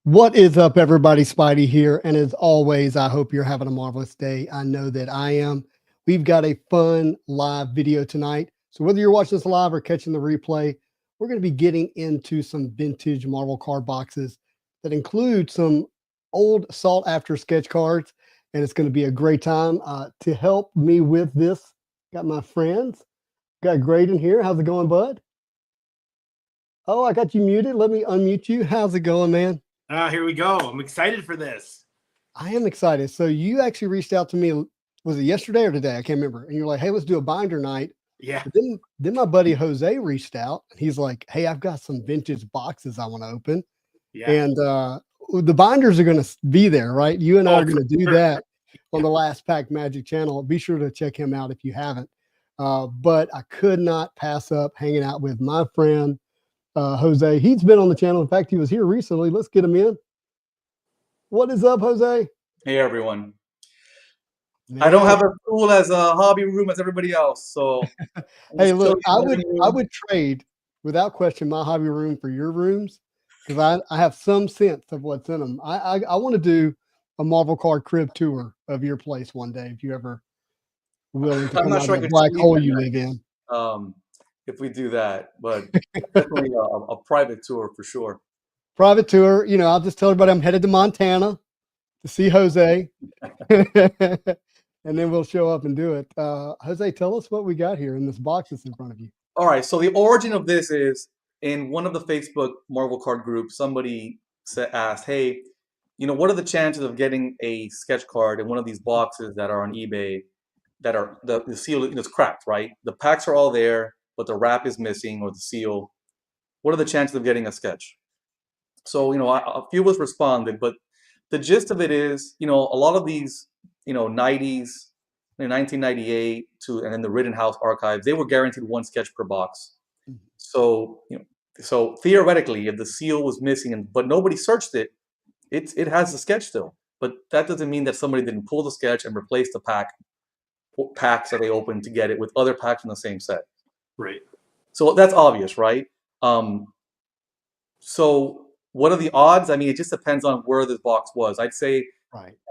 What is up, everybody? Spidey here. And as always, I hope you're having a marvelous day. I know that I am. We've got a fun live video tonight. So whether you're watching this live or catching the replay, we're going to be getting into some vintage Marvel card boxes that include some old sought after sketch cards. And it's going to be a great time. To help me with this, got my friends. Got Graydon here. How's it going, bud? Oh, I got you muted. Let me unmute you. How's it going, man? Here we go. I'm excited for this. I am excited. So you actually reached out to me. Was it yesterday or today? I can't remember. And you're like, hey, let's do a binder night. Yeah. But then my buddy Jose reached out. And he's like, hey, I've got some vintage boxes I want to open. Yeah. And the binders are going to be there, right? You and I are going to do that on the Last Pack Magic channel. Be sure to check him out if you haven't. But I could not pass up hanging out with my friend, Jose. He's been on the channel. In fact, he was here recently. Let's get him in. What is up, Jose? Hey, everyone. Man. I don't have as cool as a hobby room as everybody else. So hey, look, I would trade without question my hobby room for your rooms because I have some sense of what's in them. I want to do a Marvel card crib tour of your place one day if you ever willing to come out of the black hole you live in. If we do that, but definitely a private tour for sure. Private tour. You know, I'll just tell everybody I'm headed to Montana to see Jose, and then we'll show up and do it. Jose, tell us what we got here in this box that's in front of you. All right. So the origin of this is in one of the Facebook Marvel card groups. Somebody asked, "Hey, you know, what are the chances of getting a sketch card in one of these boxes that are on eBay that are the seal is cracked, right? The packs are all there, but the wrap is missing or the seal. What are the chances of getting a sketch?" So, you know, a few of us responded, but the gist of it is, you know, a lot of these, you know, 90s, 1998 and then the Rittenhouse archives, they were guaranteed one sketch per box. So, you know, so theoretically, if the seal was missing but nobody searched it, it has the sketch still. But that doesn't mean that somebody didn't pull the sketch and replace the packs that they opened to get it with other packs in the same set. Right. So that's obvious, right? So what are the odds? I mean, it just depends on where this box was. I'd say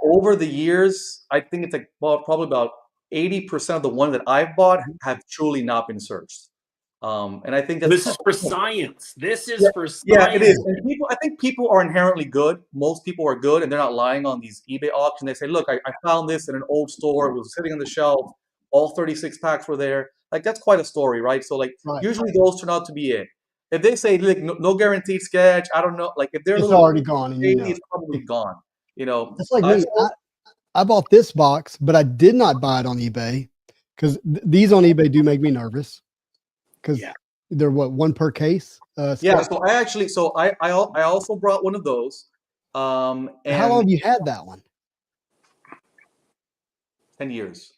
over the years, I think it's like probably about 80% of the ones that I've bought have truly not been searched. And I think this is for science. This is for science. Yeah, it is. And I think people are inherently good. Most people are good, and they're not lying on these eBay auctions. They say, look, I found this in an old store. It was sitting on the shelf. All 36 packs were there. Like, that's quite a story, right? So, like, usually those turn out to be it. If they say, like, no guaranteed sketch, I don't know. Like, if they're it's already gone, and it's probably gone. You know, it's like me. I bought this box, but I did not buy it on eBay because these on eBay do make me nervous. Because they're what, one per case? Yeah. So I also brought one of those. And how long have you had that one? 10 years.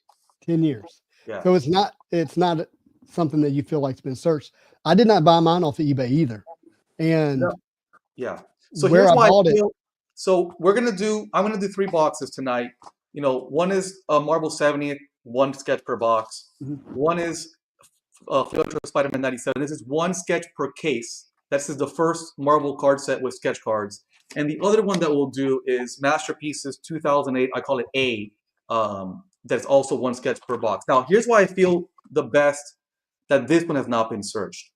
10 years. Yeah. So it's not something that you feel like's been searched. I did not buy mine off of eBay either. And yeah. So where here's I why bought it. So I'm gonna do 3 boxes tonight. You know, one is Marvel 70th, one sketch per box. One is Spider-Man 97. This is one sketch per case. This is the first Marvel card set with sketch cards. And the other one that we'll do is Masterpieces 2008. I call it A. That's also one sketch per box. Now, here's why I feel the best that this one has not been searched.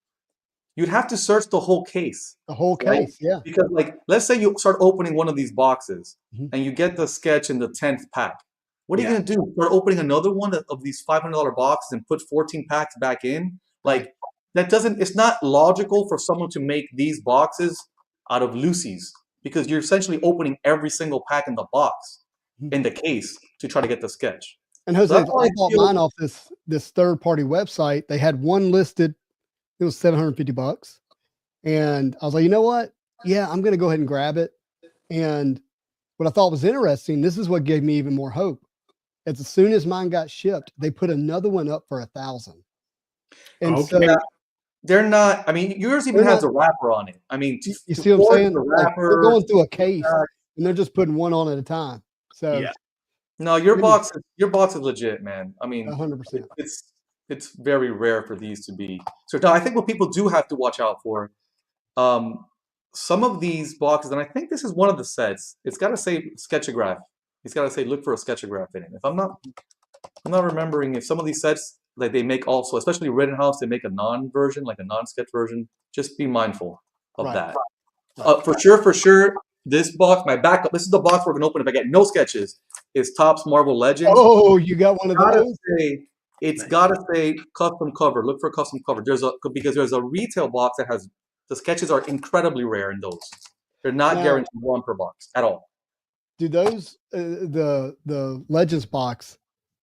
You'd have to search the whole case. The whole case, yeah. Because, like, let's say you start opening one of these boxes and you get the sketch in the 10th pack. What are you going to do? Start opening another one of these $500 boxes and put 14 packs back in? Like, it's not logical for someone to make these boxes out of Lucy's because you're essentially opening every single pack in the box, in the case, to try to get the sketch. And Jose, I bought mine off this third-party website. They had one listed. It was $750. And I was like, you know what? Yeah, I'm going to go ahead and grab it. And what I thought was interesting, this is what gave me even more hope. As soon as mine got shipped, they put another one up for $1,000. And so they're not. I mean, yours even has a wrapper on it. I mean, you see what I'm saying? Like, they're going through a case, and they're just putting one on at a time. So no, your box is legit, man. I mean, 100%. It's very rare for these to be. So now I think what people do have to watch out for. some of these boxes, and I think this is one of the sets, it's got to say Sketchagraph. It's got to say look for a Sketchagraph in it. If I'm not remembering if some of these sets that they make also, especially Red House, they make a non-version, like a non-sketch version. Just be mindful of that. For sure, this box, my backup, this is the box we're gonna open if I get no sketches, is Topps Marvel Legends. Oh, you got one of those? It's gotta say custom cover. Look for a custom cover. Because there's a retail box that has the sketches are incredibly rare in those. They're not guaranteed one per box at all. Do those the Legends box?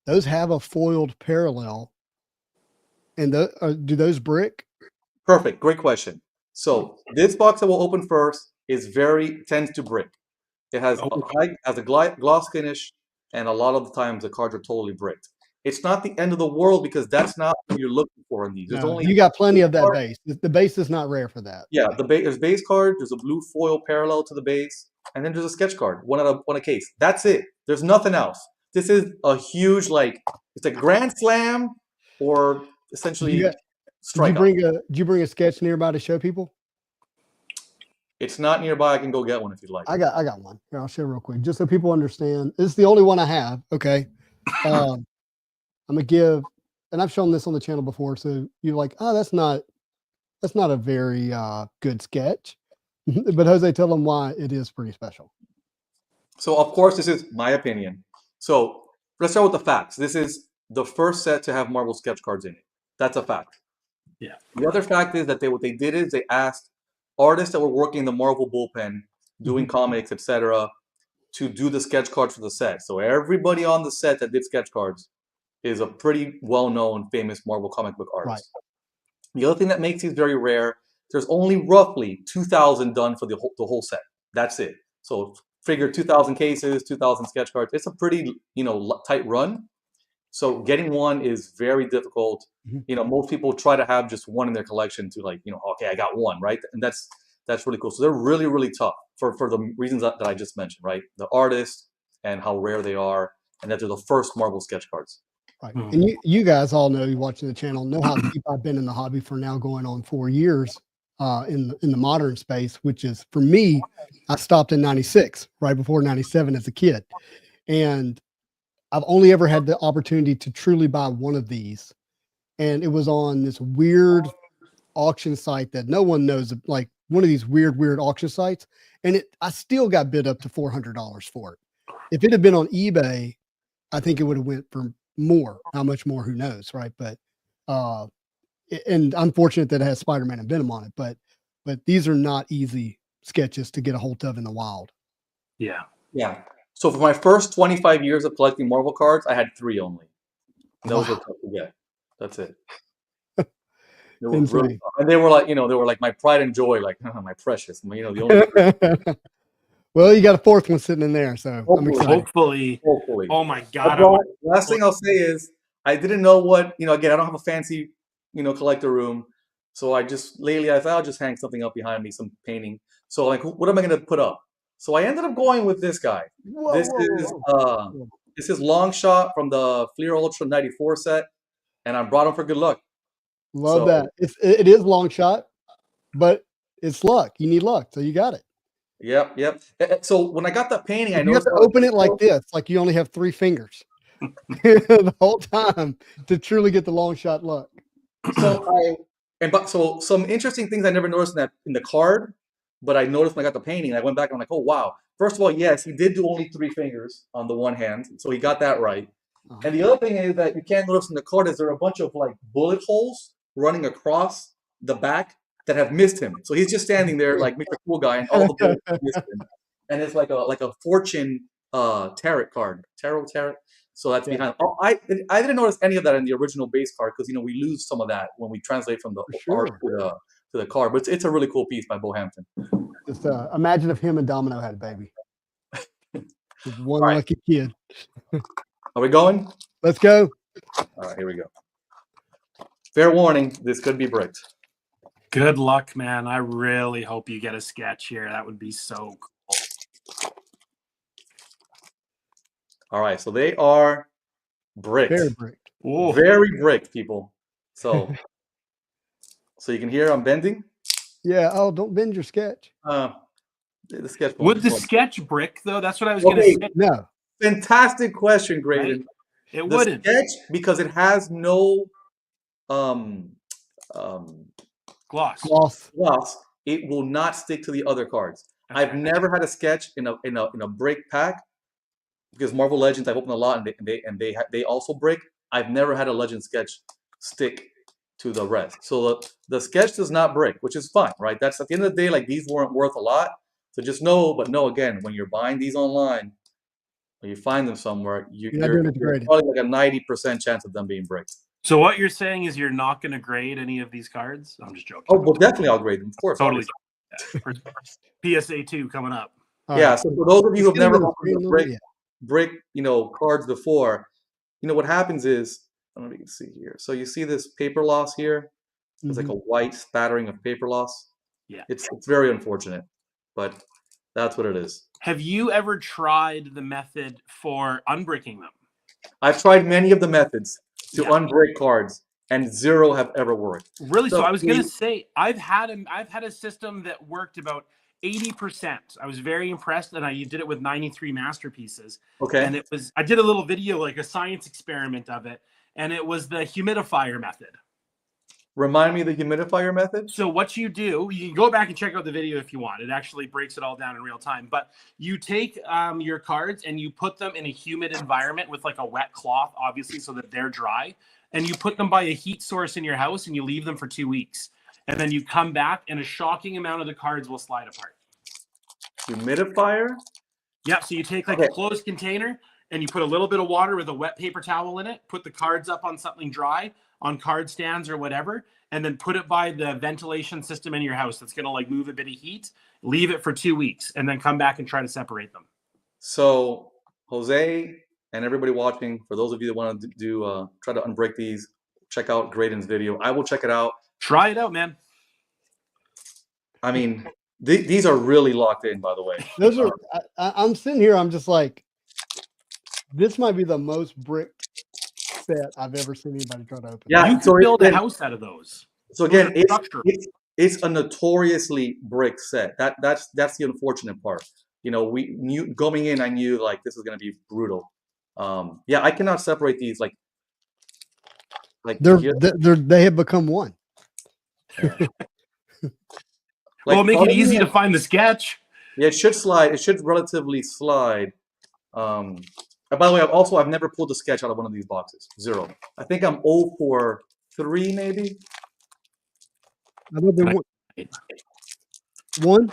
Those have a foiled parallel, and do those brick? Perfect. Great question. So this box that we'll open first tends to brick. It has a gloss finish, and a lot of the times the cards are totally bricked. It's not the end of the world because that's not what you're looking for in these. There's only you got plenty of that base. The base is not rare for that. Yeah, there's base card. There's a blue foil parallel to the base, and then there's a sketch card, one a case. That's it. There's nothing else. This is a huge it's a grand slam, or essentially. Did you bring a sketch nearby to show people? It's not nearby. I can go get one if you'd like. I got one. Here, I'll show real quick, just so people understand. This is the only one I have. Okay. I'm gonna give, and I've shown this on the channel before, so you're like, oh, that's not a very good sketch. But Jose, tell them why it is pretty special. So of course, this is my opinion. So let's start with the facts. This is the first set to have Marvel sketch cards in it. That's a fact. Yeah. The other fact is that what they did is they asked artists that were working in the Marvel bullpen, doing comics, etc., to do the sketch cards for the set. So everybody on the set that did sketch cards is a pretty well-known, famous Marvel comic book artist. Right. The other thing that makes these very rare, there's only roughly 2,000 done for the whole set. That's it. So figure 2,000 cases, 2,000 sketch cards. It's a pretty tight run. So getting one is very difficult. Most people try to have just one in their collection to okay, I got one, right? And that's really cool. So they're really, really tough for the reasons that I just mentioned, right? The artist and how rare they are, and that they're the first Marvel sketch cards. Right. And you guys all know, you watching the channel, know how deep I've been in the hobby for now going on 4 years in the modern space, which is, for me, I stopped in 96, right before 97 as a kid. And I've only ever had the opportunity to truly buy one of these. And it was on this weird auction site that no one knows, like one of these weird auction sites. And I still got bid up to $400 for it. If it had been on eBay, I think it would have went for more. How much more, who knows, right? But and unfortunate that it has Spider-Man and Venom on it, but these are not easy sketches to get a hold of in the wild. Yeah. So for my first 25 years of collecting Marvel cards, I had 3 only. And those were tough to get. That's it. They were really, and they were like my pride and joy, like my precious. The only. Well, you got a 4th one sitting in there, so I'm excited. Hopefully. Oh my God! Last thing I'll say is I didn't know what again. I don't have a fancy collector room, so I thought I'll just hang something up behind me, some painting. So what am I going to put up? So I ended up going with this guy. This is Long Shot from the Fleer Ultra 94 set, and I brought him for good luck. Love that. It is Long Shot, but it's luck. You need luck, so you got it. Yep. So when I got that painting, I noticed you have to open it like this, like you only have 3 fingers the whole time to truly get the Long Shot luck. So some interesting things I never noticed in the card, but I noticed when I got the painting. I went back and I'm like, oh wow. First of all, yes, he did do only 3 fingers on the one hand, so he got that right. And the other thing is that you can't notice in the card is there are a bunch of bullet holes running across the back that have missed him. So he's just standing there like Mr. Cool Guy, and all the bullets missed him. And it's like a fortune tarot card, tarot. So that's behind. Oh, I didn't notice any of that in the original base card because we lose some of that when we translate from the art to the card. But it's a really cool piece by Bo Hampton. Just imagine if him and Domino had a baby. One lucky kid. Are we going? Let's go. All right, here we go. Fair warning, this could be bricked. Good luck, man. I really hope you get a sketch here. That would be so cool. All right, so they are bricked. Very bricked. Ooh. Very bricked, people. So you can hear I'm bending. Yeah. Oh, don't bend your sketch. The sketch Would the one. sketch brick though? That's what I was going Okay. to say. No. Fantastic question, Graydon. Right? It The wouldn't. sketch, because it has no um, Gloss. Gloss. it will not stick to the other cards. Okay. I've never had a sketch in a brick pack, because Marvel Legends I've opened a lot, and they also break. I've never had a Legend sketch stick to the rest. So the sketch does not break, which is fine, right? That's at the end of the day, like, these weren't worth a lot. So just know, again, when you're buying these online, or you find them somewhere, You're not doing it to grade it. probably like a 90% chance of them being bricked. So what you're saying is you're not going to grade any of these cards? I'm just joking. Oh, well, definitely I'll grade them, of course. Totally. obviously. Yeah. PSA 2 coming up. All Yeah. right. So for those of you who've Let's get never into the opened a screen, brick, cards before, what happens is, I don't know if you can see here. So you see this paper loss here? It's like a white spattering of paper loss. Yeah. It's very unfortunate, but that's what it is. Have you ever tried the method for unbricking them? I've tried many of the methods to Yeah. unbreak cards, and zero have ever worked. Really? So I was going to say, I've had a system that worked about 80%. I was very impressed, and I did it with 93 masterpieces. Okay. And I did a little video, like a science experiment of it, and it was the humidifier method. Remind me of the humidifier method. So what you do, you can go back and check out the video if you want. It actually breaks it all down in real time. But you take your cards and you put them in a humid environment with like a wet cloth, obviously, so that they're dry. And you put them by a heat source in your house and you leave them for 2 weeks. And then you come back and a shocking amount of the cards will slide apart. Humidifier? Yeah, so you take like a closed container and you put a little bit of water with a wet paper towel in it, put the cards up on something dry, on card stands or whatever, and then put it by the ventilation system in your house that's going to like move a bit of heat, leave it for 2 weeks, and then come back and try to separate them. So Jose and everybody watching, for those of you that want to try to unbreak these, check out Graydon's video. I will check it out. Try it out, man. I mean, these are really locked in, by the way. Those are. I'm sitting here. I'm just like, this might be the most bricked set I've ever seen anybody try to open. Yeah, you can build a house out of those. So again, it's a notoriously brick set. That's the unfortunate part. Going in, I knew like this is going to be brutal. Yeah, I cannot separate these like they have become one. Well, make it easy to find the sketch. Yeah, it should slide. It should relatively slide. And by the way, I've never pulled a sketch out of one of these boxes. Zero. I think I'm 0 for 3, maybe. I've been one.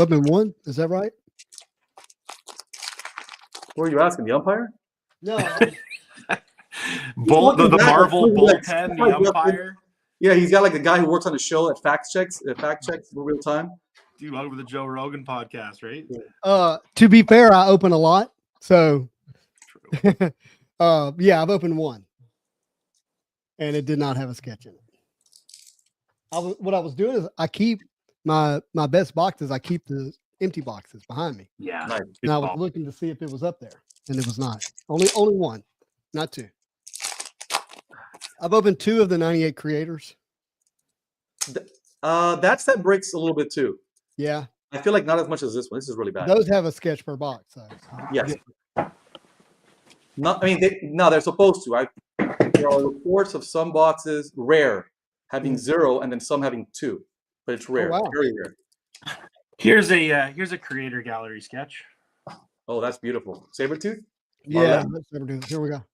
I've been one. Is that right? What are you asking? The umpire? No. The Marvel bullpen, the umpire. Yeah, he's got like the guy who works on the show that fact checks in real time. Dude, welcome to the Joe Rogan podcast, right? To be fair, I open a lot, so yeah, I've opened one, and it did not have a sketch in it. What I was doing is I keep my best boxes. I keep the empty boxes behind me. Yeah, nice. And I was looking to see if it was up there, and it was not. Only one, not 2. I've opened 2 of the 98 creators. That set breaks a little bit too. Yeah. I feel like not as much as this one. This is really bad. Those have a sketch per box. So. Yes. They're supposed to. There are reports of some boxes rare having 0 and then some having 2, but it's rare. Oh, wow. Very rare. Here's a creator gallery sketch. Oh, that's beautiful. Sabretooth? Yeah, that's Sabretooth. Here we go.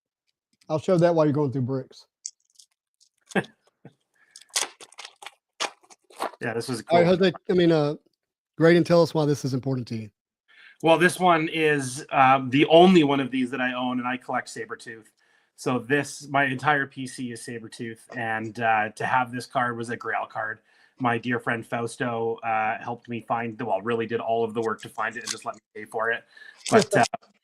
I'll show that while you're going through bricks. Yeah, this was cool. All right, Jose, Graydon, tell us why this is important to you. Well, this one is the only one of these that I own, and I collect Sabretooth. So my entire PC is Sabretooth, and to have this card was a grail card. My dear friend Fausto helped me really did all of the work to find it and just let me pay for it. But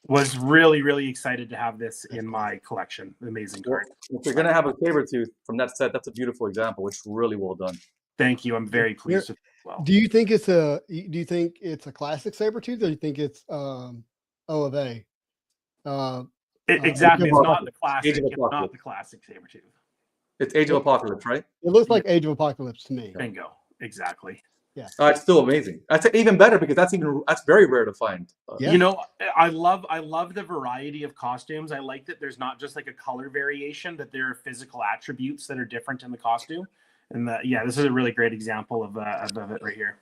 was really, really excited to have this in my collection. Amazing card. If you're going to have a Sabretooth from that set, that's a beautiful example. It's really well done. Thank you. I'm very pleased with it as well. Do you think it's a classic Sabretooth, or do you think it's O of A? Exactly. It's not the classic. It's not the classic Sabretooth. It's Age of Apocalypse, right? It looks like Age of Apocalypse to me. Bingo. Exactly. Yeah. It's still amazing. That's even better because that's very rare to find. Yeah. You know, I love the variety of costumes. I like that there's not just like a color variation, that there are physical attributes that are different in the costume. And yeah, this is a really great example of it right here.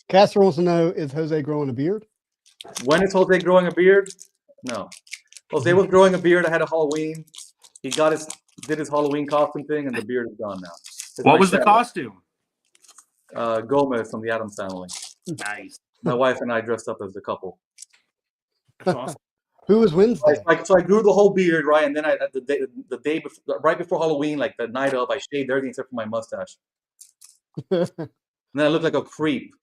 Casper wants to know, is Jose growing a beard? When is Jose growing a beard? No. Jose was growing a beard ahead of Halloween. He did his Halloween costume thing, and the beard is gone now. What was the costume? Gomez from the Addams Family. Nice. My wife and I dressed up as the couple. Awesome. Who was Wednesday? So I grew the whole beard, right? And then the day before, right before Halloween, like the night of, I shaved everything except for my mustache. And then I looked like a creep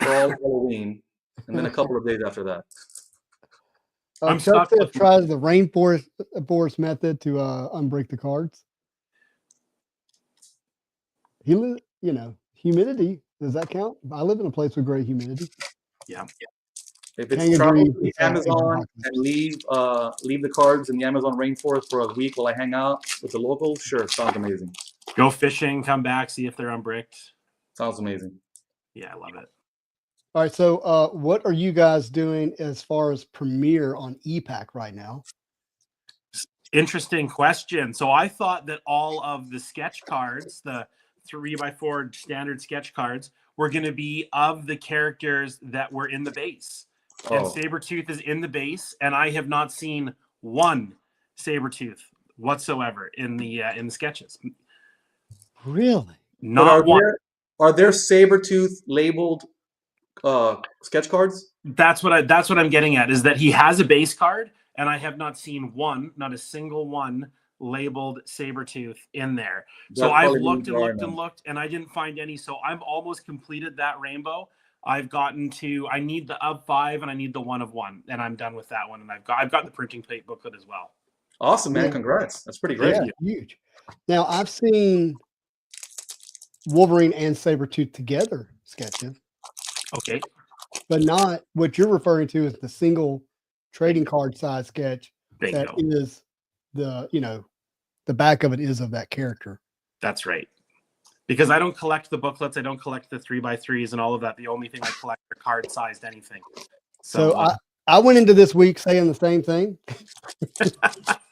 for all Halloween, and then a couple of days after that. I'm Chuck stuck said with- try the rainforest method to unbreak the cards. Humidity, does that count? I live in a place with great humidity. Yeah. If it's Can't travel agree to the with Amazon that. and leave the cards in the Amazon rainforest for a week while I hang out with the locals, sure, sounds amazing. Go fishing, come back, see if they're unbricked. Sounds amazing. Yeah, I love it. All right, so what are you guys doing as far as Premiere on ePack right now? Interesting question. So I thought that all of the sketch cards, the 3x4 standard sketch cards, were going to be of the characters that were in the base. And Sabretooth is in the base, and I have not seen one Sabretooth whatsoever in the sketches. Really? Not one. Are there Sabretooth labeled sketch cards? That's what I'm getting at, is that he has a base card, and I have not seen one, not a single one, labeled Sabretooth in there. So I've looked and looked and looked, and I didn't find any. So I've almost completed that rainbow. I've gotten to, I need the of 5 and I need the 1 of 1, and I'm done with that one. And I've got the printing plate booklet as well. Awesome, man. Congrats. That's pretty great. Yeah, huge. Now I've seen Wolverine and Sabretooth together sketches. Okay. But not what you're referring to as the single trading card size sketch. Bingo. That is the back of it is of that character. That's right. Because I don't collect the booklets, I don't collect the 3x3s and all of that. The only thing I collect are card sized anything. So I went into this week saying the same thing.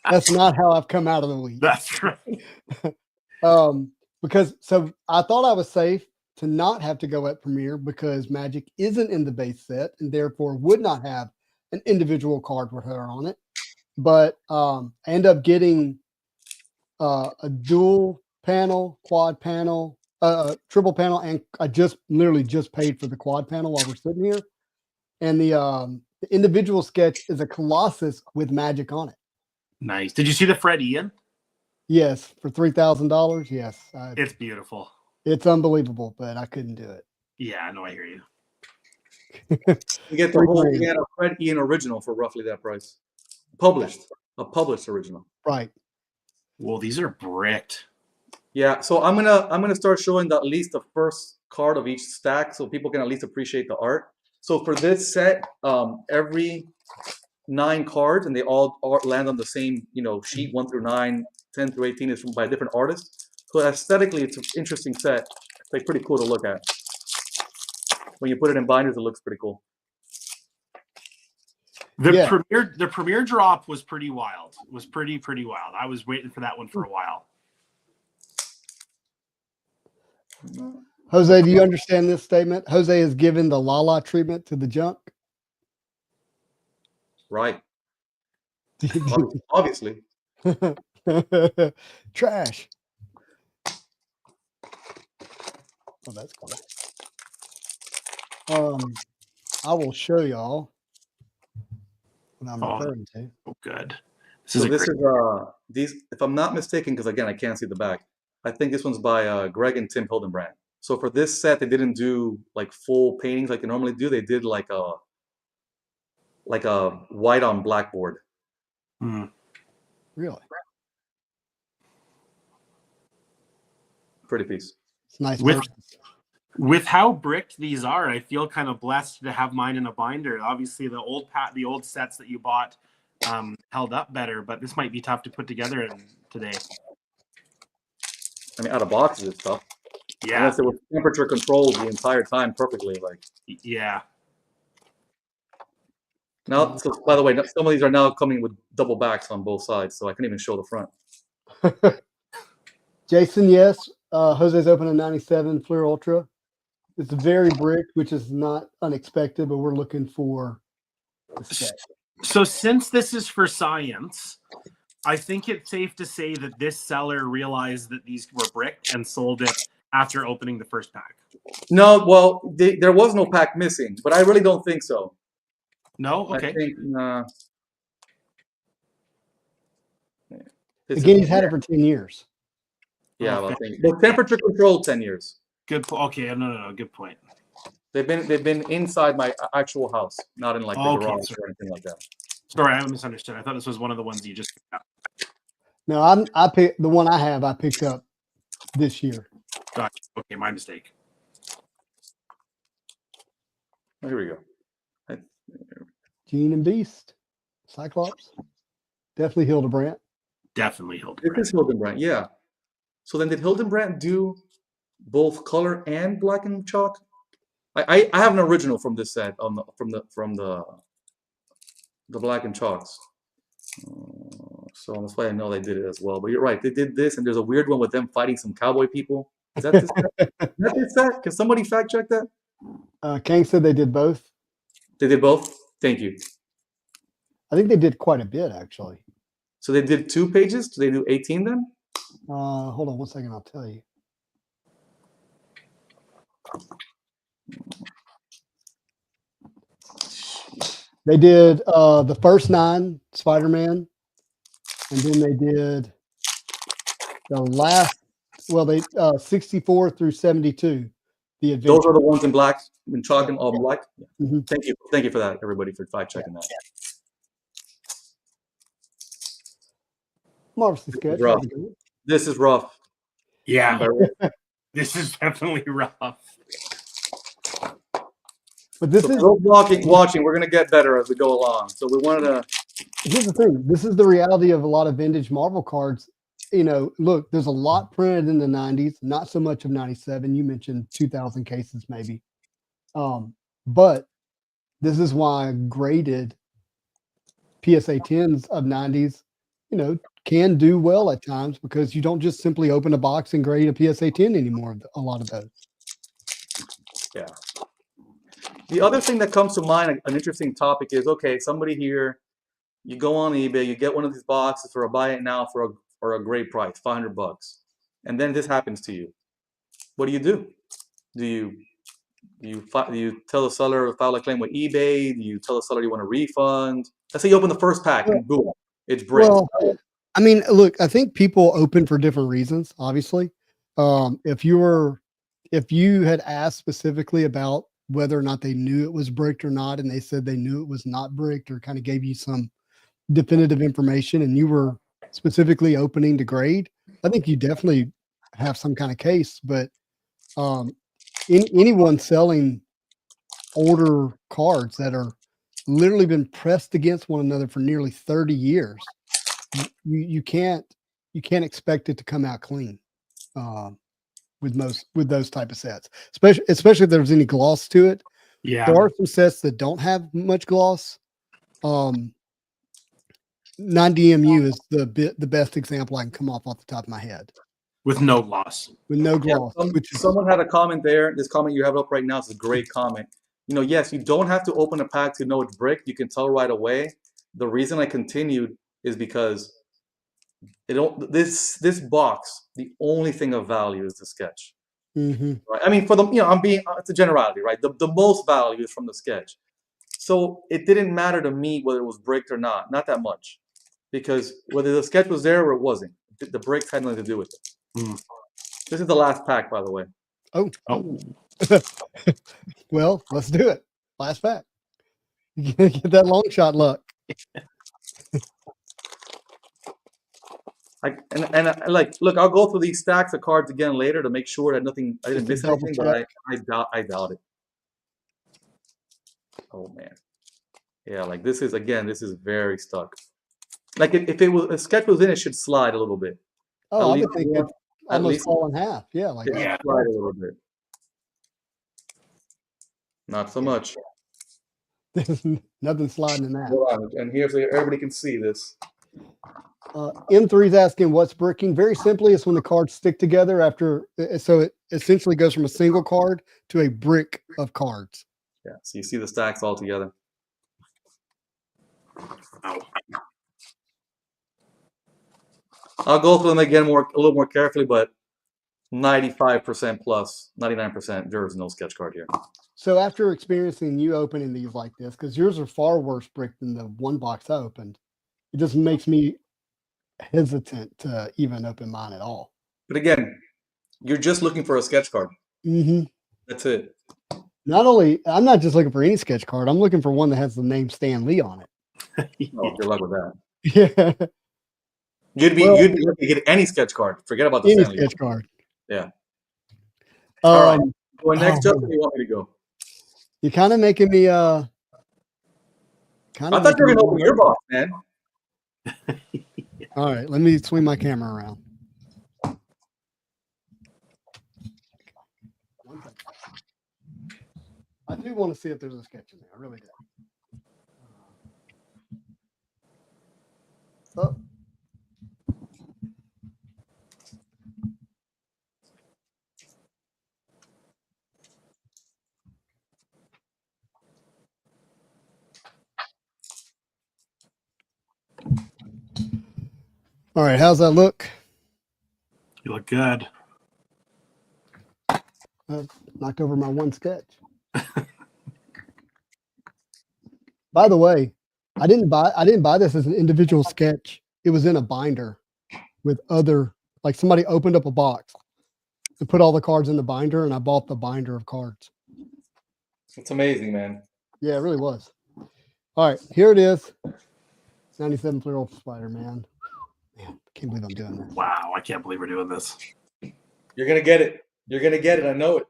That's not how I've come out of the week. That's right. Because I thought I was safe to not have to go at Premiere because Magic isn't in the base set and therefore would not have an individual card with her on it. But I end up getting a dual panel, quad panel, triple panel, and I literally just paid for the quad panel while we're sitting here. And the individual sketch is a Colossus with Magic on it. Nice. Did you see the Fred Ian? Yes, for $3,000. Yes, it's beautiful. It's unbelievable, but I couldn't do it. Yeah, no, I hear you. You get a Fred Ian original for roughly that price. A published original. Right. Well, these are bricked. Yeah, so I'm gonna start showing at least the first card of each stack so people can at least appreciate the art. So for this set, every 9 cards, and they all land on the same sheet, 1 through 9, 10 through 18 is by different artists. So aesthetically, it's an interesting set. It's like pretty cool to look at. When you put it in binders, it looks pretty cool. The premiere drop was pretty wild. It was pretty wild. I was waiting for that one for a while. Jose, do you understand this statement? Jose has given the Lala treatment to the junk. Right. Obviously. Trash. Oh, that's cool. I will show y'all what I'm referring to. Oh, good. These, if I'm not mistaken, because again I can't see the back. I think this one's by Greg and Tim Hildenbrand. So for this set, they didn't do like full paintings like they normally do. They did like a white on blackboard. Really? Pretty piece. It's nice. With how bricked these are, I feel kind of blessed to have mine in a binder. Obviously, the old sets that you bought held up better, but this might be tough to put together today. I mean, out of boxes and stuff. Yeah. Unless it was temperature controlled the entire time perfectly. Like, Yeah. now, so by the way, some of these are now coming with double backs on both sides, so I can't even show the front. Jason, yes. Jose's open a 97 Fleer Ultra. It's very brick, which is not unexpected, but we're looking for the sketch. So since this is for science, I think it's safe to say that this seller realized that these were bricked and sold it after opening the first pack. No, well, there was no pack missing, but I really don't think so. No? Okay. I think, Again, he's had it for 10 years. Yeah, Okay. I think. But temperature controlled 10 years. Good. Okay. No. Good point. They've been inside my actual house, not in like the Okay, garage sorry. or anything like that. Sorry, I misunderstood. I thought this was one of the ones you just picked up. No, I picked the one I picked up this year. Gotcha. Okay, my mistake. Oh, here we go. Gene and Beast, Cyclops, definitely Hildebrandt. Definitely Hildebrandt. This is Hildebrandt, yeah. So then, did Hildebrandt do both color and black and chalk? I have an original from this set from the black and chalks. So that's why I know they did it as well. But you're right, they did this, and there's a weird one with them fighting some cowboy people. Is that this set? Is that this set? Can somebody fact check that? Kang said they did both. They did both? Thank you. I think they did quite a bit, actually. So they did 2 pages? Do they do 18 then? Hold on one second, I'll tell you. They did the first 9 Spider-Man, and then they did the last, well, they 64 through 72. The Adventure. Those are the ones in black, in chalk and all black. Mm-hmm. Thank you for that, everybody, for fact checking that. Marvelous sketch. Rough. This is rough. Yeah. This is definitely rough. But this is watching. We're gonna get better as we go along. So we wanted to. Here's the thing. This is the reality of a lot of vintage Marvel cards. You know, look, there's a lot printed in the 90s, not so much of 97. You mentioned 2,000 cases maybe. But this is why graded PSA 10s of 90s, you know, can do well at times because you don't just simply open a box and grade a PSA 10 anymore. A lot of those. Yeah. The other thing that comes to mind, an interesting topic is, okay, somebody here, you go on eBay, you get one of these boxes for a buy it now for a great price, $500, and then this happens to you. What do? Do you tell the seller to file a claim with eBay? Do you tell the seller you want a refund? Let's say you open the first pack and boom, it's bricked. Well, I mean, look, I think people open for different reasons. Obviously, if you had asked specifically about whether or not they knew it was bricked or not, and they said they knew it was not bricked, or kind of gave you some definitive information, and you were specifically opening to grade, I think you definitely have some kind of case. But anyone selling older cards that are literally been pressed against one another for nearly 30 years, you can't expect it to come out clean with those type of sets, especially if there's any gloss to it. Yeah, there are some sets that don't have much gloss. 9DMU is the best example I can come off the top of my head. With no gloss. With no gloss. Someone had a comment there. This comment you have up right now is a great comment. You know, yes, you don't have to open a pack to know it's bricked. You can tell right away. The reason I continued is because this box, the only thing of value is the sketch. Mm-hmm. Right? I mean, it's a generality, right? The most value is from the sketch. So it didn't matter to me whether it was bricked or not that much, because whether the sketch was there or it wasn't, the bricks had nothing to do with it. Mm. This is the last pack, by the way. Oh. Well, let's do it. Last pack. Get that long shot luck. Look, I'll go through these stacks of cards again later to make sure that I didn't miss anything, but I doubt it. Oh man, yeah, like this is very stuck. Like if a sketch was in, it should slide a little bit. Oh, I would think At almost least fall in half. Yeah, like it's Yeah. slide a little bit. Not so much. there's nothing sliding in that. Hold on, and here's so everybody can see this. M3 is asking what's bricking. Very simply, it's when the cards stick together after. So it essentially goes from a single card to a brick of cards. Yeah, so you see the stacks all together. Oh. I'll go through them again a little more carefully, but 95% plus, 99%, there is no sketch card here. So after experiencing you opening these like this, because yours are far worse brick than the one box I opened, it just makes me hesitant to even open mine at all. But again, you're just looking for a sketch card. Mm-hmm. That's it. Not only, I'm not just looking for any sketch card. I'm looking for one that has the name Stan Lee on it. Oh, good luck with that. Yeah, You'd be lucky to get any sketch card. Forget about the any Stanley. sketch card. Yeah. All right. Well, next, oh, Justin, you want me to go? You're kind of making me I thought you were going to open your box, man. All right, let me swing my camera around. I do want to see if there's a sketch in there. I really do. Oh. All right, how's that look? You look good. Knocked over my one sketch. By the way, I didn't buy this as an individual sketch. It was in a binder with other, like somebody opened up a box and put all the cards in the binder, and I bought the binder of cards. It's amazing, man. Yeah, it really was. All right, here it is. 97-year-old Spider-Man. Man, I can't believe I'm doing this. Wow, I can't believe we're doing this. You're going to get it. You're going to get it. I know it.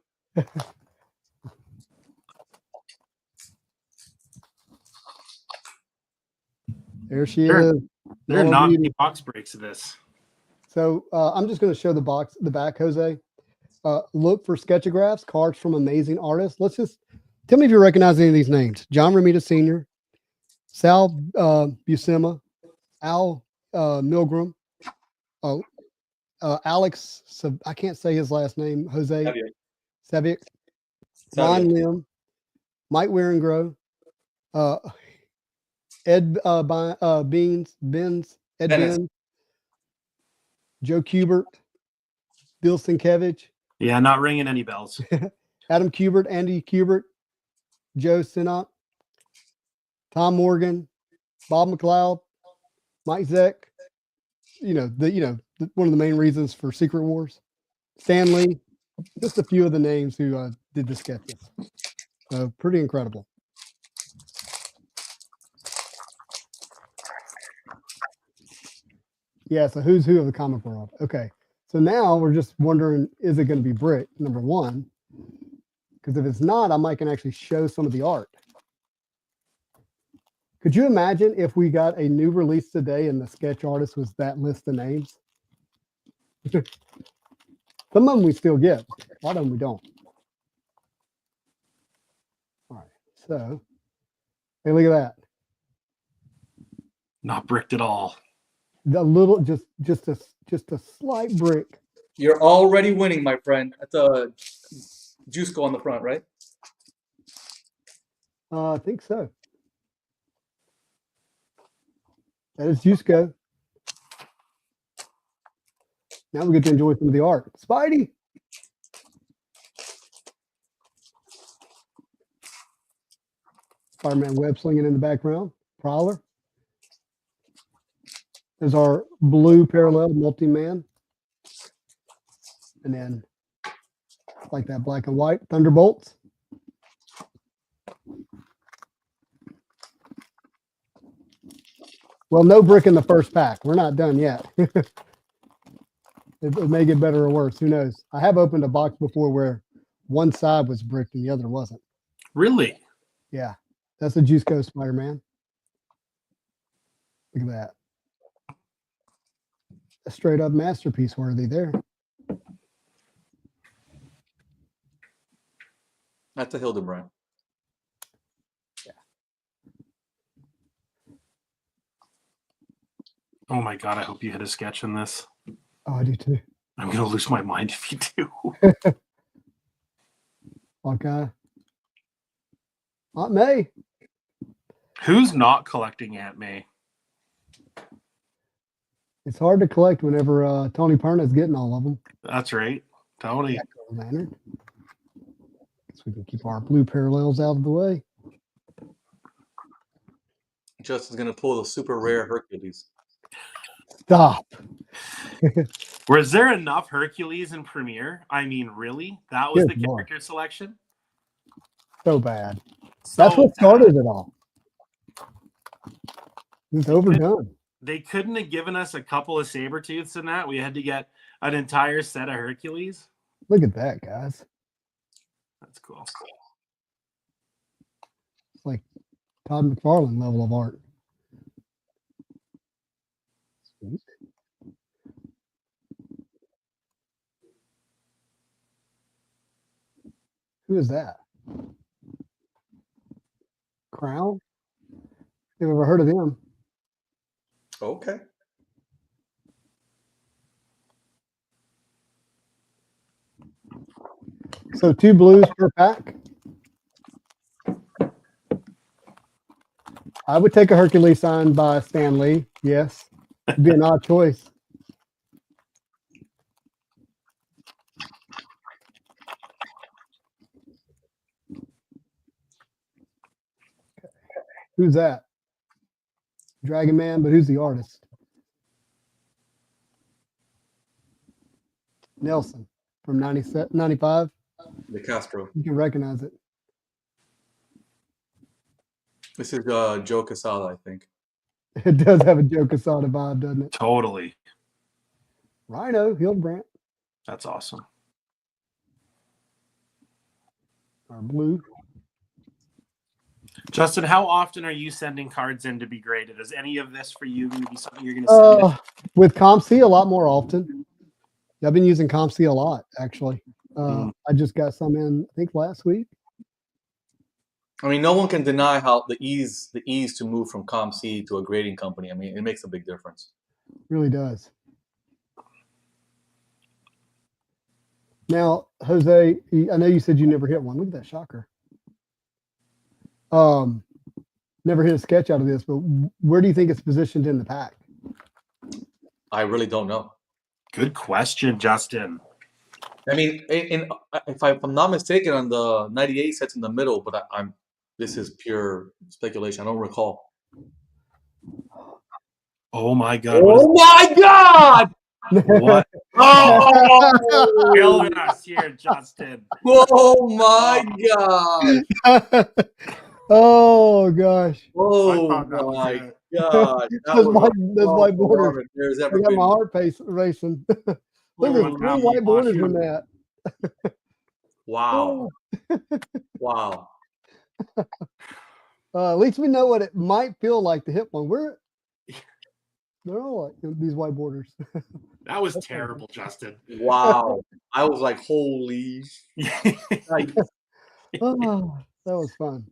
There she There- is. There are All not beauty. many box breaks of this. So I'm just going to show the back, Jose. Look for Sketchagraphs, cards from amazing artists. Let's just tell me if you recognize any of these names. John Romita Sr., Sal Buscema, Al Milgram, Alex, I can't say his last name, Jose Savic, Ron Lim, Mike Warengro, Ed Benz, Joe Kubert, Bill Sienkiewicz, Yeah, not ringing any bells. Adam Kubert, Andy Kubert, Joe Sinnott, Tom Morgan, Bob McLeod, Mike Zeck. One of the main reasons for Secret Wars. Stan Lee, just a few of the names who did the sketches. So pretty incredible. Yeah, so who's who of the comic world? Okay, so now we're just wondering, is it going to be brick, number one? Because if it's not, I might can actually show some of the art. Could you imagine if we got a new release today and the sketch artist was that list of names? Some of them we still get. A lot of them we don't. All right, so hey, look at that. Not bricked at all. The little, just a slight brick. You're already winning, my friend. That's a Juiceco on the front, right? I think so. That is Juiceco. Now we get to enjoy some of the art. Spidey. Spider-Man web slinging in the background. Prowler. There's our blue parallel multi-man. And then like that black and white Thunderbolts. Well, no brick in the first pack. We're not done yet. It may get better or worse. Who knows? I have opened a box before where one side was bricked and the other wasn't. Really? Yeah. That's a Juiceco Spider-Man. Look at that. A straight up masterpiece worthy there. That's a Hildebrand. Oh my god! I hope you hit a sketch in this. Oh, I do too. I'm gonna lose my mind if you do. Okay. Aunt May. Who's not collecting Aunt May? It's hard to collect whenever Tony Perna's getting all of them. That's right, Tony. Lantern. So we can keep our blue parallels out of the way. Justin's gonna pull the super rare Hercules. Stop. Was there enough Hercules in Premiere? I mean, really? That was Good the Lord. character selection? So bad. So That's what bad. started it all. It's overdone. They couldn't have given us a couple of Sabretooths in that. We had to get an entire set of Hercules. Look at that, guys. That's cool. It's like Todd McFarlane level of art. Sweet. Who is that? Crown? Never ever heard of him. Okay. So 2 blues per pack. I would take a Hercules signed by Stan Lee. Yes. It'd be an odd choice. Who's that? Dragon Man, but who's the artist? Nelson from 95. The Castro. You can recognize it. This is Joe Quesada, I think. It does have a Joe Quesada vibe, doesn't it? Totally. Rhino, Hildebrandt, That's awesome. our blue. Justin, how often are you sending cards in to be graded? Is any of this for you going to be something you're going to send? With ComC a lot more often. I've been using ComC a lot, actually. I just got some in, I think, last week. I mean, no one can deny how the ease to move from ComC to a grading company. I mean, it makes a big difference. Really does. Now, Jose, I know you said you never hit one. Look at that shocker. Never hit a sketch out of this, but where do you think it's positioned in the pack? I really don't know. Good question, Justin. I mean, if I'm not mistaken, on the 98 sets in the middle, but this is pure speculation. I don't recall. Oh my god. Oh my god! What? Oh, killing us here, Justin. Oh my god! Oh gosh. Oh thought that was my it. god! Those white borders. There's I ever got been. my heart racing. Look, there's 3 Oh, white borders awesome. in that. Wow! Wow! At least we know what it might feel like to hit one. They're all like these white borders. That was terrible, Justin. Wow! I was like, holy! Like, Oh, that was fun.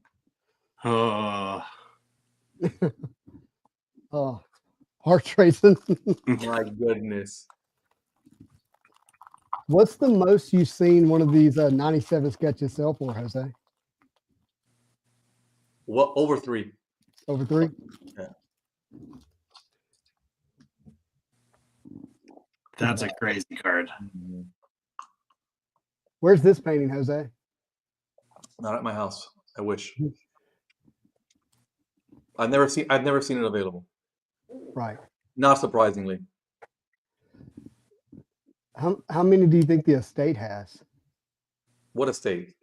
Oh, Oh, heart racing. my goodness! What's the most you've seen one of these 97 sketches sell for, Jose? What, over 3? Over 3? Yeah. that's a crazy card. Where's this painting, Jose? Not at my house. I wish. I've never seen it available. Right. Not surprisingly. How many do you think the estate has? What estate?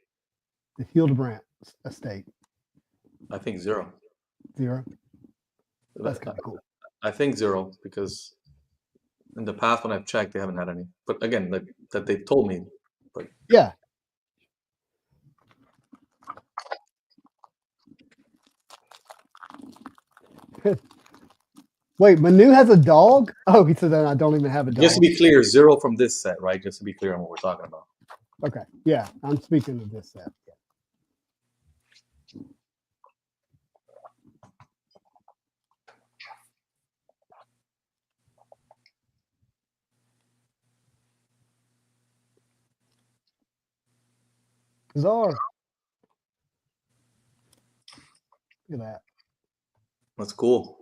The Hildebrandt estate. I think 0. 0. That's kind of cool. I think 0 because in the past when I've checked, they haven't had any. But again, that they told me. But Yeah. Wait, Manu has a dog? Oh, he said that I don't even have a dog. just to be clear, 0 from this set, right? Just to be clear on what we're talking about. Okay. Yeah, I'm speaking of this set. Bizarre. Look at that. That's cool.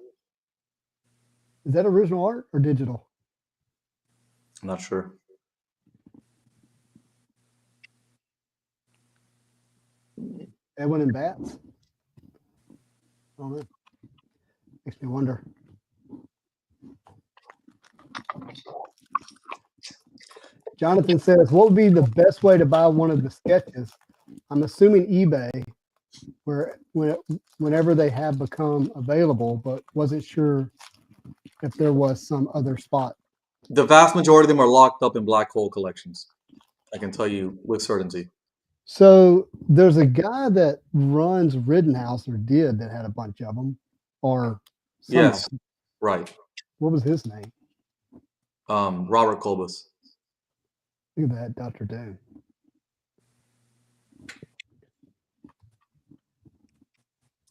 Is that original art or digital? I'm not sure. Edwin and Bats? I don't know. Makes me wonder. Jonathan says, what would be the best way to buy one of the sketches? I'm assuming eBay, whenever they have become available, but wasn't sure if there was some other spot. The vast majority of them are locked up in black hole collections. I can tell you with certainty. So there's a guy that runs Rittenhouse, or did, that had a bunch of them, or some of Yes, them. right. What was his name? Robert Colbus. Look at that, Dr. Doom.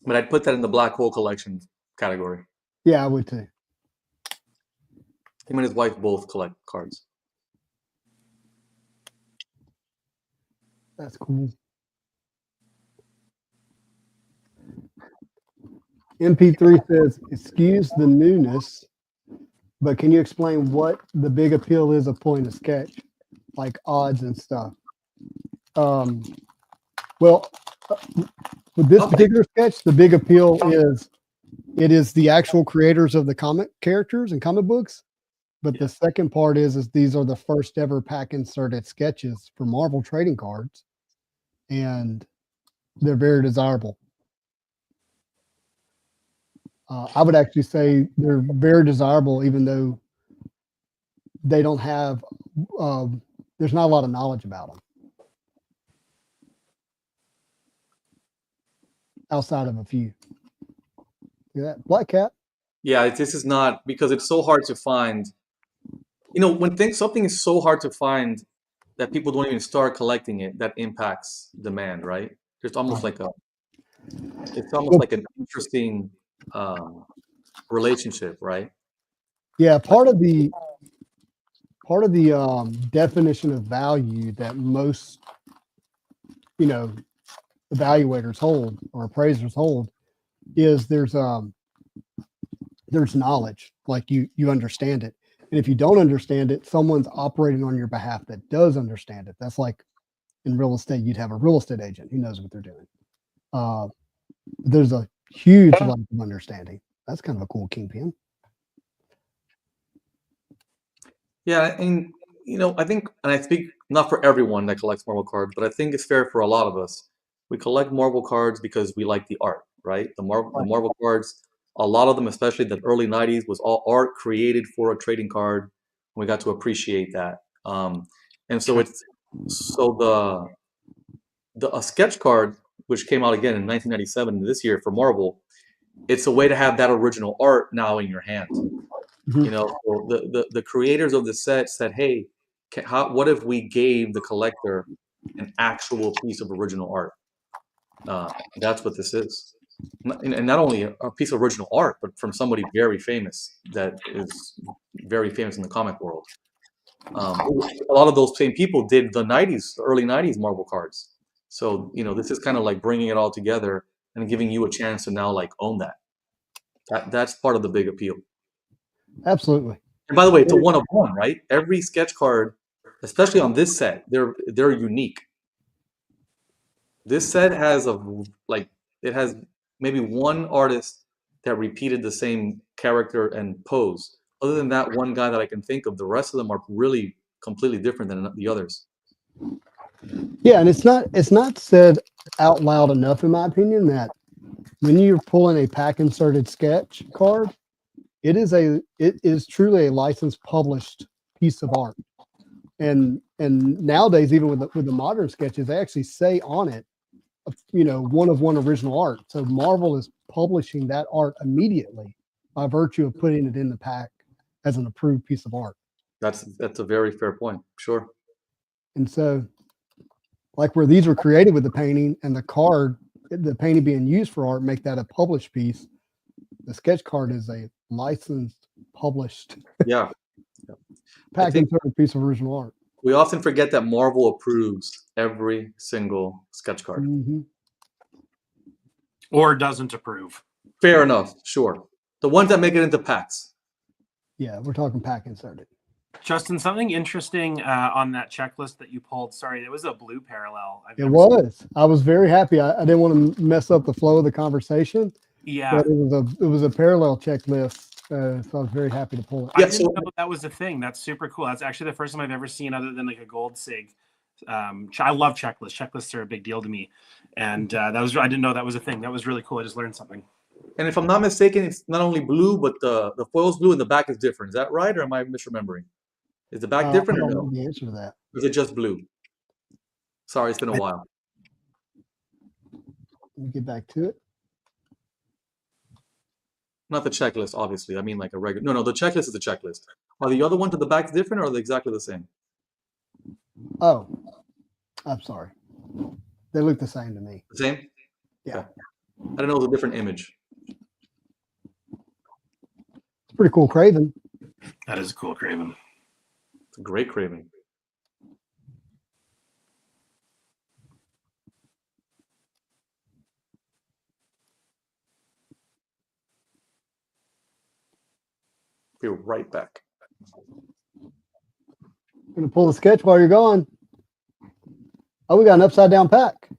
But I'd put that in the black hole collection category. Yeah, I would too. Him and his wife both collect cards. That's cool. MP3 says, excuse the newness, but can you explain what the big appeal is of pulling a sketch, like odds and stuff? Well, with this particular sketch, the big appeal is it is the actual creators of the comic characters and comic books. But the second part is these are the first ever pack inserted sketches for Marvel trading cards, and they're very desirable. I would actually say they're very desirable, even though they don't have, there's not a lot of knowledge about them outside of a few. See that? Black Cat. Yeah, this is not, because it's so hard to find. You know, when something is so hard to find that people don't even start collecting it, that impacts demand, right? It's almost like like an interesting relationship, right? Yeah, part of the definition of value that most, evaluators hold or appraisers hold is there's knowledge, like you understand it. And if you don't understand it, someone's operating on your behalf that does understand it. That's like in real estate, you'd have a real estate agent who knows what they're doing. There's a huge lack of understanding. That's kind of a cool kingpin. Yeah, and I think, and I speak not for everyone that collects Marvel cards, but I think it's fair for a lot of us. We collect Marvel cards because we like the art, right? The Marvel cards, a lot of them, especially the early '90s, was all art created for a trading card. We got to appreciate that, and so a sketch card, which came out again in 1997 this year for Marvel, it's a way to have that original art now in your hand. Mhm. So the creators of the set said, "Hey, what if we gave the collector an actual piece of original art?" That's what this is, and not only a piece of original art, but from somebody very famous that is very famous in the comic world. A lot of those same people did the early '90s Marvel cards. So this is kind of like bringing it all together and giving you a chance to now like own that. That's part of the big appeal. Absolutely. And by the way, it's a one of one, right? Every sketch card, especially on this set, they're unique. This set has it has maybe one artist that repeated the same character and pose. Other than that one guy that I can think of, the rest of them are really completely different than the others. Yeah, and it's not said out loud enough, in my opinion, that when you're pulling a pack inserted sketch card, it is truly a licensed published piece of art. And nowadays, even with the modern sketches, they actually say on it, one of one original art. So Marvel is publishing that art immediately by virtue of putting it in the pack as an approved piece of art. That's a very fair point. Sure. And so, like where these were created with the painting and the painting being used for art, make that a published piece. The sketch card is a licensed, published, Yeah. pack inserted piece of original art. We often forget that Marvel approves every single sketch card. Mhm. Or doesn't approve. Fair enough, sure. The ones that make it into packs. Yeah, we're talking pack inserted. Justin, something interesting on that checklist that you pulled. Sorry, it was a blue parallel. It was. I was very happy. I didn't want to mess up the flow of the conversation. Yeah. But it was a parallel checklist, so I was very happy to pull it. I didn't know that was a thing. That's super cool. That's actually the first time I've ever seen, other than like a gold sig. I love checklists. Checklists are a big deal to me, and I didn't know that was a thing. That was really cool. I just learned something. And if I'm not mistaken, it's not only blue, but the foil's blue and the back is different. Is that right, or am I misremembering? Is the back different, I or don't no? know the answer to that. Or is it just blue? Sorry, it's been a while. Let me get back to it. Not the checklist, obviously. I mean like a regular. No, the checklist is the checklist. Are the other one to the back different, or are they exactly the same? Oh, I'm sorry. They look the same to me. The same? Yeah. Okay. I don't know. It was a different image. It's pretty cool Craven. That is a cool Craven. It's a great Craven. Be right back. I'm gonna pull the sketch while you're gone. Oh, we got an upside down pack.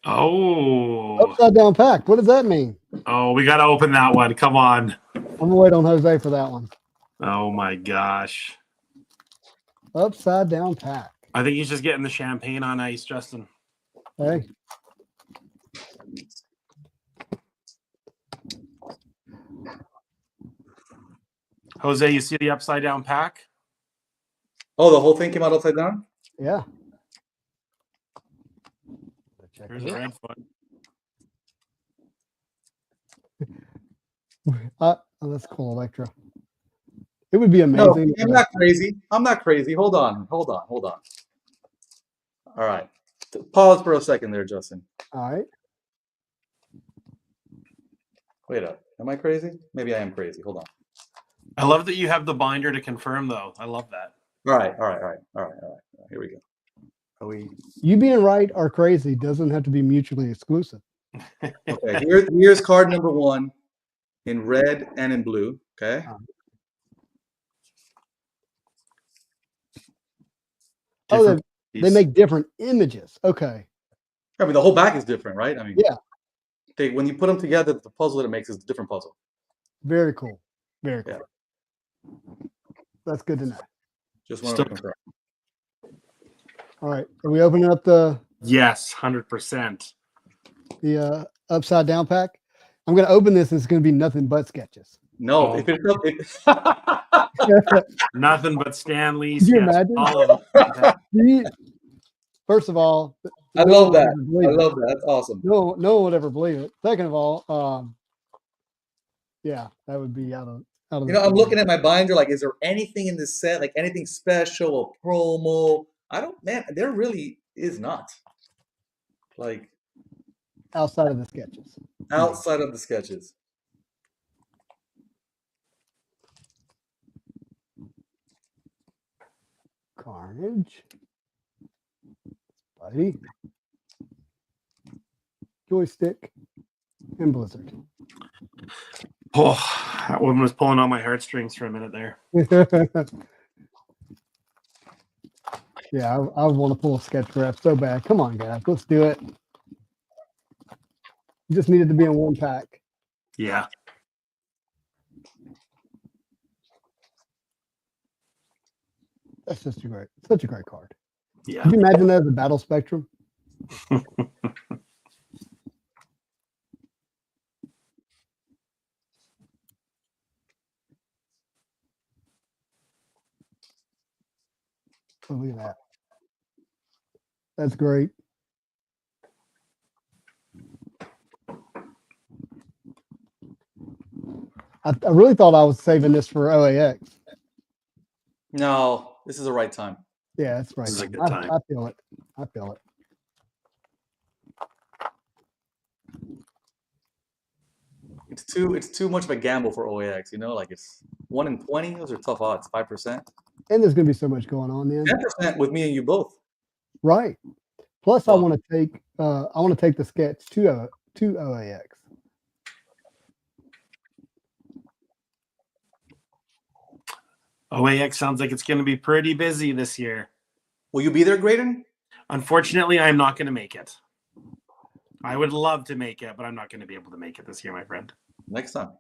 Oh. Upside down pack. What does that mean? Oh, we got to open that one. Come on. I'm gonna wait on Jose for that one. Oh my gosh. Upside down pack. I think he's just getting the champagne on ice, Justin. Hey. Jose, you see the upside down pack? Oh, the whole thing came out upside down? Yeah. Here's a red foot. Oh, that's cool, Electra. It would be No, amazing. I'm not crazy. I'm not crazy. Hold on. All right. Pause for a second there, Justin. All right. Wait up. Am I crazy? Maybe I am crazy. Hold on. I love that you have the binder to confirm, though. I love that. All right. Here we go. Are we? You being right or crazy doesn't have to be mutually exclusive. Okay. Here's card number 1 in red and in blue. Okay. Oh, they make different images. Okay. I mean, the whole back is different, right? I mean, yeah. When you put them together, the puzzle that it makes is a different puzzle. Very cool. Very cool. Yeah. That's good to know. Just want to confirm. All right. Are we opening up the? Yes, 100%. The upside down pack? I'm going to open this and it's going to be nothing but sketches. No, if it's nothing but Stanley. Could you imagine? All of them. First of all, I love that. I love that. That's awesome. No one would ever believe it. Second of all, yeah, that would be out of. You know, I'm looking at my binder. Like, is there anything in this set? Like anything special, a promo? Man, there really is not. Like outside of the sketches. Outside of the sketches. Carnage. Spidey. Joystick. And Blizzard. Oh, that one was pulling on my heartstrings for a minute there. Yeah, I want to pull a Sketchagraph so bad. Come on, guys. Let's do it. You just needed to be in one pack. Yeah. That's just such a great card. Yeah. Can you imagine that as a battle spectrum? Oh, look at that. That's great. I really thought I was saving this for OAX. No, this is the right time. Yeah, that's right. This is a good time. I feel it. I feel it. It's too much of a gamble for OAX, you know, like it's 1 in 20. Those are tough odds, 5%. And there's going to be so much going on then. 10% with me and you both. Right. Plus, I Well, want to take the sketch to OAX. OAX sounds like it's going to be pretty busy this year. will you be there, Graydon? Unfortunately, I'm not going to make it. I would love to make it, but I'm not going to be able to make it this year, my friend. Next time.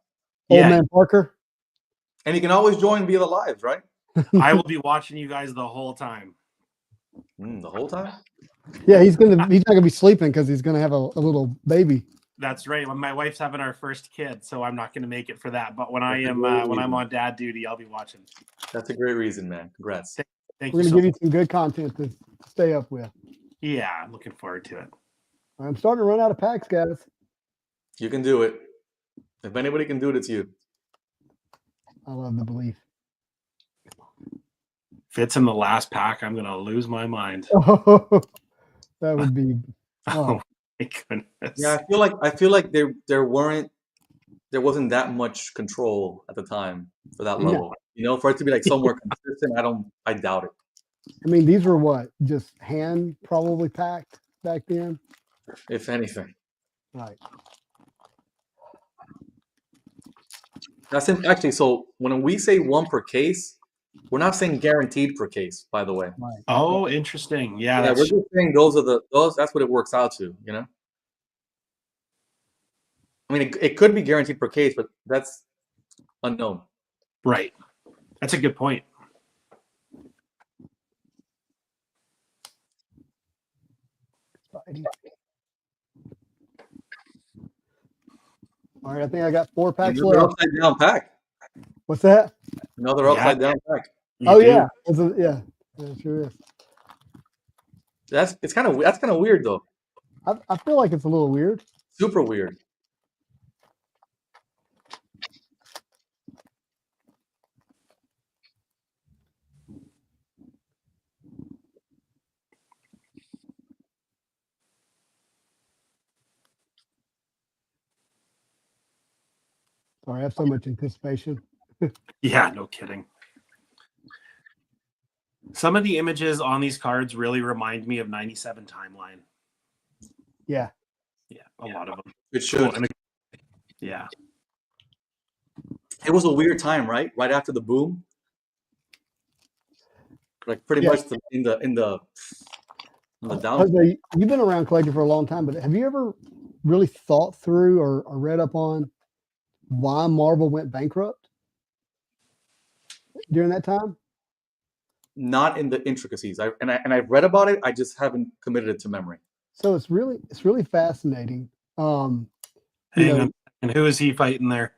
Old Yeah, man Parker. And you can always join via the lives, right? I will be watching you guys the whole time. The whole time? Yeah, he's not gonna be sleeping because he's gonna have a little baby. That's right. When my wife's having our first kid, so I'm not going to make it for that. But when That's when I'm on dad duty, I'll be watching. That's a great reason, man. Congrats. Thank We're you gonna so give much. you some good content to stay up with. Yeah, I'm looking forward to it. I'm starting to run out of packs, guys. You can do it. If anybody can do it, it's you. I love the belief. If it's in the last pack, I'm going to lose my mind. Oh, that would be. Oh my goodness. Yeah, I feel like there wasn't that much control at the time for that Yeah. level. You know, for it to be like somewhere consistent, I doubt it. I mean, these were what, just hand probably packed back then. If anything. Right. That's actually, so when we say one per case, we're not saying guaranteed per case, by the way. Right. Oh, interesting. Yeah, Yeah, that's we're just saying that's what it works out to, you know? I mean, it could be guaranteed per case, but that's unknown. right. That's a good point. All right, I think I got 4 packs Another left. upside down pack. What's that? Another Yeah. upside down pack. You do. Yeah. Yeah, it sure is. That's kind of weird though. I feel like it's a little weird. Super weird. Sorry, I have so much anticipation. Yeah, no kidding. Some of the images on these cards really remind me of 97 Timeline. Yeah. Yeah, a lot of them. It should. Cool. Yeah. It was a weird time, right? Right after the boom. Like pretty Yeah. much in the down. Jose, you've been around collecting for a long time, but have you ever really thought through or read up on why Marvel went bankrupt during that time? Not in the intricacies. I've read about it. I just haven't committed it to memory. So it's really fascinating. You Hang know, on. And who is he fighting there?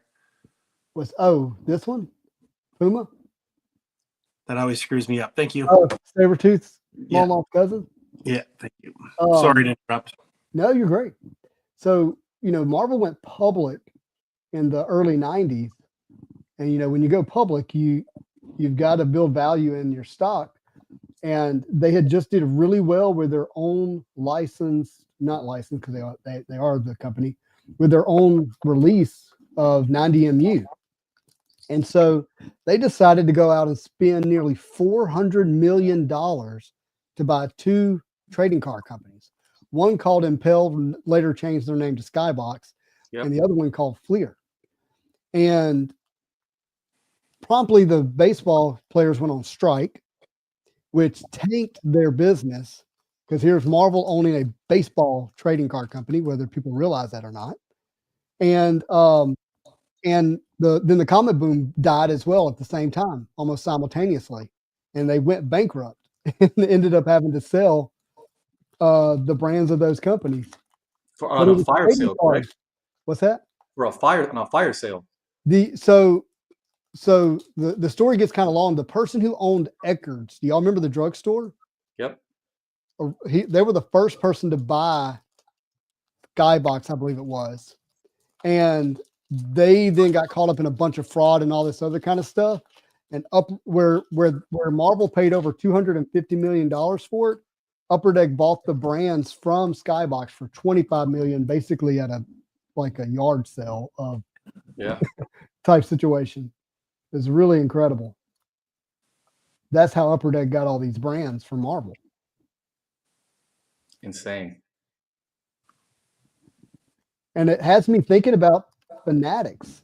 This one? Puma? That always screws me up. Thank you. Oh, Sabretooth's Yeah. long-lost cousin? Yeah, thank you. Um, Sorry to interrupt. No, you're great. So, Marvel went public in the early 90s. And, when you go public, you've got to build value in your stock. And they had just did really well with their own not license because they are the company, with their own release of 90MU. And so they decided to go out and spend nearly $400 million to buy 2 trading card companies. One called Impel, later changed their name to Skybox, Yep. and the other one called Fleer. And promptly the baseball players went on strike, which tanked their business because here's Marvel owning a baseball trading card company, whether people realize that or not. And then the comic boom died as well at the same time, almost simultaneously, and they went bankrupt and ended up having to sell the brands of those companies. On a fire sale, correct? What's that? On a fire sale. So the story gets kind of long. The person who owned Eckerd's, do y'all remember the drugstore? Yep. They were the first person to buy Skybox, I believe it was. And they then got caught up in a bunch of fraud and all this other kind of stuff. And up where Marvel paid over $250 million for it, Upper Deck bought the brands from Skybox for $25 million, basically at a yard sale of Yeah. type situation. It's really incredible. That's how Upper Deck got all these brands from Marvel. Insane. And it has me thinking about Fanatics.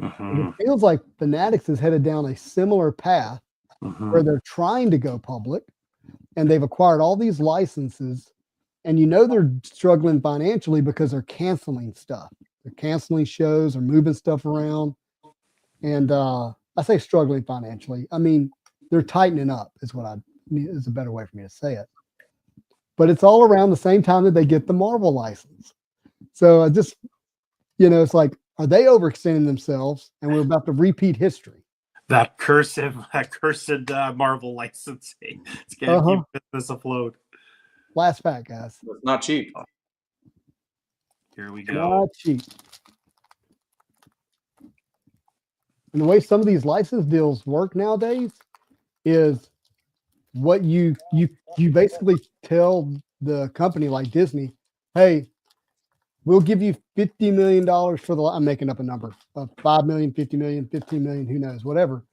Mhm. It feels like Fanatics is headed down a similar path Mhm. where they're trying to go public and they've acquired all these licenses. And you know they're struggling financially because they're canceling stuff. They're canceling shows or moving stuff around. And I say struggling financially. I mean, they're tightening up is a better way for me to say it. But it's all around the same time that they get the Marvel license. So I just, it's like, are they overextending themselves? And we're about to repeat history. That cursed Marvel licensing. It's gonna keep business afloat. Last fact, guys. It's not cheap. Here we go. Not cheap. And the way some of these license deals work nowadays is what you basically tell the company like Disney, hey, we'll give you $50 million for I'm making up a number of 5 million, 50 million, 15 million, who knows, whatever.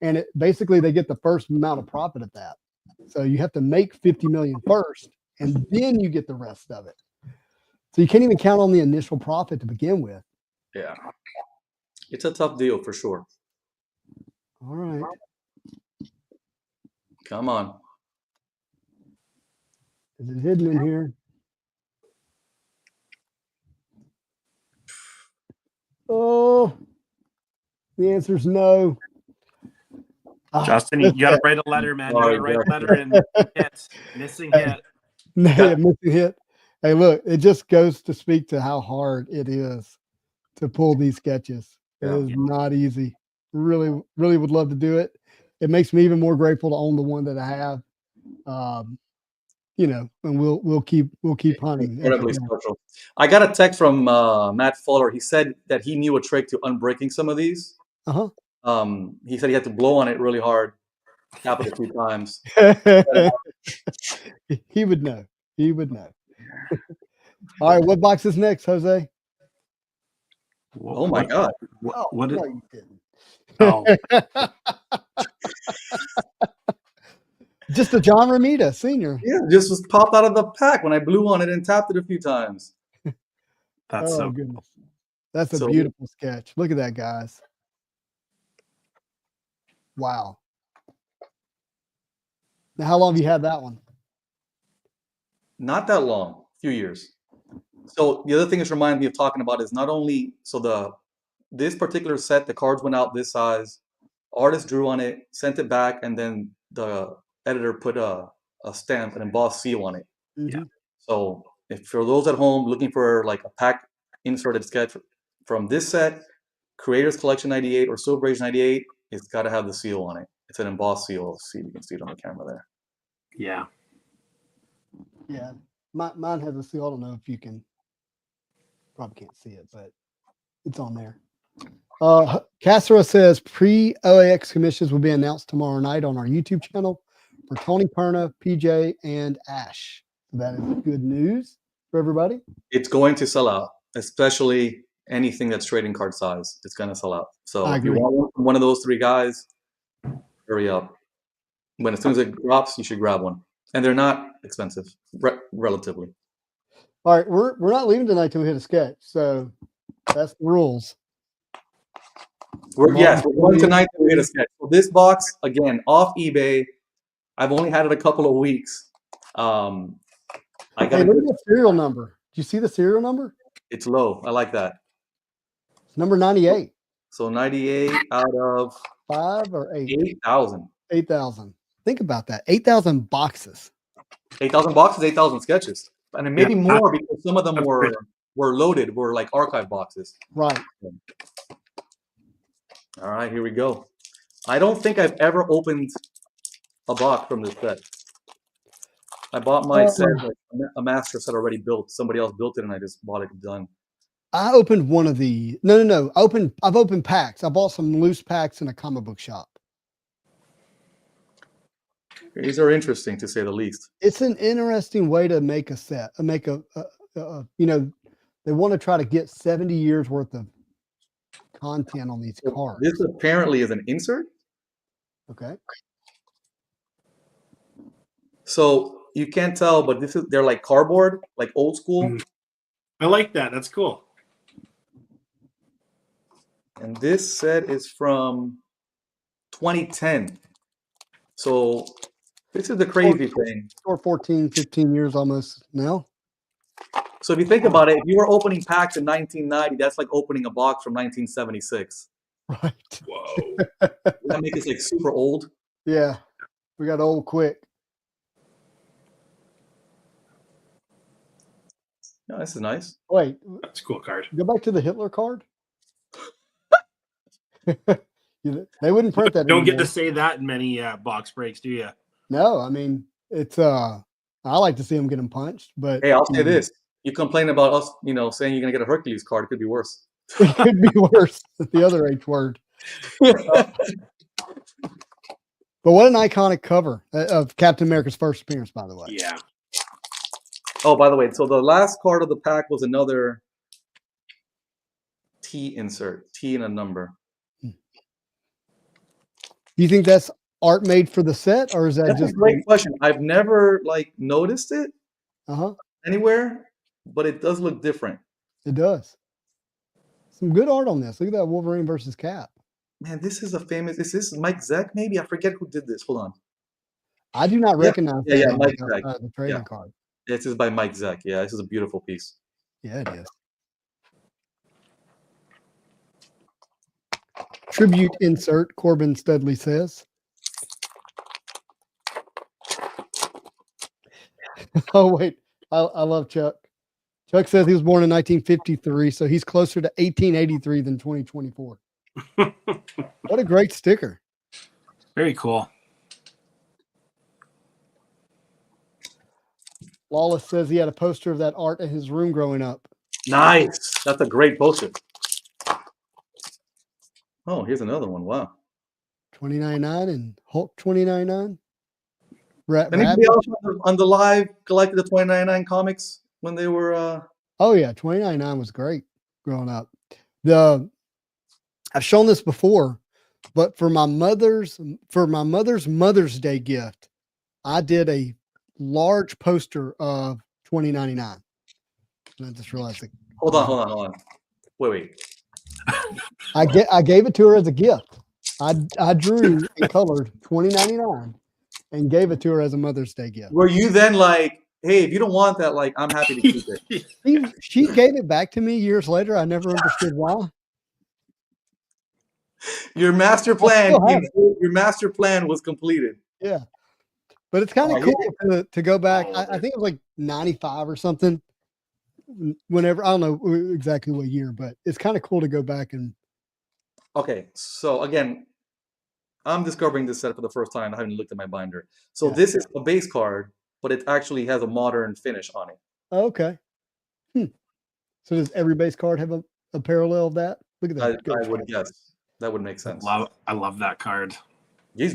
And it basically they get the first amount of profit at that. So you have to make 50 million first, and then you get the rest of it. So you can't even count on the initial profit to begin with. Yeah. It's a tough deal for sure. All right. Come on. Is it hidden in here? Oh, the answer is no. Justin, you got to write a letter, man. You got to write a letter and hit. Missing hit. Missing hit. Hey, look, it just goes to speak to how hard it is to pull these sketches. It is not easy. Really, really would love to do it. It makes me even more grateful to own the one that I have. And we'll keep hunting. Incredibly special. I got a text from Matt Fuller. He said that he knew a trick to unbreaking some of these. He said he had to blow on it really hard, tap it a few times. He would know. He would know. All right, what box is next, Jose? Oh my God! What no, you didn't. Oh. Just a John Romita Sr. Yeah, just was popped out of the pack when I blew on it and tapped it a few times. That's so goodness. That's a beautiful sketch. Look at that, guys. Wow. Now, how long have you had that one? Not that long, a few years. So the other thing it's reminded me of talking about is not only this particular set, the cards went out this size, artist drew on it, sent it back, and then the editor put a stamp, an embossed seal on it. Yeah. So if for those at home looking for like a pack inserted sketch from this set, Creators Collection 98 or Silver Age 98, it's got to have the seal on it. It's an embossed seal. See if you can see it on the camera there. Yeah. Yeah. Mine has a seal. I don't know if you can. Probably can't see it, but it's on there. Cassera says pre-OAX commissions will be announced tomorrow night on our YouTube channel for Tony Perna, PJ, and Ash. So that is good news for everybody. It's going to sell out, especially anything that's trading card size. It's going to sell out. So if you want one of those three guys, hurry up. As soon as it drops, you should grab one. And they're not expensive, relatively. All right, we're not leaving tonight till we hit a sketch. So that's the rules. We're going tonight till we hit a sketch. So this box, again, off eBay. I've only had it a couple of weeks. Hey, look at the serial number. Do you see the serial number? It's low. I like that. It's number 98. So 98 out of 5 or 8? 8,000. 8,000. Think about that. 8,000 boxes. 8,000 boxes, 8,000 sketches. And it may be more because some of them were loaded, were like archive boxes. Right. All right, here we go. I don't think I've ever opened a box from this set. I bought my set, a master set already built. Somebody else built it, and I just bought it done. I opened one of the. No. I've opened packs. I bought some loose packs in a comic book shop. These are interesting, to say the least. It's an interesting way to make a set. They want to try to get 70 years worth of content on these cards. This apparently is an insert. Okay. So you can't tell, but they're like cardboard, like old school. Mhm. I like that. That's cool. And this set is from 2010. So this is the crazy thing. Or 14, 15 years almost now. So if you think about it, if you were opening packs in 1990, that's like opening a box from 1976. Right. Whoa. Does that make us like super old? Yeah. We got old quick. Yeah, this is nice. Wait, That's a cool card. go back to the Hitler card. They wouldn't print that Don't get to anymore. say that in many box breaks, do you? No, I mean, it's I like to see them get them punched, but Hey, I'll say this. You complain about us, saying you're going to get a Hercules card. It could be worse. it could be worse than the other H word. But what an iconic cover of Captain America's first appearance, by the way. Yeah. Oh, by the way, so the last card of the pack was another T insert, T and a number. Do you think that's art made for the set, or is that That's just a great question. I've never noticed it anywhere, but it does look different. It does. Some good art on this. Look at that Wolverine versus Cap. Man, this is a famous. Is this Mike Zeck? Maybe I forget who did this. Hold on. I do not recognize that yeah, Mike Zeck. the trading card. This is by Mike Zeck. Yeah, this is a beautiful piece. Yeah, it is. Tribute insert, Corbin Studley says. Oh, wait. I love Chuck. Chuck says he was born in 1953, so he's closer to 1883 than 2024. What a great sticker. Very cool. Lawless says he had a poster of that art in his room growing up. Nice. That's a great poster. Oh, here's another one. Wow. 2099 and Hulk 2099. Anybody else on the live collected the 2099 comics when they were? Oh yeah, 2099 was great growing up. I've shown this before, but for my mother's Mother's Day gift, I did a large poster of 2099. And I just realized that. Hold on. Wait. I gave it to her as a gift. I drew and colored 2099 and gave it to her as a Mother's Day gift. Were you then like, hey, if you don't want that, I'm happy to keep it? She gave it back to me years later. I never understood why. Your master plan was completed. Yeah. But it's kind of cool to go back. I think it was like 95 or something. Whenever, I don't know exactly what year, but it's kind of cool to go back and. Okay, so again, I'm discovering this set for the first time. I haven't looked at my binder. So this is a base card, but it actually has a modern finish on it. Okay. So does every base card have a parallel of that? Look at that. I would guess. That would make sense. I love that card.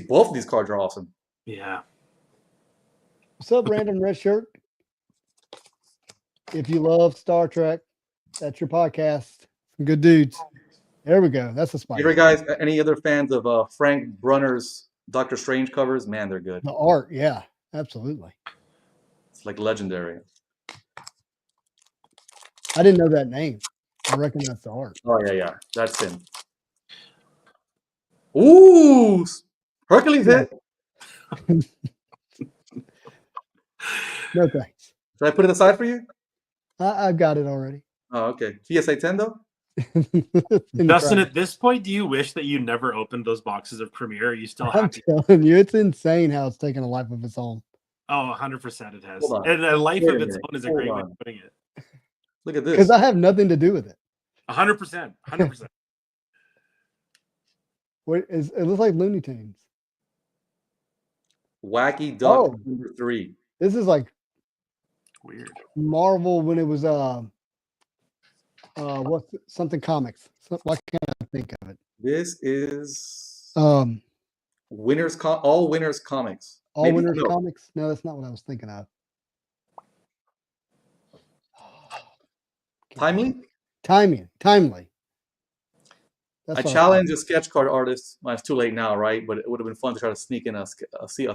Both of these cards are awesome. Yeah. What's up, Random Red Shirt? If you love Star Trek, that's your podcast. Some good dudes. There we go. That's a spot. Here, guys. Any other fans of Frank Brunner's Doctor Strange covers? Man, they're good. The art, yeah, absolutely. It's like legendary. I didn't know that name. I recognize the art. Oh yeah, that's him. Ooh, Hercules hit. No thanks. Should I put it aside for you? I've got it already. Oh, okay. PSA 10 though? Dustin, at this point, do you wish that you never opened those boxes of Premiere? Are you still I'm happy? telling you, it's insane how it's taken a life of its own. Oh, 100% it has. And a life of its own is a great way of putting it. Look at this. Because I have nothing to do with it. 100%. 100%. It looks like Looney Tunes. Wacky Duck number 3. This is like weird Marvel when it was what's something comics. Why can't I think of it? This is all Winners Comics. All Winners Comics? No, that's not what I was thinking of. Timely. I challenge a sketch card artist. Well, it's too late now, right? But it would have been fun to try to sneak in a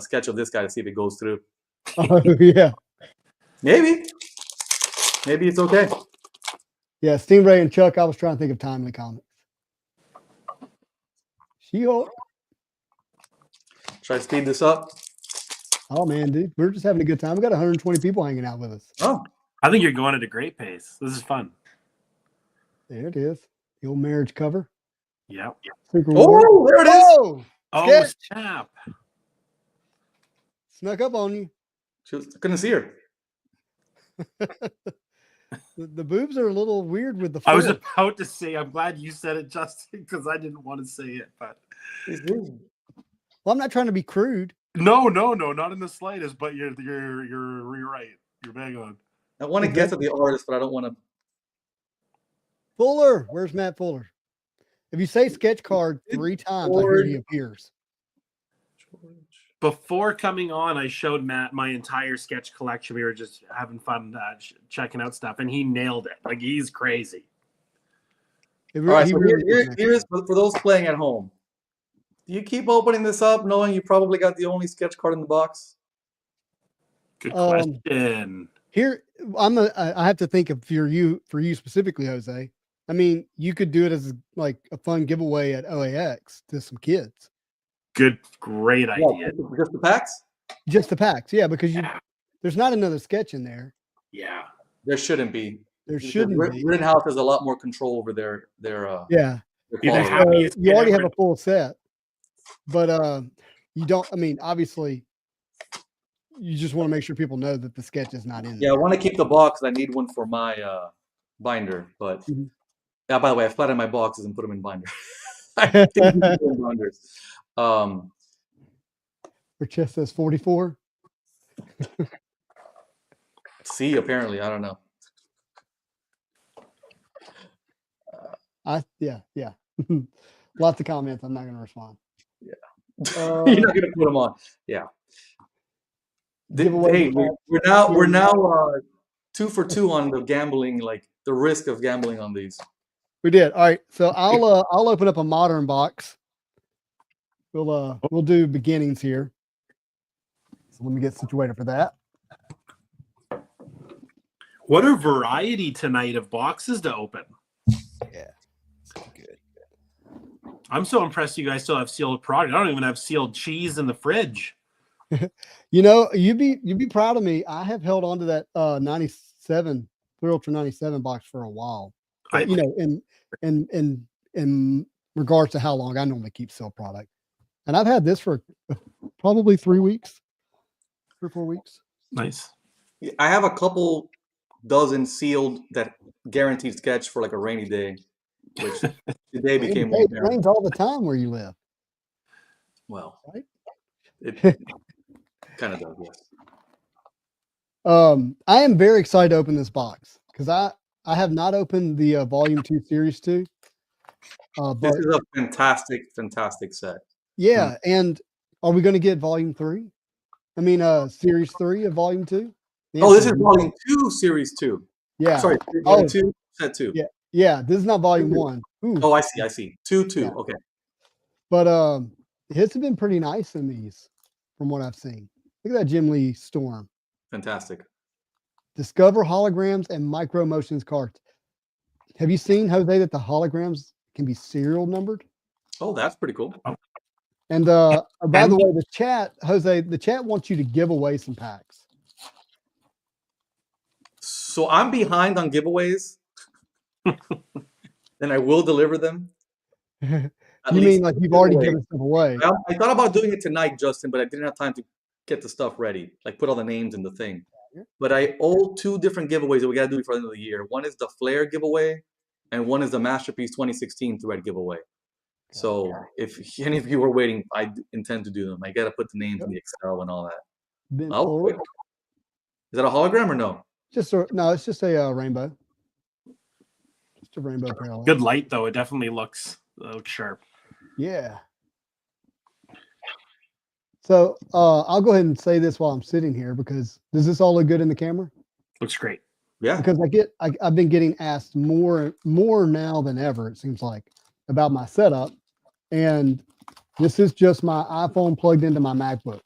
sketch of this guy to see if it goes through. Oh, yeah. Maybe it's okay. Yeah, Stingray and Chuck, I was trying to think of timely comics. She-Hulk. Should I speed this up? Oh, man, dude. We're just having a good time. We got 120 people hanging out with us. Oh, I think you're going at a great pace. This is fun. There it is. The old marriage cover. Yep. Secret War. oh, there it is. Oh, Oh, Sketch. snap. Snuck up on you. Couldn't see her. The boobs are a little weird with the I was foot. about to say, I'm glad you said it, Justin, because I didn't want to say it. But Well, I'm not trying to be crude. no, not in the slightest. But you're right. You're bang on. I want to guess at the artist, but I don't want to. Fuller. Where's Matt Fuller? If you say sketch card 3 times, I hear he appears. Before coming on, I showed Matt my entire sketch collection. We were just having fun checking out stuff, and he nailed it. Like, he's crazy. All right, so here's for those playing at home. Do you keep opening this up knowing you probably got the only sketch card in the box? Good question. Here, I have to think of for you specifically, Jose. I mean, you could do it as like a fun giveaway at OAX to some kids. Great idea. Just the packs? Just the packs, yeah, because there's not another sketch in there. Yeah. There shouldn't be. There shouldn't be. Rittenhouse has a lot more control over their yeah. quality. You already have a full set, but you don't. I mean, obviously, you just want to make sure people know that the sketch is not in there. Yeah, I want to keep the box. I need one for my binder, but yeah. By the way, I flattened my boxes and put them in binder. I think you can put them in binders. Her chest says 44. C, apparently, I don't know. Yeah. Lots of comments. I'm not going to respond. Yeah. You're not going to put them on. Yeah. Hey, we're now 2 for 2 on the gambling, like the risk of gambling on these. We did. All right. So I'll open up a modern box. We'll do beginnings here. So let me get situated for that. What a variety tonight of boxes to open. Yeah. Good. I'm so impressed you guys still have sealed product. I don't even have sealed cheese in the fridge. You know, you'd be proud of me. I have held on to that 97 Clear Ultra 97 box for a while. But, you know, in regards to how long I normally keep sealed product. And I've had this for probably 3 weeks, 3 or 4 weeks. Nice. I have a couple dozen sealed that guaranteed sketch for like a rainy day, which today became it rains all the time where you live. Well, right? It kind of does, yes. I am very excited to open this box because I have not opened the Volume 2 Series 2. This is a fantastic set. Yeah, and are we going to get Volume 3? I mean, Series 3 of Volume 2? Oh, this is Volume 2, Series 2. Yeah. Sorry, Volume 2, Set 2. Yeah. This is not Volume 1. Ooh. Oh, I see. 2. Yeah. Okay. But the hits have been pretty nice in these, from what I've seen. Look at that Jim Lee Storm. Fantastic. Discover holograms and micro motions cards. Have you seen, Jose, that the holograms can be serial numbered? Oh, that's pretty cool. And by the way, the chat, Jose, the chat wants you to give away some packs. So I'm behind on giveaways. Then I will deliver them. You mean like you've already given stuff away? I thought about doing it tonight, Justin, but I didn't have time to get the stuff ready, like put all the names in the thing. But I owe 2 different giveaways that we got to do before the end of the year. One is the Flair giveaway, and one is the Masterpiece 2016 thread giveaway. So if any of you were waiting, I intend to do them. I got to put the names in the Excel and all that. Oh, is that a hologram or no? No, it's just a rainbow. Just a rainbow parallel. Good light though. It definitely looks sharp. Yeah. So I'll go ahead and say this while I'm sitting here, because does this all look good in the camera? Looks great. Yeah. Because I've been getting asked more now than ever, it seems like, about my setup. And this is just my iPhone plugged into my MacBook.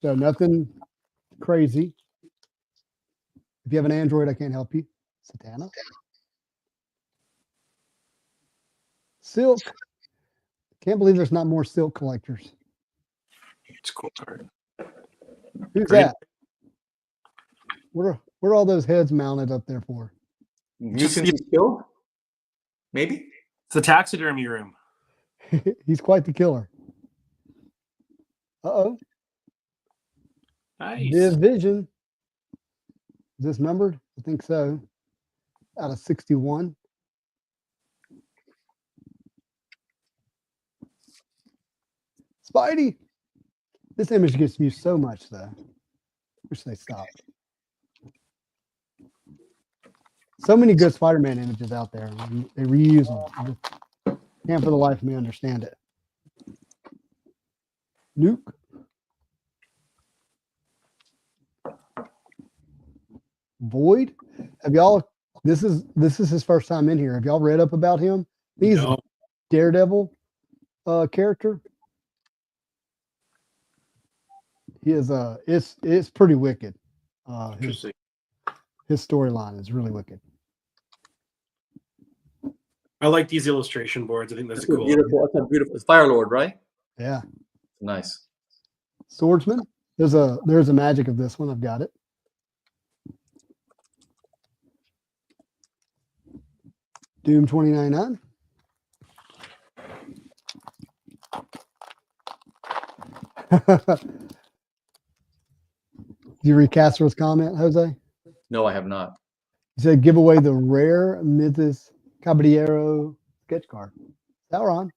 So nothing crazy. If you have an Android, I can't help you. Satana. Silk. Can't believe there's not more silk collectors. It's a cool card. Who's Great. that? What are all those heads mounted up there for? Mutants he killed? Maybe? It's the taxidermy room. He's quite the killer. Uh-oh. Nice. Division. Is this numbered? I think so. Out of 61. Spidey. This image gets used so much, though. Wish they stopped. So many good Spider-Man images out there. They reuse them. I just can't for the life of me understand it. Nuke. Void. Have y'all? This is his first time in here. Have y'all read up about him? He's No. a Daredevil character. He is it's pretty wicked. Interesting. His storyline is really wicked. I like these illustration boards. I think that's cool. Beautiful. That's a beautiful. It's Fire Lord, right? Yeah. Nice. Swordsman. There's a magic of this one. I've got it. Doom 2099. Do you read Castro's comment, Jose? No, I have not. He said, give away the rare Mrs. Caballero sketch card. Is that Ron?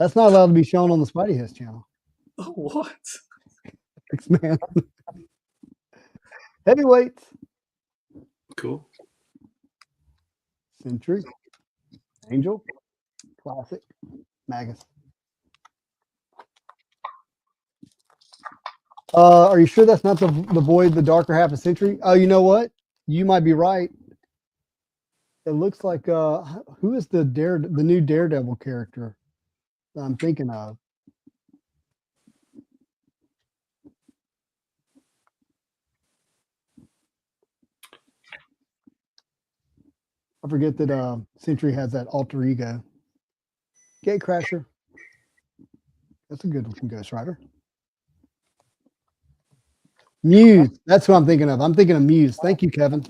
That's not allowed to be shown on the Spidey Hiss channel. Oh, what? Thanks, man. Heavyweights. Cool. Sentry. Angel. Classic. Magus. Are you sure that's not the Void, the darker half of Sentry? Oh, you know what? You might be right. It looks like who is the new Daredevil character that I'm thinking of? I forget that Sentry has that alter ego. Gatecrasher. That's a good looking Ghost Rider. Muse. That's who I'm thinking of. I'm thinking of Muse. Thank you, Kevin.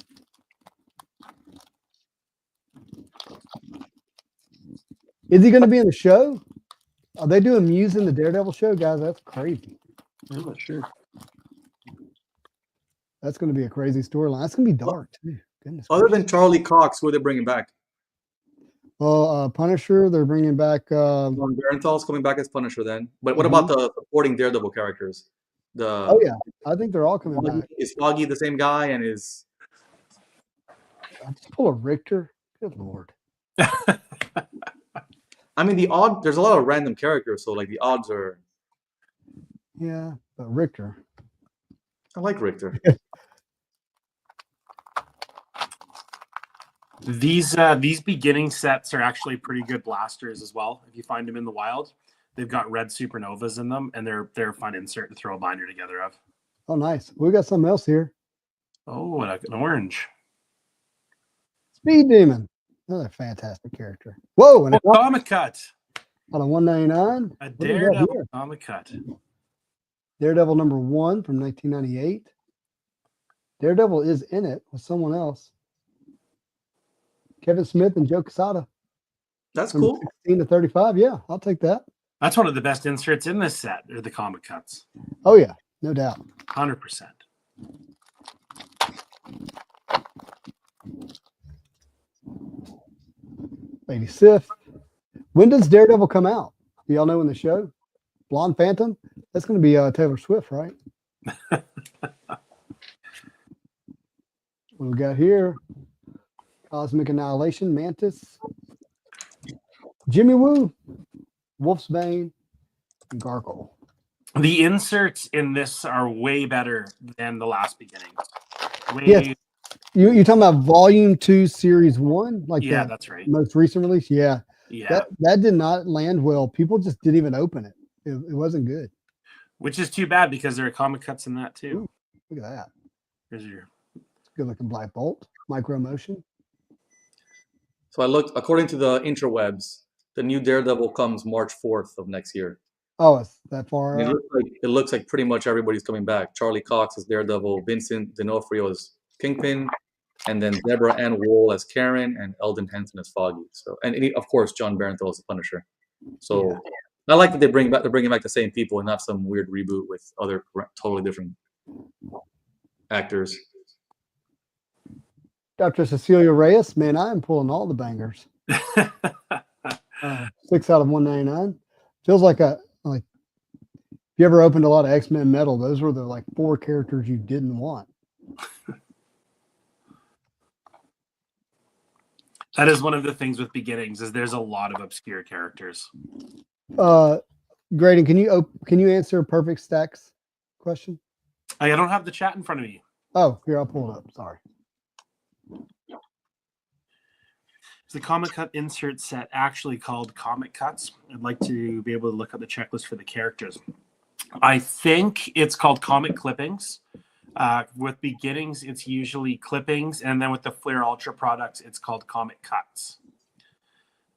Is he going to be in the show? Are they doing Muse in the Daredevil show? Guys, that's crazy. I'm not sure. That's going to be a crazy storyline. That's going to be dark, too. Goodness. Other than Charlie Cox, who are they bringing back? Well, Punisher, they're bringing back. Ron Barenthal's coming back as Punisher then. But what about the supporting Daredevil characters? Oh, yeah. I think they're all coming back. Is Foggy the same guy? And is. I just pull a Richter. Good Lord. I mean, there's a lot of random characters, so like the odds are. Yeah, but Richter. I like Richter. These beginning sets are actually pretty good blasters as well. If you find them in the wild, they've got red supernovas in them, and they're a fun insert to throw a binder together of. Oh, nice. We got something else here. Oh, and an orange. Speed Demon. Another fantastic character. Whoa, and comic cut. On a 199. A Daredevil comic cut. Daredevil #1 from 1998. Daredevil is in it with someone else. Kevin Smith and Joe Quesada. That's cool. 16 to 35. Yeah, I'll take that. That's one of the best inserts in this set, are the comic cuts. Oh, yeah, no doubt. 100%. Lady Sif. When does Daredevil come out? Do y'all know in the show? Blonde Phantom? That's going to be Taylor Swift, right? What we got here? Cosmic Annihilation, Mantis, Jimmy Woo, Wolfsbane, and Gargoyle. The inserts in this are way better than the last beginnings. Yes. You're talking about Volume 2, Series 1? Like yeah, that's right. Most recent release? Yeah. Yeah. That did not land well. People just didn't even open it. It wasn't good. Which is too bad because there are comic cuts in that too. Ooh, look at that. Here's your Good looking Black Bolt. Micro motion. So I looked, according to the interwebs, the new Daredevil comes March 4th of next year. Oh, it's that far And out. it looks like pretty much everybody's coming back. Charlie Cox as Daredevil, Vincent D'Onofrio as Kingpin, and then Deborah Ann Wool as Karen, and Eldon Henson as Foggy. So, and of course John Barenthal as the Punisher. So Yeah. I like that they're bringing back the same people and not some weird reboot with other totally different actors. Dr. Cecilia Reyes, man, I am pulling all the bangers. 6 out of 199. Feels like if you ever opened a lot of X-Men Metal, those were the like 4 characters you didn't want. That is one of the things with beginnings is there's a lot of obscure characters. Graydon, can you answer Perfect Stacks question? I don't have the chat in front of me. Oh, here, I'll pull it up. Sorry. Is the comic cut insert set actually called comic cuts? I'd like to be able to look at the checklist for the characters. I think it's called comic clippings. With beginnings, it's usually clippings, and then with the Flair Ultra products, it's called comic cuts.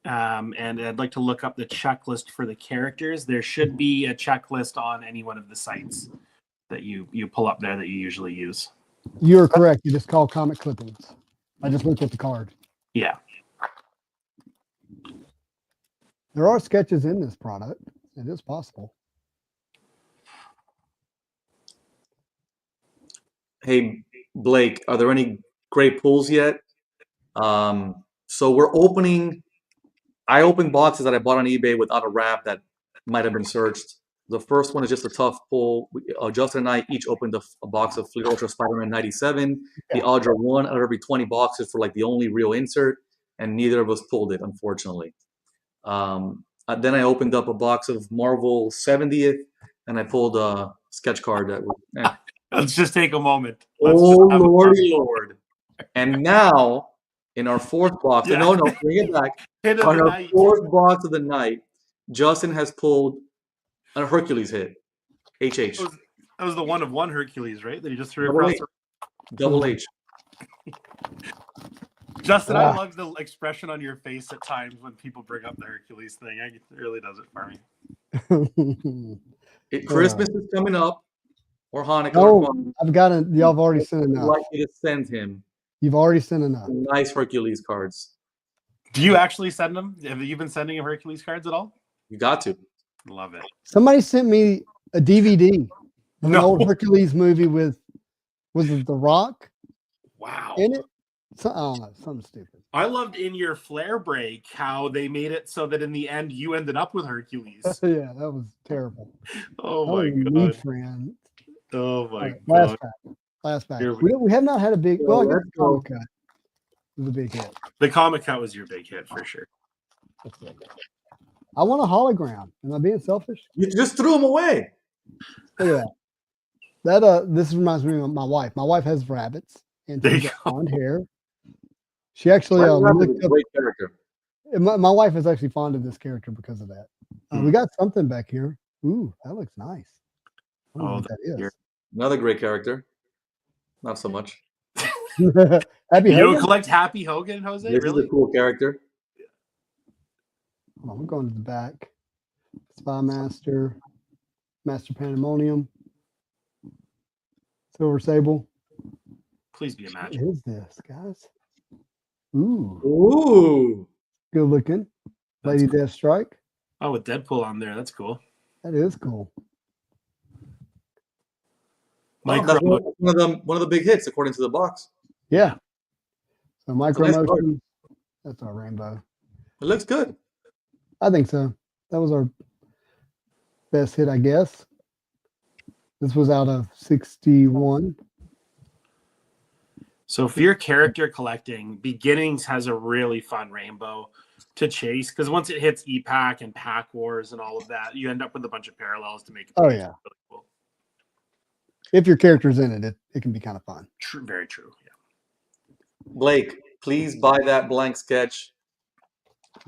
And I'd like to look up the checklist for the characters. There should be a checklist on any one of the sites that you pull up there that you usually use. You're correct. It is called comic clippings. I just looked at the card. Yeah. There are sketches in this product. It is possible. Hey, Blake, are there any great pulls yet? So we're opening. I opened boxes that I bought on eBay without a wrap that might have been searched. The first one is just a tough pull. Justin and I each opened a box of Fleet Ultra Spider-Man 97. The odds are 1 out of every 20 boxes for like the only real insert, and neither of us pulled it, unfortunately. Then I opened up a box of Marvel 70th, and I pulled a sketch card that was. Let's just take a moment. Oh, Lordy Lord. And now, in our 4th box, no, bring it back. Hit of On the our night. 4th box of the night, Justin has pulled a Hercules hit. HH. That was the one of one Hercules, right? That he just threw Double across H. the... Double H. Justin, I love the expression on your face at times when people bring up the Hercules thing. It really does it for me. Christmas is coming up, or Hanukkah. Oh, I've gotten. Y'all have already sent enough. I'd like you to send him. You've already sent enough. Nice Hercules cards. Do you actually send them? Have you been sending him Hercules cards at all? You got to. Love it. Somebody sent me a DVD of an old Hercules movie with, was it The Rock? Wow. In it? So, I don't know, something stupid. I loved in your Flair break how they made it so that in the end you ended up with Hercules. Yeah, that was terrible. Oh That my was a god. neat friend. Oh my Last god. pack. Last pack. Here We have not had a big. Well, I guess let's the comic cut was a big hit. The comic cut was your big hit for sure. I want a hologram. Am I being selfish? You just threw him away. Look at that. That this reminds me of my wife. My wife has rabbits and There she's you got blonde hair. She actually looked up. Great character. My wife is actually fond of this character because of that. We got something back here. Ooh, that looks nice. I don't know what that is. Another great character. Not so much. Happy You don't Hogan? collect Happy Hogan, Jose? This Really? is a cool character. Hold on, we're going to the back. Spy Master, Master Pandemonium, Silver Sable. Please be a What match. is this, guys? Ooh, Ooh. good looking. Lady Deathstrike. Oh, with Deadpool on there. That's cool. That is cool. That's one of the big hits according to the box. Yeah. So micro It's a nice motion. That's our rainbow. It looks good. I think so. That was our best hit, I guess. This was out of 61. So if you're character collecting, Beginnings has a really fun rainbow to chase because once it hits E-Pack and Pack Wars and all of that, you end up with a bunch of parallels to make it Oh, really yeah. cool. If your character's in it, it can be kind of fun. True, very true. Yeah. Blake, please buy that blank sketch.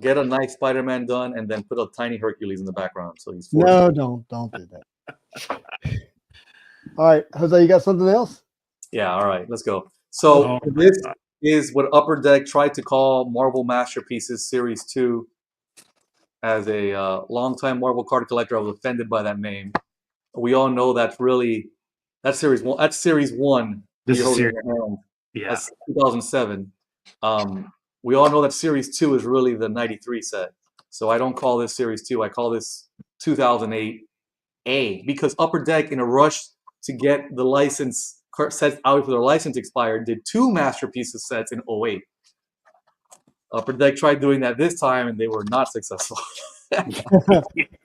Get a nice Spider-Man done, and then put a tiny Hercules in the background. So he's forced. No, don't do that. All right, Jose, you got something else? Yeah, all right, let's go. So Oh, this is what Upper Deck tried to call Marvel Masterpieces Series 2. As a longtime Marvel card collector, I was offended by that name. We all know that's Series 1. That's Series 1. This You're is holding in serious. your hand. Yeah. That's 2007. We all know that Series 2 is really the 93 set. So I don't call this Series 2. I call this 2008 A, because Upper Deck, in a rush to get the license sets out before their license expired, did 2 Masterpieces sets in 08. Upper Deck tried doing that this time, and they were not successful.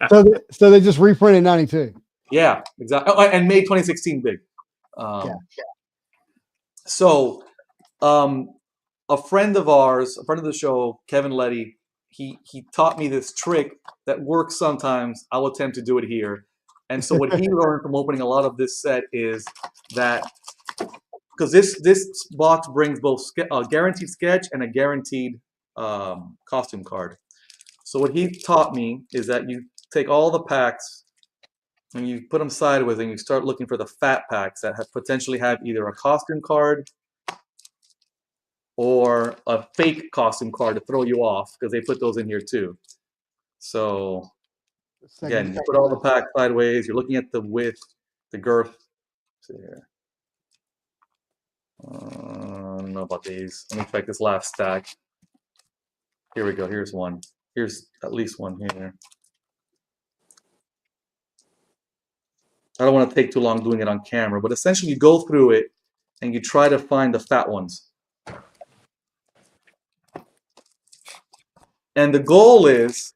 So they just reprinted 92. Yeah, exactly. Oh, and made 2016 big. So, a friend of ours, a friend of the show, Kevin Letty, he taught me this trick that works sometimes. I'll attempt to do it here. And so what he learned from opening a lot of this set is that, because this box brings both a guaranteed sketch and a guaranteed costume card. So what he taught me is that you take all the packs and you put them sideways and you start looking for the fat packs that potentially have either a costume card or a fake costume card to throw you off, because they put those in here too. So again, you put all the packs sideways, you're looking at the width, the girth. Let's see here. I don't know about these. Let me check this last stack. Here we go. Here's one. Here's at least one here. I don't want to take too long doing it on camera, but essentially you go through it and you try to find the fat ones. And the goal is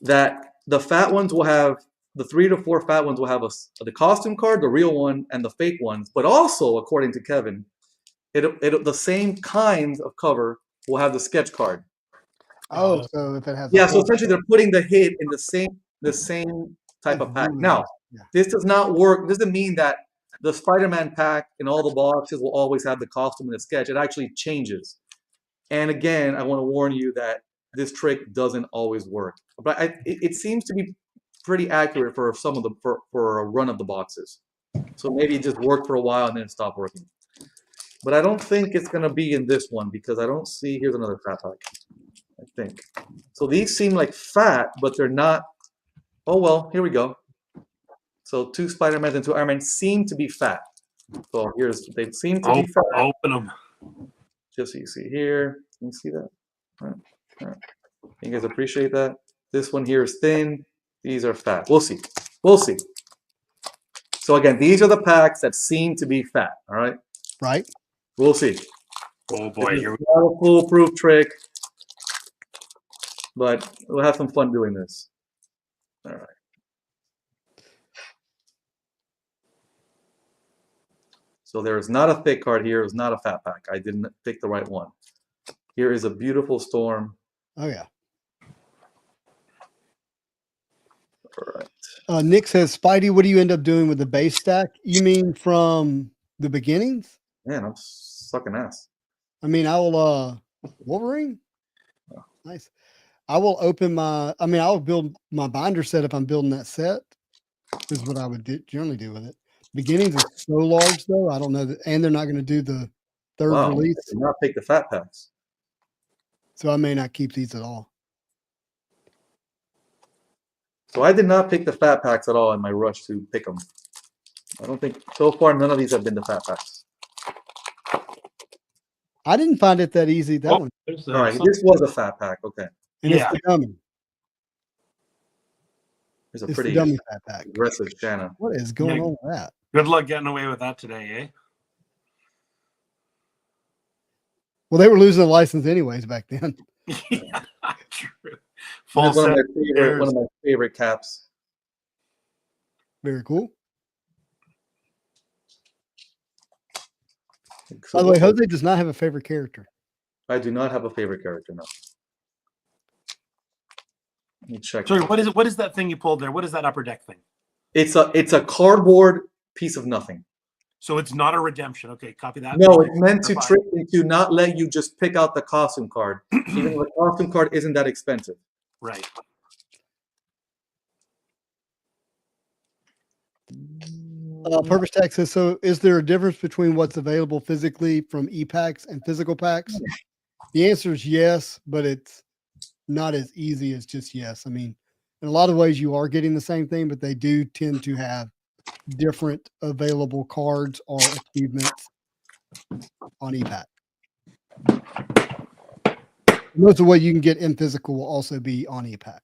that the fat ones will have, the 3 to 4 fat ones will have the costume card, the real one, and the fake ones. But also, according to Kevin, the same kinds of cover will have the sketch card. Oh, so if it has so essentially they're putting the hit in the same type of pack. Now, this does not work. This doesn't mean that the Spider-Man pack in all the boxes will always have the costume and the sketch. It actually changes. And again, I want to warn you that this trick doesn't always work. But it seems to be pretty accurate for some of the for a run of the boxes. So maybe it just worked for a while and then it stopped working. But I don't think it's going to be in this one, because I don't see. Here's another fat pack, I think. So these seem like fat, but they're not. Oh, well, here we go. So 2 Spider-Mans and 2 Iron Man seem to be fat. So they seem to be fat. Open them. Just so you see here. Can you see that? All right. You guys appreciate that? This one here is thin. These are fat. We'll see. We'll see. So again, these are the packs that seem to be fat. All right. Right. We'll see. Oh boy, here we go. Not a foolproof trick, but we'll have some fun doing this. All right. So there is not a thick card here. It was not a fat pack. I didn't pick the right one. Here is a beautiful Storm. Oh, yeah. All right. Nick says, Spidey, what do you end up doing with the base stack? You mean from the beginnings? Man, I'm sucking ass. I mean, I will, Wolverine? Oh, nice. I will open I'll build my binder set if I'm building that set. Is what I would generally do with it. Beginnings are so large, though. I don't know that, and they're not going to do the third release. I did not pick the fat packs. So I may not keep these at all. So I did not pick the fat packs at all in my rush to pick them. I don't think, so far, none of these have been the fat packs. I didn't find it that easy, that one. All right, this was a fat pack. Okay. And it's the dummy. There's a It's pretty the dummy fat pack. aggressive Shanna. What is going on with that? Good luck getting away with that today, eh? Well, they were losing the license anyways back then. Yeah, true. One of my favorite caps. Very cool. By the way, Jose does not have a favorite character. I do not have a favorite character, no. Let me check. Sorry, what is that thing you pulled there? What is that Upper Deck thing? It's a cardboard piece of nothing. So it's not a redemption. Okay, copy that. No, it's meant to trick you to not let you just pick out the costume card, even though the costume card isn't that expensive. Right. Purpose Tech says, so is there a difference between what's available physically from e-packs and physical packs? The answer is yes, but it's not as easy as just yes. I mean, in a lot of ways you are getting the same thing, but they do tend to have different available cards or achievements on e-pack. Most of what you can get in physical will also be on e-pack.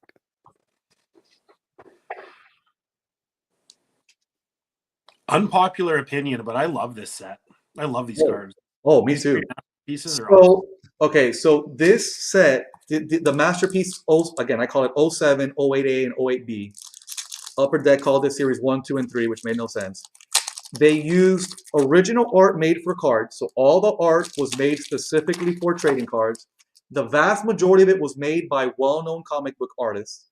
Unpopular opinion, but I love this set. I love these cards. Oh, me too. Pieces are awesome. Okay, so this set, the masterpiece, again, I call it 07, 08A, and 08B. Upper Deck called this series 1, 2, and 3, which made no sense. They used original art made for cards. So all the art was made specifically for trading cards. The vast majority of it was made by well-known comic book artists,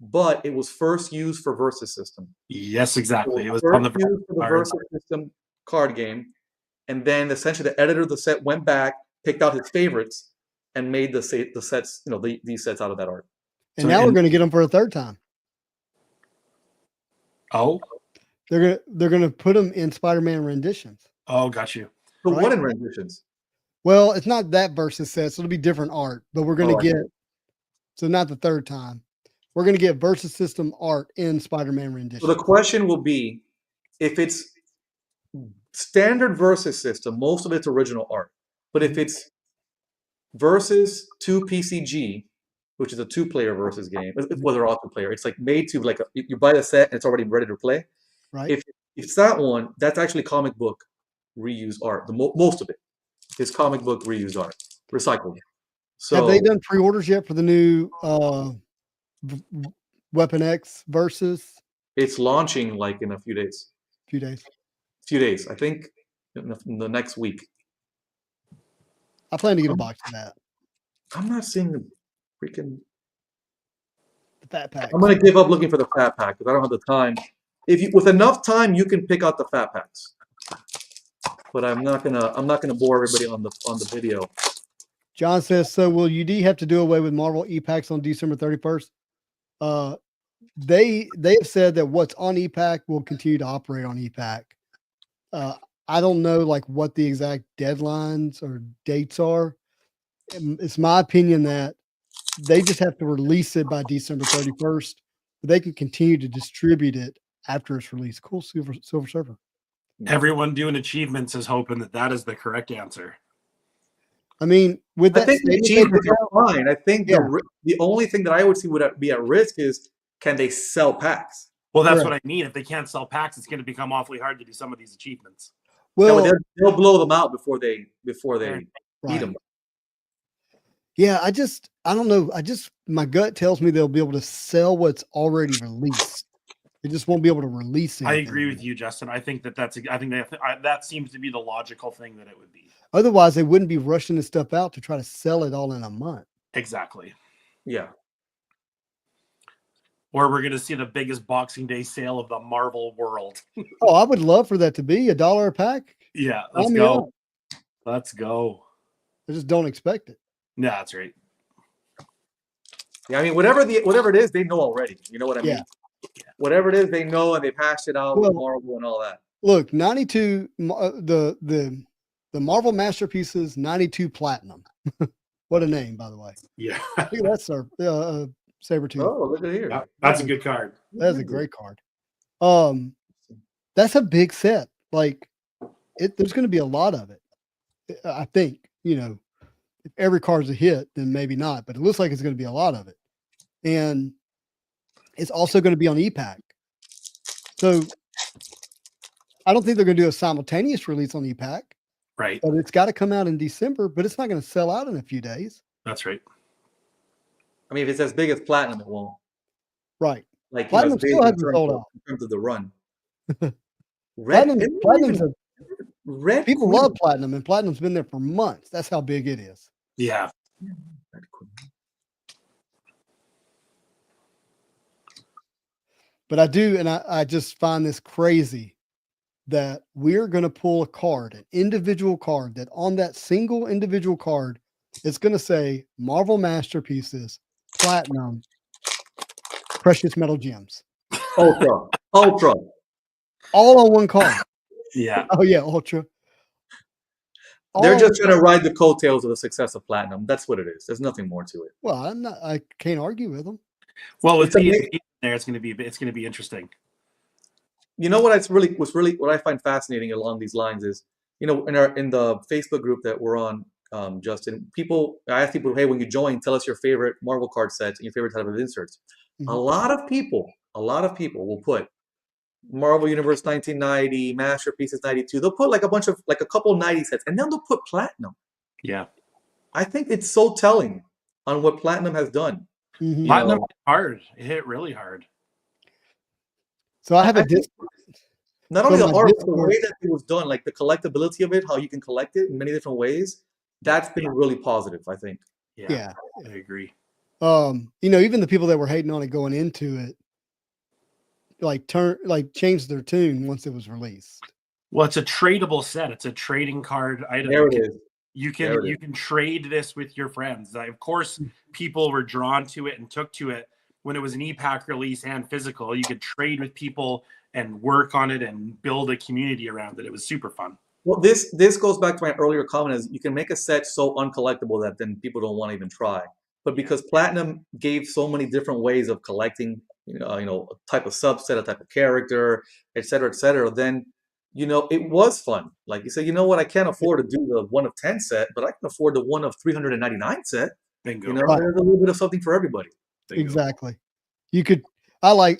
but it was first used for Versus System. Yes, exactly. It was first on the used for the Versus System card game. And then essentially the editor of the set went back, picked out his favorites, and made the sets, these sets out of that art. And now we're going to get them for a third time. Oh, they're gonna put them in Spider-Man renditions. Oh, got you. But right? What in renditions? Well, it's not that Versus set, so it'll be different art. But we're going to get, so not the third time. We're going to get Versus System art in Spider-Man renditions. So the question will be, if it's standard Versus System, most of it's original art. But if it's Versus 2 PCG, which is a 2-player versus game, well, they're all 2-player. It's like made to like you buy the set and it's already ready to play. Right. If it's that one, that's actually comic book reused art. Most of it is comic book reused art, recycled. So have they done pre-orders yet for the new Weapon X Versus? It's launching like in a few days. Few days. I think in the next week. I plan to get a box of that. I'm not seeing the freaking fat pack. I'm gonna give up looking for the fat pack because I don't have the time. With enough time, you can pick out the fat packs. But I'm not gonna bore everybody on the video. John says, so will UD have to do away with Marvel e-packs on December 31st? They have said that what's on e-pack will continue to operate on e-pack. I don't know like what the exact deadlines or dates are. It's my opinion that they just have to release it by December 31st, but they can continue to distribute it after it's released. Cool, Silver Surfer. Everyone doing achievements is hoping that is the correct answer. I mean, with that, I think the achievements are fine. I think the only thing that I would see would be at risk is, can they sell packs? Well, that's what I mean. If they can't sell packs, it's going to become awfully hard to do some of these achievements. Well, they'll blow them out before they eat them. Yeah, I don't know. My gut tells me they'll be able to sell what's already released. They just won't be able to release it. I agree with you, Justin. I think that seems to be the logical thing that it would be. Otherwise, they wouldn't be rushing this stuff out to try to sell it all in a month. Exactly. Yeah. Or we're going to see the biggest Boxing Day sale of the Marvel world. Oh, I would love for that to be $1 a pack. Yeah, let's go. Let's go. I just don't expect it. Yeah, that's right. Yeah, I mean, whatever it is, they know already. You know what I mean? Yeah. Whatever it is, they know, and they've hashed it out with Marvel and all that. Look, 92, the Marvel Masterpieces, 92 Platinum. What a name, by the way. Yeah. Look at that, Sabretooth. Oh, look at here. Yeah, that's a good card. That's a great card. That's a big set. Like, there's going to be a lot of it. I think, if every card's a hit, then maybe not, but it looks like it's going to be a lot of it. And it's also going to be on e-pack. So I don't think they're going to do a simultaneous release on e-pack. Right. But it's got to come out in December, but it's not going to sell out in a few days. That's right. I mean, if it's as big as Platinum, it won't. Right. Like Platinum still hasn't sold out. In terms of the run. People love Platinum, and Platinum's been there for months. That's how big it is. Yeah. But I do, and I just find this crazy that we're going to pull a card, an individual card, that on that single individual card, it's going to say Marvel Masterpieces, Platinum, Precious Metal Gems. Ultra. All on one card. Yeah. Oh yeah, Ultra. They're All just trying to ride the coattails of the success of Platinum. That's what it is. There's nothing more to it. well, I can't argue with them. Well, with It's amazing. PSP there, it's going to be interesting. You know what what I find fascinating along these lines is, you know, in the Facebook group that we're on, Justin, I ask people, hey, when you join, tell us your favorite Marvel card sets and your favorite type of inserts. Mhm. A lot of people will put Marvel Universe 1990, Masterpieces 92. They'll put like a couple 90 sets, and then they'll put Platinum. Yeah. I think it's so telling on what Platinum has done. Mhm. Platinum hit hard. It hit really hard. So I have I a think Discord. not only So the my art, but the Discord- way that it was done, like the collectability of it, how you can collect it in many different ways. That's been really positive, I think. Yeah. I agree. You know, even the people that were hating on it going into it, changed their tune once it was released. Well, it's a tradable set. It's a trading card item. There it is. You There can it you is. can trade this with your friends. Of course, people were drawn to it and took to it when it was an e-pack release and physical. You could trade with people and work on it and build a community around it. It was super fun. Well, this goes back to my earlier comment: is you can make a set so uncollectible that then people don't want to even try. But because Platinum gave so many different ways of collecting, a type of subset, a type of character, et cetera, then it was fun. Like you said, you know what? I can't afford to do the 1 of 10 set, but I can afford the 1 of 399 set. Bingo. Right. There's a little bit of something for everybody. Bingo. Exactly. You could. I like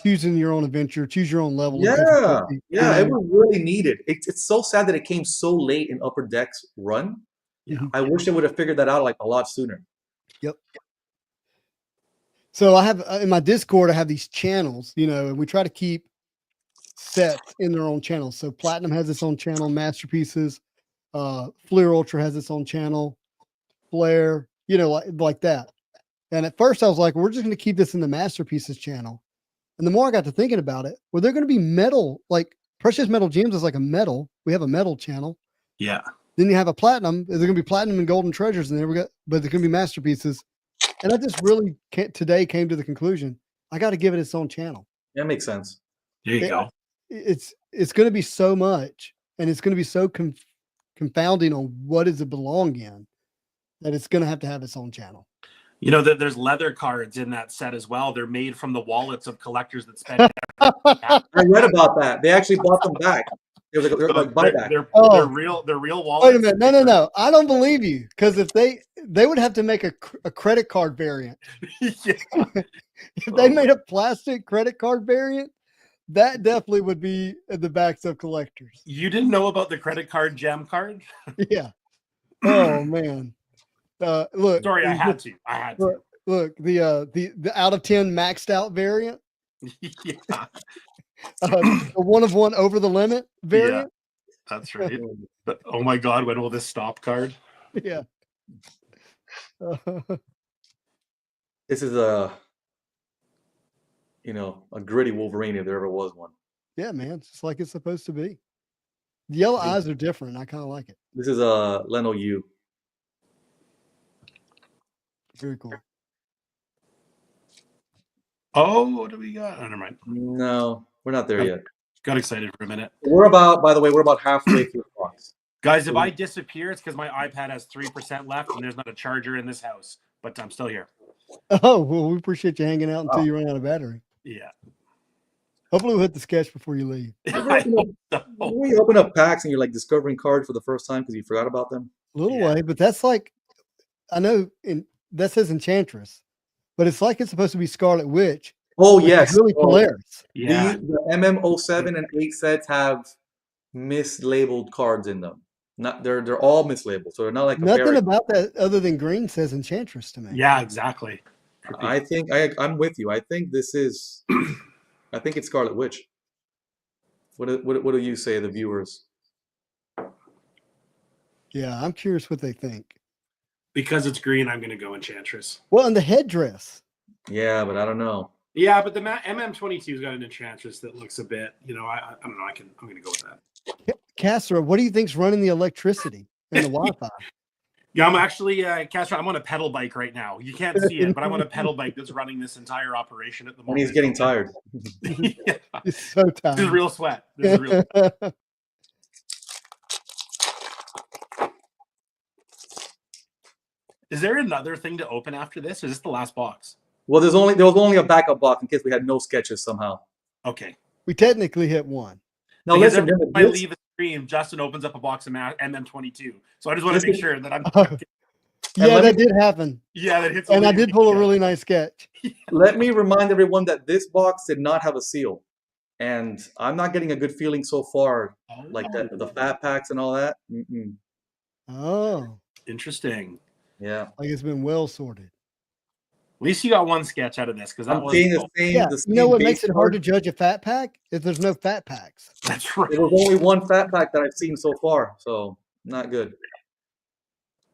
choosing your own adventure, choose your own level. of Yeah, difficulty, yeah, you it know? was really needed. It's so sad that it came so late in Upper Deck's run. Yeah. I wish they would have figured that out like a lot sooner. Yep. So I have in my Discord, I have these channels, and we try to keep sets in their own channels. So Platinum has its own channel, Masterpieces, Fleer Ultra has its own channel, Flare, like that. And at first I was like, we're just going to keep this in the Masterpieces channel. And the more I got to thinking about it, well, they're going to be metal, like Precious Metal Gems is like a metal. We have a metal channel. Yeah. Then you have a Platinum. There's going to be Platinum and Golden Treasures in there. But there's going to be Masterpieces. And I just really today came to the conclusion, I got to give it its own channel. That makes sense. There you go. It's going to be so much, and it's going to be so confounding on what does it belong in, that it's going to have its own channel. You know that there's leather cards in that set as well. They're made from the wallets of collectors that spend. I read about that. They actually bought them back. It was like buyback. They're real wallets. Wait a minute. No. I don't believe you, because if they would have to make a credit card variant. Yeah. If they made a plastic credit card variant, that definitely would be in the backs of collectors. You didn't know about the credit card gem card? Yeah. Oh man. Look. Sorry, I had to. Look, the out of 10 maxed out variant. Yeah. The 1 of 1 over the limit variant. Yeah, that's right. But, oh my God, when will this stop card? Yeah. This is a gritty Wolverine if there ever was one. Yeah, man. It's just like it's supposed to be. The yellow eyes are different. I kind of like it. This is a Leno U. Very cool. Oh, what do we got? Oh, never mind. No, we're not there yet. Got excited for a minute. By the way, we're about halfway through the box. Guys, if I disappear, it's because my iPad has 3% left and there's not a charger in this house. But I'm still here. Oh, well, we appreciate you hanging out until you run out of battery. Yeah. Hopefully we'll hit the sketch before you leave. I hope so. When you open up packs and you're like discovering cards for the first time because you forgot about them. A little Yeah. way, but that's like, I know that says Enchantress, but it's like it's supposed to be Scarlet Witch. Oh which is yes, really Polaris. Yeah. The MM07 and 8 sets have mislabeled cards in them. They're all mislabeled, so they're not like a Nothing variant. about that other than green says Enchantress to me. Yeah, exactly. I think I'm with you. I think this is. I think it's Scarlet Witch. What do you say, the viewers? Yeah, I'm curious what they think. Because it's green, I'm going to go Enchantress. Well, and the headdress. Yeah, but I don't know. Yeah, but the MM22's got an Enchantress that looks a bit, I don't know. I'm going to go with that. Castro, what do you think's running the electricity and the Wi-Fi? Yeah, I'm actually, Castro, I'm on a pedal bike right now. You can't see it, but I'm on a pedal bike that's running this entire operation at the And moment. he's getting tired. Yeah. It's so This is tired. real sweat. This is real. Is there another thing to open after this? Or is this the last box? Well, there was only a backup box in case we had no sketches somehow. Okay. We technically hit one. Now Because listen, every time I leave the stream, Justin opens up a box of MM22. So I just want to make sure that I'm. Yeah, let that me- did happen. Yeah, that hits. And I did pull a really nice sketch. let me remind everyone that this box did not have a seal, and I'm not getting a good feeling so far. Like that, the fat packs and all that. Mm-mm. Oh, Interesting. Yeah, like it's been well sorted. At least you got one sketch out of this because that I'm was. seeing the same. Yeah, The you know same what base makes it hard to card. judge a fat pack? Is there's no fat packs. That's right. There was only one fat pack that I've seen so far, so not good.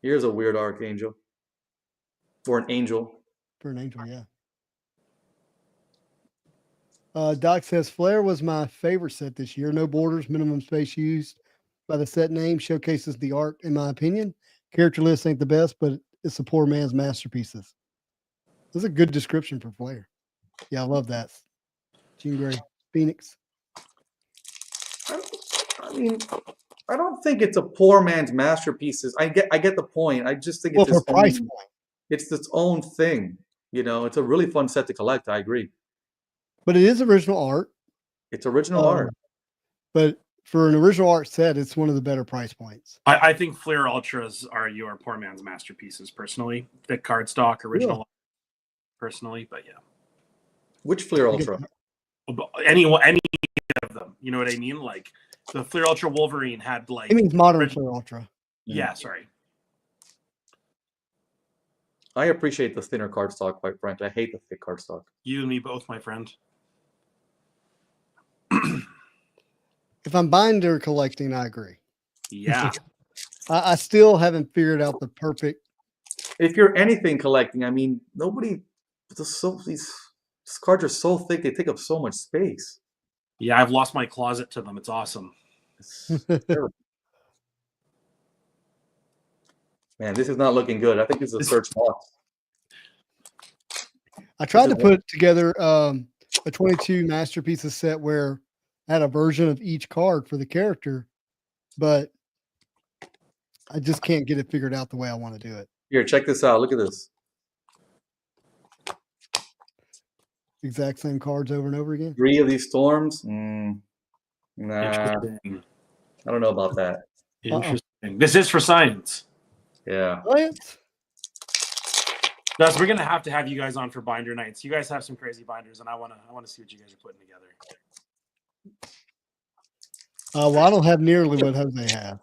Here's a weird archangel, or an angel. For an angel, yeah. Doc says Flare was my favorite set this year. No borders, minimum space used by the set name showcases the art, in my opinion. Character list ain't the best, but it's a poor man's masterpieces. That's a good description for Flare. Yeah, I love that. Jean Grey, Phoenix. I mean, I don't think it's a poor man's masterpieces. I get the point. I just think Well, it's for its price own, point, it's its own thing. You know, it's a really fun set to collect. I agree. but it is original art. It's original art. But for an original art set, it's one of the better price points. I think Flair Ultras are your poor man's masterpieces, personally. Thick cardstock, original, personally. But yeah, Which Flair Ultra? any of them. You know what I mean? Like the Flair Ultra Wolverine had like. It means modern Flair Ultra. Yeah, sorry. I appreciate the thinner cardstock, quite frankly. I hate the thick cardstock. You and me both, my friend. If I'm binder collecting, I agree. Yeah. I still haven't figured out the perfect. If you're anything collecting, I mean, these cards are so thick, they take up so much space. Yeah, I've lost my closet to them. It's awesome. Man, this is not looking good. I think this is a search box. I tried to put together a 22 masterpieces set where I had a version of each card for the character, but I just can't get it figured out the way I want to do it. Here, check this out. Look at this. Exact same cards over and over again. 3 of these storms. Nah, I Interesting. don't know about that. Interesting. This is for science. Yeah. Lance? Thus, we're gonna have to have you guys on for binder nights. You guys have some crazy binders, and I wanna see what you guys are putting together. Well, I don't have nearly what Jose has.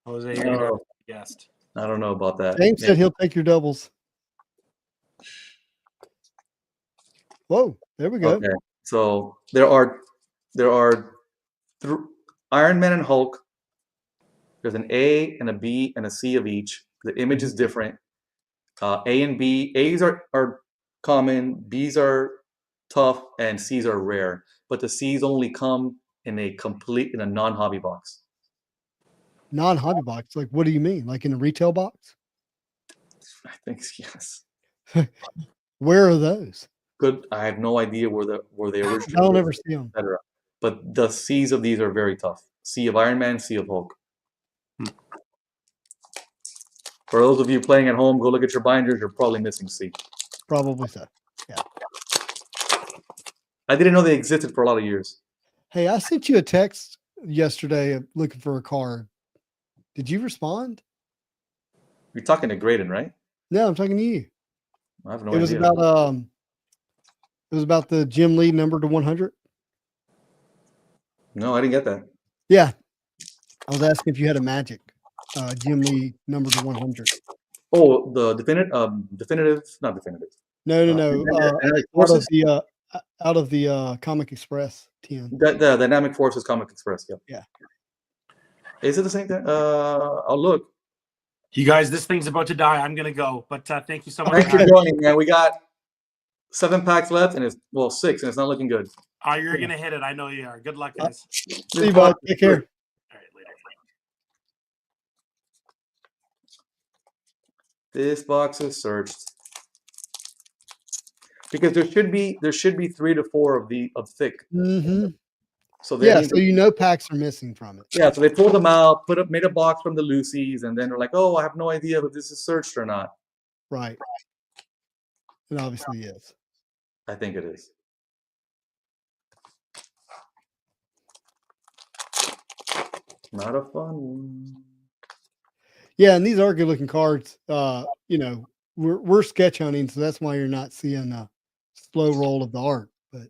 Jose, you're gonna guest. I don't know about that. James said he'll take your doubles. Whoa, there we go. Okay. So there are Iron Man and Hulk. There's an A and a B and a C of each. The image is different. A and B. A's are common. B's are tough, and C's are rare. But the C's only come in a non-hobby box. Non-hobby box. Like, what do you mean? Like in a retail box? I think yes. Where are those? Good. I have no idea where they originally. I don't ever see them. Etc. But the C's of these are very tough. C of Iron Man, C of Hulk. For those of you playing at home, go look at your binders. You're probably missing C. Probably so. Yeah. I didn't know they existed for a lot of years. Hey, I sent you a text yesterday looking for a card. Did you respond? You're talking to Graydon, right? No, I'm talking to you. I have no It was idea. about the Jim Lee number to 100. No, I didn't get that. Yeah. I was asking if you had a magic Jim Lee number to 100. Oh, the definitive, not definitive. No. Dynamic Out Forces? of the Comic Express 10. The Dynamic Forces Comic Express. Yep. Yeah. Is it the same thing? I'll look. You guys, this thing's about to die. I'm gonna go, but thank you so much. Thanks for joining, man. We got 7 packs left, and 6, and it's not looking good. You're gonna hit it. I know you are. Good luck, guys. See you, bud. Take care. All right, later. This box is searched because there should be 3 to 4 of thick. Mm-hmm. So they Yeah, so you know packs are missing from it. yeah, so they pulled them out, made a box from the loosies, and then they're like, oh, I have no idea if this is searched or not. Right. It obviously is. I think it is. Not a fun one. Yeah, and these are good looking cards. You know, we're sketch hunting, so that's why you're not seeing a slow roll of the art. But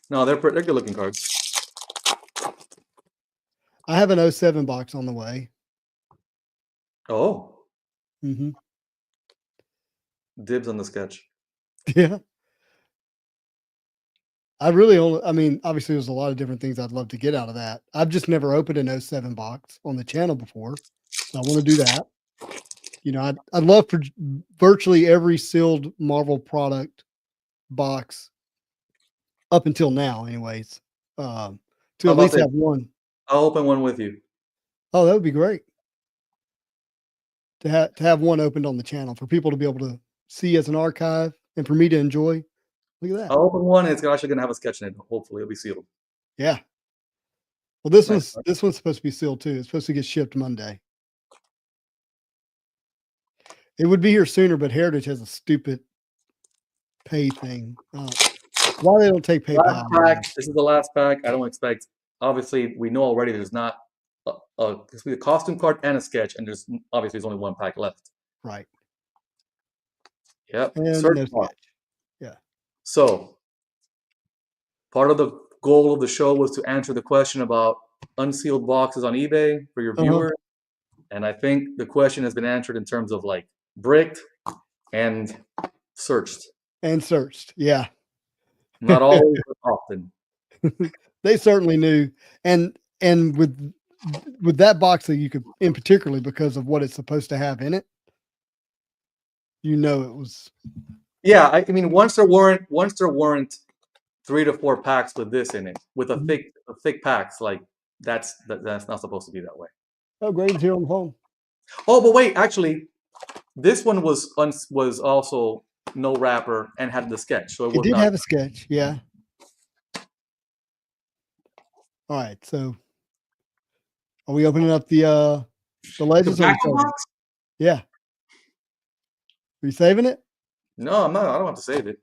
No, they're good looking cards. I have an 07 box on the way. Oh, Mm-hmm. dibs on the sketch. Yeah. I really only, I mean, obviously there's a lot of different things I'd love to get out of that. I've just never opened an 07 box on the channel before. So I want to do that. You know, I'd love for virtually every sealed Marvel product box up until now, anyways, to How at about least this? have one. I'll open one with you. Oh, that would be great to have one opened on the channel for people to be able to see as an archive and for me to enjoy. Look at that. I'll open one, and it's actually gonna have a sketch in it. Hopefully, it'll be sealed. Yeah. Well, this Nice. one's supposed to be sealed too. It's supposed to get shipped Monday. It would be here sooner, but Heritage has a stupid pay thing. Why they don't take PayPal? Last pack. This is the last pack. I don't expect. Obviously, we know already. There's not it's a costume card and a sketch, and there's only one pack left. Right. Yep. And Search no box. sketch. Yeah. So, part of the goal of the show was to answer the question about unsealed boxes on eBay for your viewers. And I think the question has been answered in terms of like bricked and searched. And searched. Yeah. Not always, but often. They certainly knew. And with that box that you could, in particularly because of what it's supposed to have in it, you know it was. Yeah, I mean, once there weren't 3 to 4 packs with this in it, with a thick packs, like that's not supposed to be that way. Oh, Graydon's here on the phone. Oh, but wait, actually, this one was also no wrapper and had the sketch, so It did have a sketch, yeah. All right, so are we opening up the legends? Box? Yeah. Are you saving it? No, I'm not. I don't have to save it.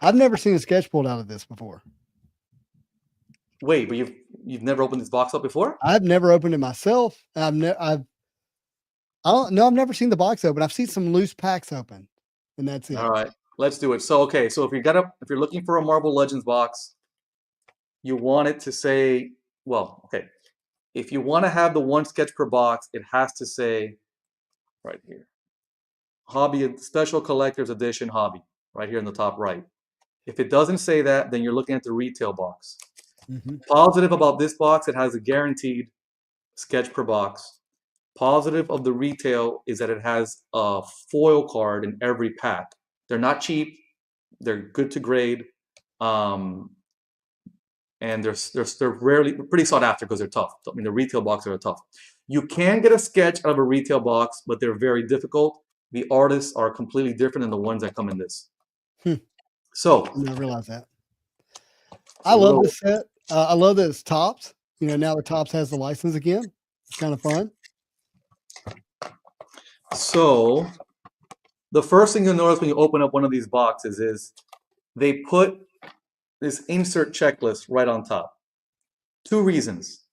I've never seen a sketch pulled out of this before. Wait, but you've never opened this box up before? I've never opened it myself. I've never seen the box open. I've seen some loose packs open, and that's it. All right, let's do it. So okay, so if you're looking for a Marvel Legends box, you want it to say, well, okay, if you want to have the one sketch per box, it has to say right here, Hobby Special Collector's Edition Hobby, right here in the top right. If it doesn't say that, then you're looking at the retail box. Positive about this box, it has a guaranteed sketch per box. Positive of the retail is that it has a foil card in every pack. They're not cheap. They're good to grade. And they're rarely pretty sought after because they're tough. I mean, the retail boxes are tough. You can get a sketch out of a retail box, but they're very difficult. The artists are completely different than the ones that come in this. So I didn't realize that. I love this set. I love that it's Topps. You know, now the Topps has the license again. It's kind of fun. So the first thing you'll notice when you open up one of these boxes is they put this insert checklist right on top. 2 reasons.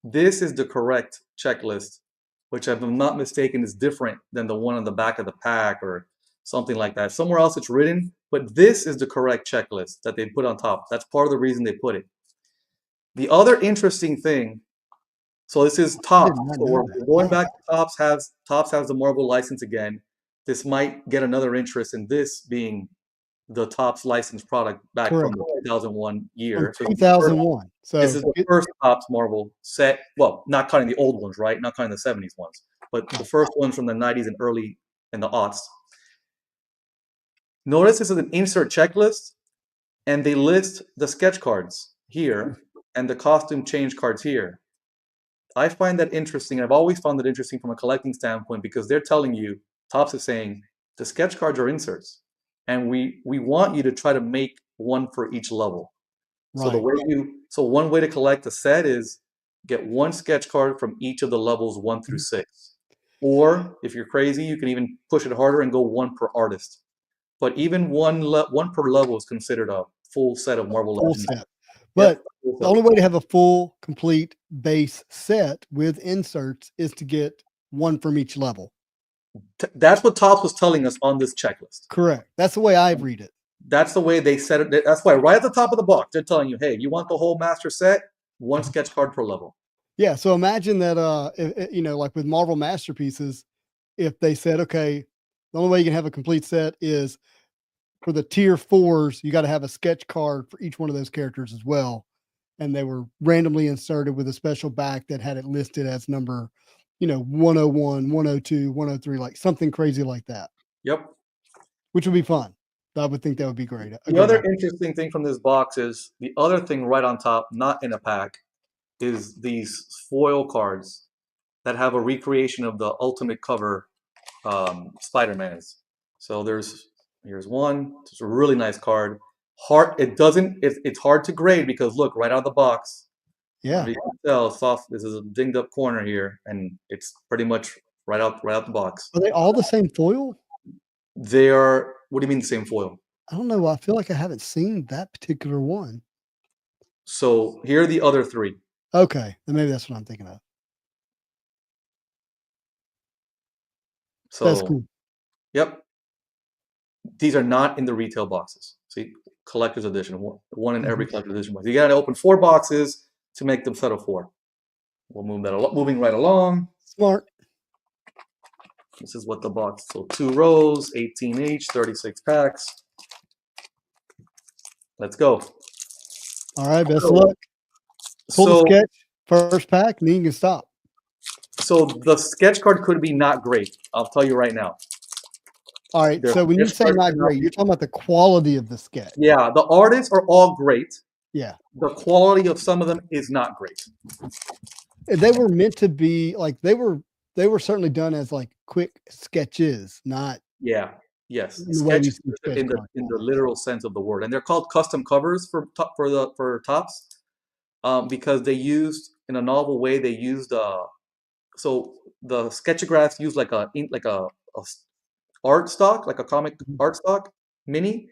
This is the correct checklist, which if I'm not mistaken is different than the one on the back of the pack or something like that. Somewhere else it's written, but this is the correct checklist that they put on top. That's part of the reason they put it. The other interesting thing, so this is Topps. So we're going back to Topps has the Marvel license again. This might get another interest in this being the Topps licensed product back from the 2001 year. From 2001. So this is the first Topps Marvel set. Well, not counting the old ones, right? Not counting the 70s ones, but the first ones from the 90s and early in the aughts. Notice this is an insert checklist, and they list the sketch cards here and the costume change cards here. I find that interesting. I've always found it interesting from a collecting standpoint because they're telling you, Topps is saying, the sketch cards are inserts, and we want you to try to make one for each level. So the Right. way one way to collect a set is get one sketch card from each of the levels 1 through 6. Or if you're crazy, you can even push it harder and go one per artist. But even one per level is considered a full set of Marvel Full Legends. set. Yep, But full the set. only way to have a full, complete base set with inserts is to get one from each level. That's what Topps was telling us on this checklist. Correct. That's the way I read it. That's the way they set it. That's why right at the top of the box, they're telling you, hey, you want the whole master set, one sketch card per level. Yeah. So imagine that, you know, like with Marvel Masterpieces, if they said, okay, the only way you can have a complete set is for the tier 4s, you got to have a sketch card for each one of those characters as well. And they were randomly inserted with a special back that had it listed as number, you know, 101, 102, 103, like something crazy like that, Yep. which would be fun. I would think that would be great. The other interesting thing from this box is the other thing right on top, not in a pack, is these foil cards that have a recreation of the ultimate cover Spider-Man's. So here's one. It's a really nice card. It's hard to grade because look, right out of the box. Yeah. You can tell soft. This is a dinged up corner here, and it's pretty much right out the box. Are they all the same foil? They are. What do you mean the same foil? I don't know. I feel like I haven't seen that particular one. So here are the other 3. Okay, then maybe that's what I'm thinking of. So That's cool. Yep. These are not in the retail boxes. See, collector's edition, one in every collector's edition box. You got to open 4 boxes to make them set of 4. We'll moving right along. Smart. This is what the box. So 2 rows, 18 each, 36 packs. Let's go. All right, best of luck. Pull the sketch, first pack, and then you can stop. So the sketch card could be not great. I'll tell you right now. All right. So when you say not great, you're talking about the quality of the sketch. Yeah, the artists are all great. Yeah. The quality of some of them is not great. They were meant to be like they were certainly done as like quick sketches, not yes. Sketches in the literal sense of the word, and they're called custom covers for Topps, because they used in a novel way. They used so the Sketchagraphs used like a art stock, like a comic art stock mini.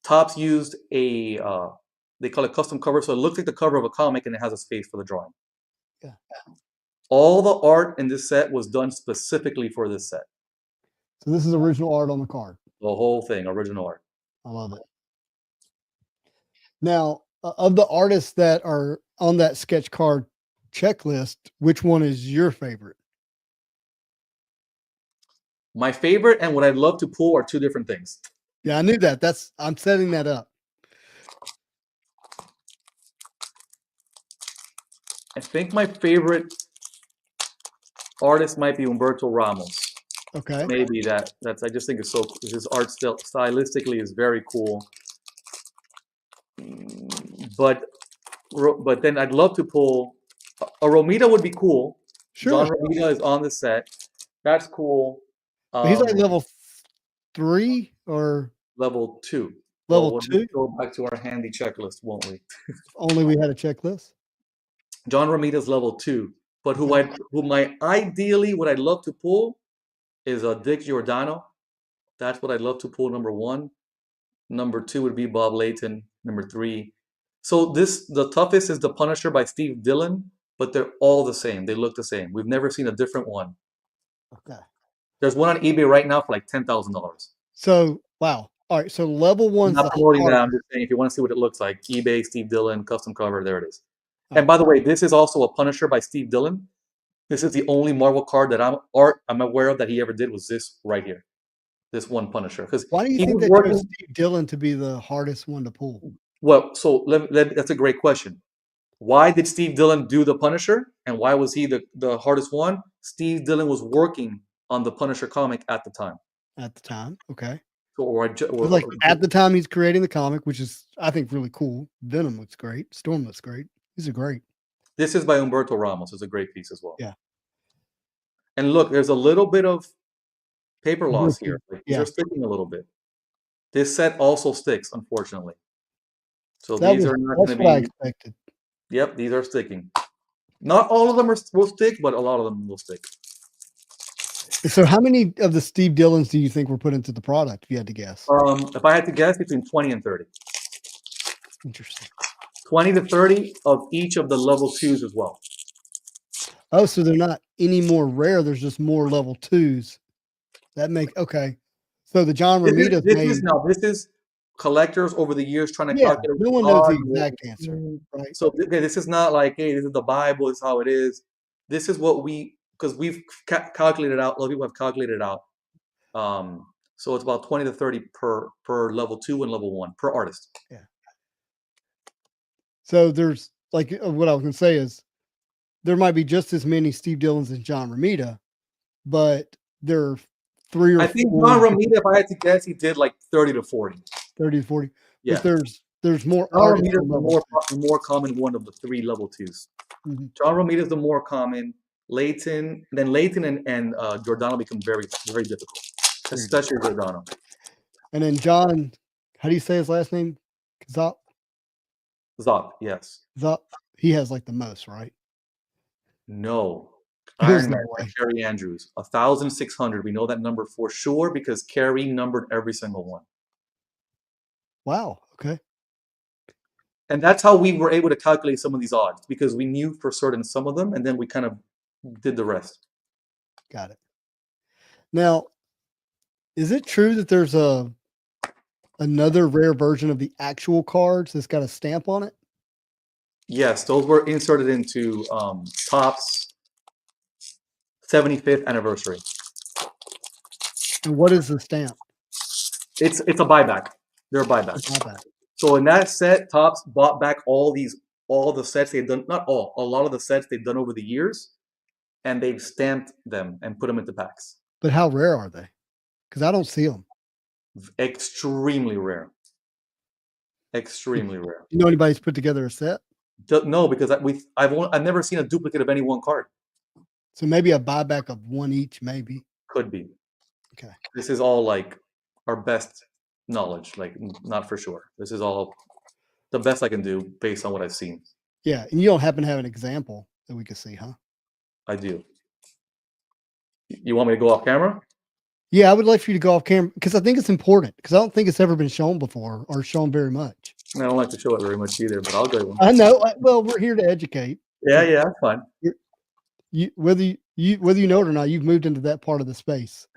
Topps used a they call it custom cover, so it looks like the cover of a comic and it has a space for the drawing. Yeah. All the art in this set was done specifically for this set. So this is original art on the card. The whole thing, original art. I love it. Now, of the artists that are on that sketch card checklist, which one is your favorite? My favorite and what I'd love to pull are 2 different things. Yeah, I knew that. I'm setting that up. I think my favorite artist might be Humberto Ramos. Okay. Maybe that's I just think it's so his art still stylistically is very cool. But then I'd love to pull a Romita would be cool. Sure. John Romita is on the set. That's cool. He's like level 3 or level 2. Level 2. We'll go back to our handy checklist, won't we? Only we had a checklist. John Romita's level 2, but who I ideally what I'd love to pull is Dick Giordano. That's what I'd love to pull. Number 1. Number 2 would be Bob Layton. Number 3. So the toughest is the Punisher by Steve Dillon, but they're all the same. They look the same. We've never seen a different one. Okay. There's one on eBay right now for like $10,000. So wow. All right. So level 1. I'm not promoting that. I'm just saying if you want to see what it looks like, eBay, Steve Dillon, custom cover, there it is. And by the way, this is also a Punisher by Steve Dillon. This is the only Marvel card that I'm aware of that he ever did was this right here. This one Punisher. Because why do you think that Steve Dillon to be the hardest one to pull? Well, so that's a great question. Why did Steve Dillon do the Punisher, and why was he the hardest one? Steve Dillon was working on the Punisher comic at the time. At the time, okay. Or like at the time he's creating the comic, which is I think really cool. Venom looks great. Storm looks great. These are great. This is by Humberto Ramos. It's a great piece as well. Yeah. And look, there's a little bit of paper loss here. Like, these Yeah. are sticking a little bit. This set also sticks, unfortunately. So That these was, are not that's going to what I be. expected. Yep, these are sticking. Not all of them will stick, but a lot of them will stick. So how many of the Steve Dillons do you think were put into the product, if you had to guess? If I had to guess, between 20 and 30. Interesting. 20 to 30 of each of the level 2s as well. Oh, so they're not any more rare. There's just more level 2s. That makes, okay. So the John Romita This is collectors over the years trying to yeah, calculate. no one knows the exact answer, right? So this is not like, hey, this is the Bible, this is how it is. This is what because we've calculated out, a lot of people have calculated out. So it's about 20 to 30 per level 2 and level 1 per artist. Yeah. So there's like what I was going to say is there might be just as many Steve Dillons as John Romita, but there are 3 or 4. I think John Romita, if I had to guess, he did like 30 to 40. 30 to 40. Yeah. But there's more John artists. Romita is the more common one of the 3 level 2s. Mm-hmm. John Romita is the more common. Leighton and Giordano become very, very difficult, especially Giordano. And then John, how do you say his last name? Zop? Zop, yes. Zop. He has like the most, right? No. There's Iron no Man way. by Kerry Andrews, 1,600. We know that number for sure because Kerry numbered every single one. Wow. Okay. And that's how we were able to calculate some of these odds, because we knew for certain some of them, and then we kind of did the rest. Got it. Now, is it true that there's another rare version of the actual cards that's got a stamp on it? Yes, those were inserted into Topps 75th anniversary. And what is the stamp? It's a buyback. They're a buyback. Buyback. So in that set, Topps bought back all the sets they've done, not all, a lot of the sets they've done over the years, and they've stamped them and put them into packs. But how rare are they? Because I don't see them. Extremely rare. Extremely rare. You know anybody's put together a set? No, because I've never seen a duplicate of any one card. So maybe a buyback of one each, maybe. Could be. Okay. This is all like our best knowledge, like not for sure. This is all the best I can do based on what I've seen. Yeah, and you don't happen to have an example that we could see, huh? I do. You want me to go off camera? Yeah, I would like for you to go off camera because I think it's important because I don't think it's ever been shown before or shown very much. I don't like to show it very much either, but I'll go one. I know. Well, we're here to educate. Yeah, that's fine. Whether you know it or not, you've moved into that part of the space.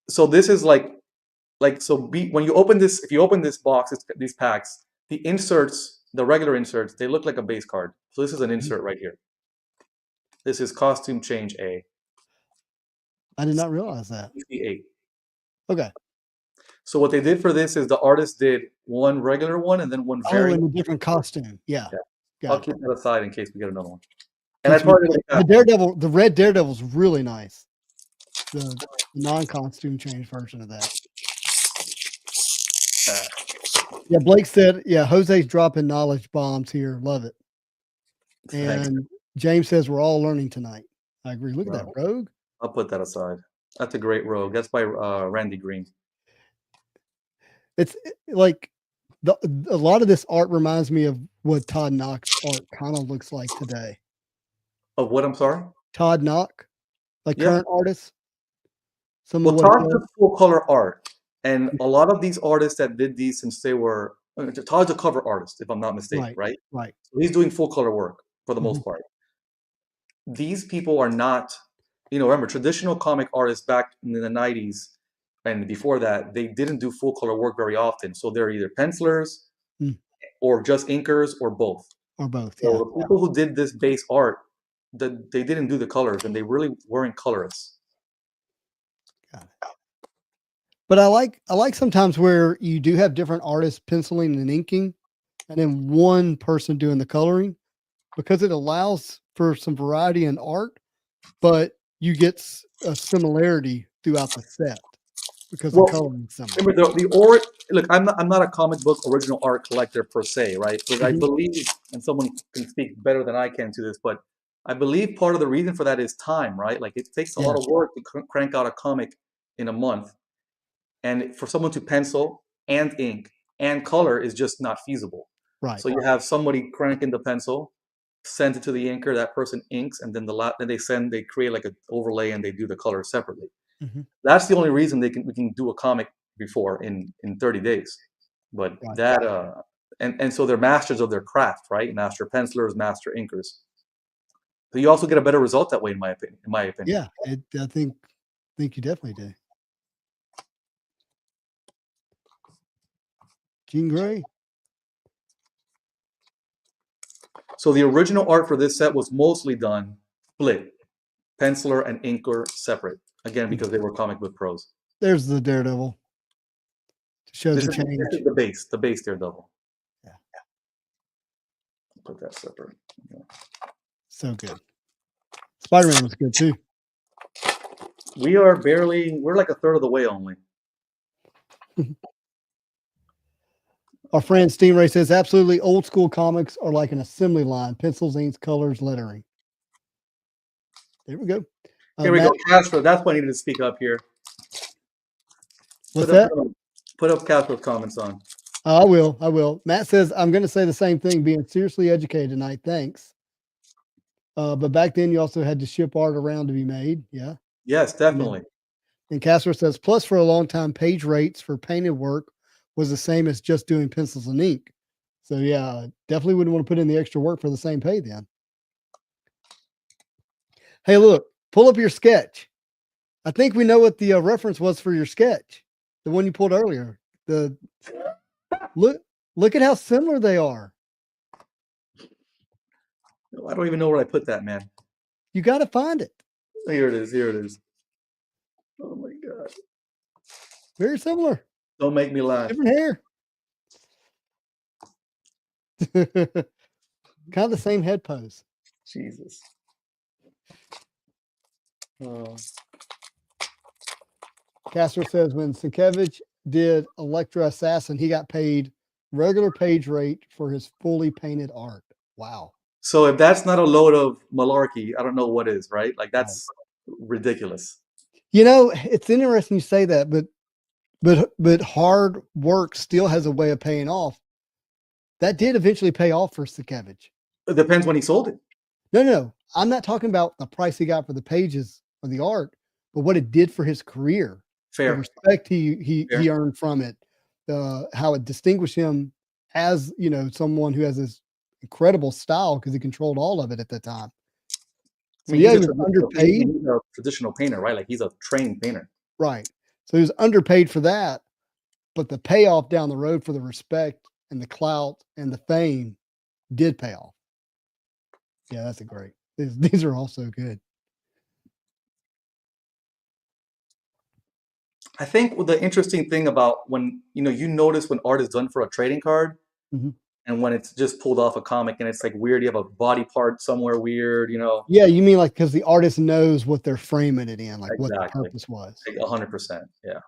So this is when you open this, if you open this box, these packs, the inserts, the regular inserts, they look like a base card. So this is an insert right here. This is costume change A. I did not realize that. 68. Okay. So what they did for this is the artist did one regular one and then one variant. In a different costume. Yeah. I'll keep that aside in case we get another one. And I probably the red Daredevil's really nice. The non-costume change version of that. Yeah, Blake said, yeah, Jose's dropping knowledge bombs here. Love it. And James says we're all learning tonight. I agree. Look at that rogue. I'll put that aside. That's a great rogue. That's by Randy Green. It's like a lot of this art reminds me of what Todd Knock's art kind of looks like today. Of what? I'm sorry? Todd Knock, like current artists. Well, Todd's does full color art. And a lot of these artists that did these since they were, Todd's a cover artist, if I'm not mistaken, right? Right. So he's doing full color work for the most part. These people are not, remember, traditional comic artists back in the 90s and before that, they didn't do full color work very often. So they're either pencilers or just inkers or both. Or both, so the people who did this base art, they didn't do the colors and they really weren't colorists. Got it. But I like sometimes where you do have different artists penciling and inking and then one person doing the coloring because it allows for some variety in art, but you get a similarity throughout the set. because Well, the coloring is similar. remember the art. Look, I'm not a comic book original art collector per se, right? But I Mhm. believe, and someone can speak better than I can to this, but I believe part of the reason for that is time, right? Like it takes a lot Yeah. of work to crank out a comic in a month, and for someone to pencil and ink and color is just not feasible. Right. So you have somebody cranking the pencil, send it to the inker, that person inks, and then they create like an overlay and they do the color separately. Mhm. That's the only reason we can do a comic before in 30 days. But Right. that and so they're masters of their craft, right? Master pencilers, master inkers. So you also get a better result that way, in my opinion. Yeah. I think you definitely do. Jean Grey. So the original art for this set was mostly done split, penciler and inker separate. Again, because they were comic book pros. There's the Daredevil to show This the is, change. this is the base Daredevil. Yeah. Put that separate. Yeah. So good. Spider-Man was good too. We're like a third of the way only. Our friend Steam Ray says absolutely old school comics are like an assembly line: pencils, inks, colors, lettering. There we go. Here we Matt, go, Castro. That's why I needed to speak up here. what's that? Put up Castro's comments on. I will. Matt says, I'm going to say the same thing, being seriously educated tonight. Thanks. But back then you also had to ship art around to be made. Yeah. Yes, definitely. And Castro says, plus for a long time, page rates for painted work was the same as just doing pencils and ink. So yeah, definitely wouldn't want to put in the extra work for the same pay then. Hey, look, pull up your sketch. I think we know what the reference was for your sketch. The one you pulled earlier. Look at how similar they are. I don't even know where I put that, man. You got to find it. Here it is. Here it is. Oh my God. Very similar. Don't make me laugh. Different hair. Kind of the same head pose. Jesus. Castro says when Sienkiewicz did Electra Assassin, he got paid regular page rate for his fully painted art. Wow. So if that's not a load of malarkey, I don't know what is, right? Like that's ridiculous. You know, it's interesting you say that, but hard work still has a way of paying off. That did eventually pay off for Sienkiewicz. It depends when he sold it. No. I'm not talking about the price he got for the pages or the art, but what it did for his career. Fair. The respect he earned from it, how it distinguished him as, you know, someone who has this incredible style because he controlled all of it at that time. So I mean, yeah, he was underpaid. He's a traditional painter, right? Like he's a trained painter. Right. So he was underpaid for that, but the payoff down the road for the respect and the clout and the fame did pay off. Yeah, that's a great. These are also good. I think the interesting thing about when you notice when art is done for a trading card, and when it's just pulled off a comic and it's like weird, you have a body part somewhere weird, Yeah, you mean like because the artist knows what they're framing it in, like exactly. what the purpose was. Like 100%. Yeah.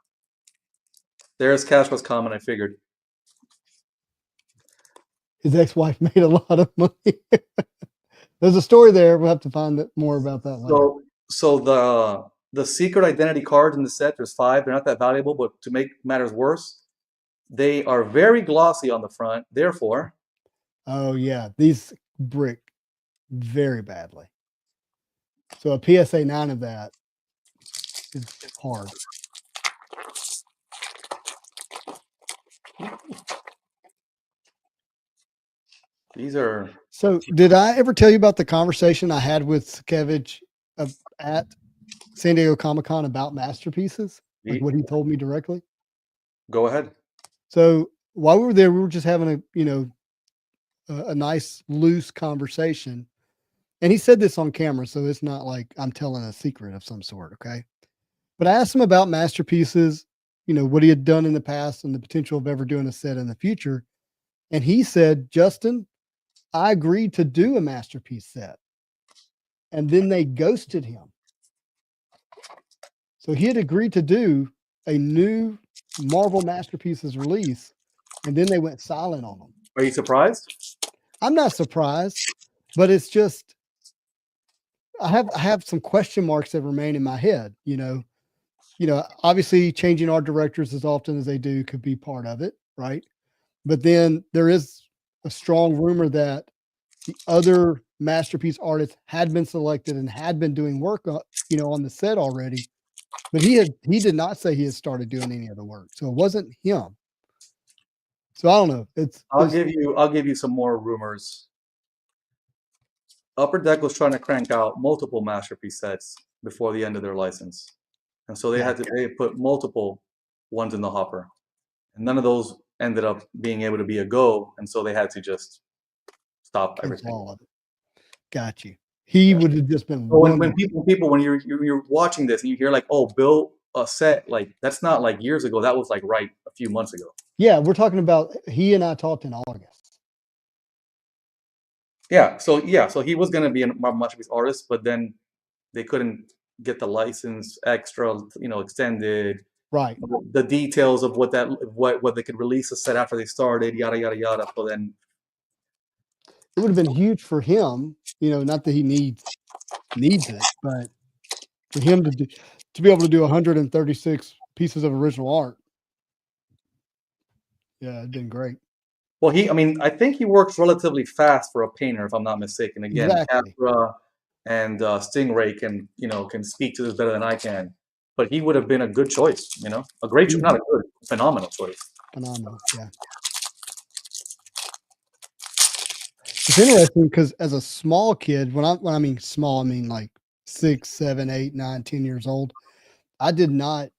There's Castro's comment. I figured his ex-wife made a lot of money. There's a story there. We'll have to find more about that later. So the secret identity cards in the set, there's 5. They're not that valuable, but to make matters worse, they are very glossy on the front. Therefore, oh yeah, these brick very badly. So a PSA 9 of that is hard. These are. So did I ever tell you about the conversation I had with Sienkiewicz at San Diego Comic-Con about masterpieces? Like what he told me directly? Go ahead. So while we were there, we were just having a nice loose conversation. And he said this on camera, so it's not like I'm telling a secret of some sort, okay? But I asked him about masterpieces, what he had done in the past and the potential of ever doing a set in the future. And he said, Justin, I agreed to do a masterpiece set. And then they ghosted him. So he had agreed to do a new Marvel Masterpieces release, and then they went silent on them. Are you surprised? I'm not surprised, but it's just I have some question marks that remain in my head. Obviously changing art directors as often as they do could be part of it, right? But then there is a strong rumor that the other masterpiece artists had been selected and had been doing work on the set already, but he did not say he had started doing any of the work, so it wasn't him. So I don't know. I'll give you some more rumors. Upper Deck was trying to crank out multiple masterpiece sets before the end of their license, and so they put multiple ones in the hopper, and none of those ended up being able to be a go, and so they had to just stop everything. All of it. Got you. He would have just been. So when you're watching this and you hear like, oh, Bill, a set like that's not like years ago. That was like right a few months ago. Yeah, we're talking about he and I talked in August. So he was going to be a masterpiece artist, but then they couldn't get the license extra, extended. Right. The details of what they could release a set after they started, yada yada yada. So then it would have been huge for him. Not that he needs it, but for him to be able to do 136 pieces of original art. Yeah, it'd been great. Well, I think he works relatively fast for a painter, if I'm not mistaken. Again, exactly. Capra and Stingray can speak to this better than I can. But he would have been a good choice, a great, not a good, phenomenal choice. Phenomenal, yeah. It's interesting because as a small kid, when I mean small, I mean like 6, 7, 8, 9, 10 years old, I did not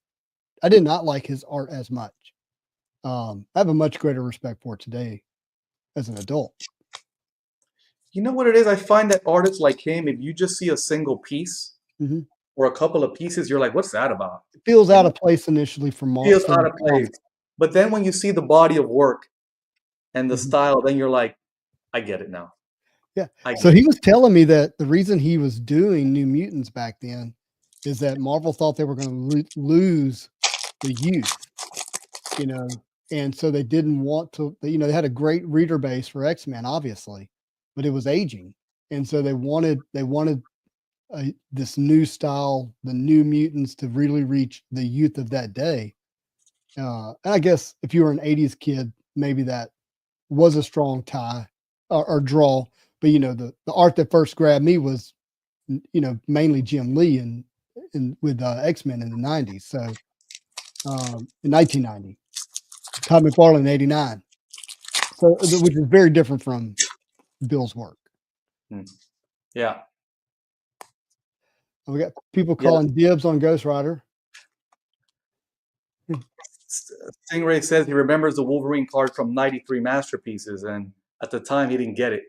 like his art as much. I have a much greater respect for it today as an adult. You know what it is? I find that artists like him, if you just see a single piece or a couple of pieces, you're like, what's that about? It feels out of place initially for Marvel. Feels out of place. But then when you see the body of work and the style, then you're like, I get it now. Yeah. So he was telling me that the reason he was doing New Mutants back then is that Marvel thought they were going to lose the youth, and so they didn't want to, they had a great reader base for X-Men, obviously, but it was aging. And so they wanted this new style, the New Mutants, to really reach the youth of that day. And I guess if you were an 80s kid, maybe that was a strong tie or draw. But, the art that first grabbed me was, mainly Jim Lee and with X-Men in the 90s. So in 1990. Todd McFarlane in 89. So, which is very different from Bill's work. Yeah. We got people calling dibs on Ghost Rider. Stingray says he remembers the Wolverine card from 93 Masterpieces, and at the time he didn't get it.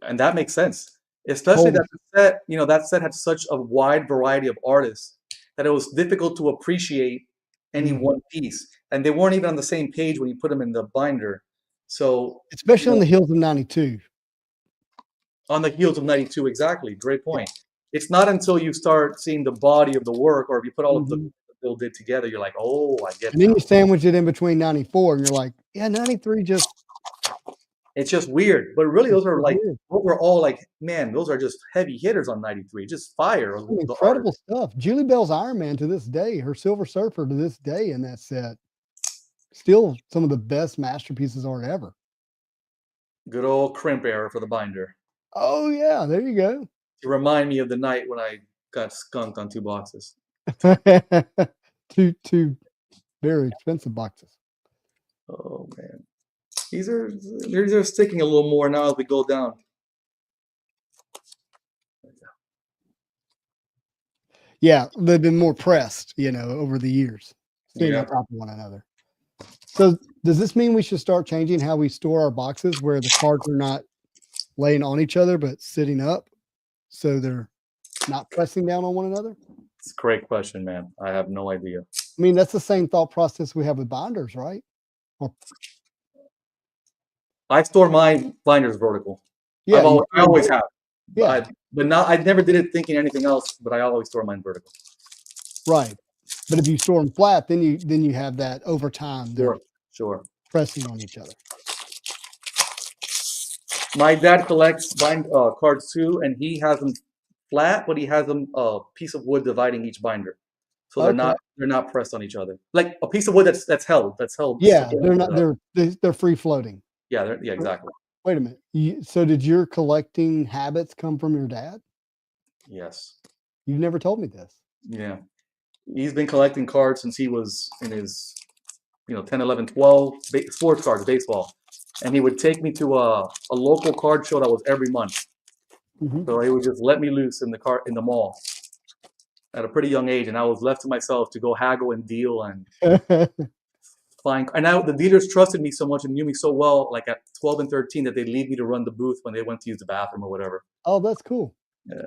And that makes sense. Especially that that set had such a wide variety of artists that it was difficult to appreciate any one piece. And they weren't even on the same page when you put them in the binder. So especially on the heels of 92. On the heels of 92, exactly. Great point. It's not until you start seeing the body of the work, or if you put all of the Bill did together, you're like, oh, I get it. And then you sandwich it in between 94, and you're like, yeah, 93 just. It's just weird. But really, those are like, what we're all like, man, those are just heavy hitters on 93. Just fire. Incredible stuff. Julie Bell's Iron Man to this day, her Silver Surfer to this day in that set. Still some of the best masterpieces art ever. Good old crimp error for the binder. Oh, yeah. There you go. To remind me of the night when I got skunked on 2 boxes. two very expensive boxes. Oh, man. These are sticking a little more now as we go down. Yeah, they've been more pressed, over the years, staying on top of one another. So does this mean we should start changing how we store our boxes, where the cards are not laying on each other but sitting up, so they're not pressing down on one another? It's a great question, man. I have no idea. I mean, that's the same thought process we have with binders, right? I store my binders vertical. Yeah, I always have. Yeah, but I never did it thinking anything else. But I always store mine vertical. Right. But if you store them flat, then you have that over time. They're Sure. pressing on each other. My dad collects cards too, and he has them flat, but he has them a piece of wood dividing each binder, so they're not pressed on each other. Like a piece of wood that's held. Yeah, they're not. They're free floating. Yeah, exactly. Wait a minute. So did your collecting habits come from your dad? Yes. You've never told me this. Yeah. He's been collecting cards since he was in his, 10, 11, 12, sports cards, baseball. And he would take me to a local card show that was every month. So he would just let me loose in the mall at a pretty young age, and I was left to myself to go haggle and deal and find. And the dealers trusted me so much and knew me so well, like at 12 and 13, that they'd leave me to run the booth when they went to use the bathroom or whatever. Oh, that's cool. Yeah.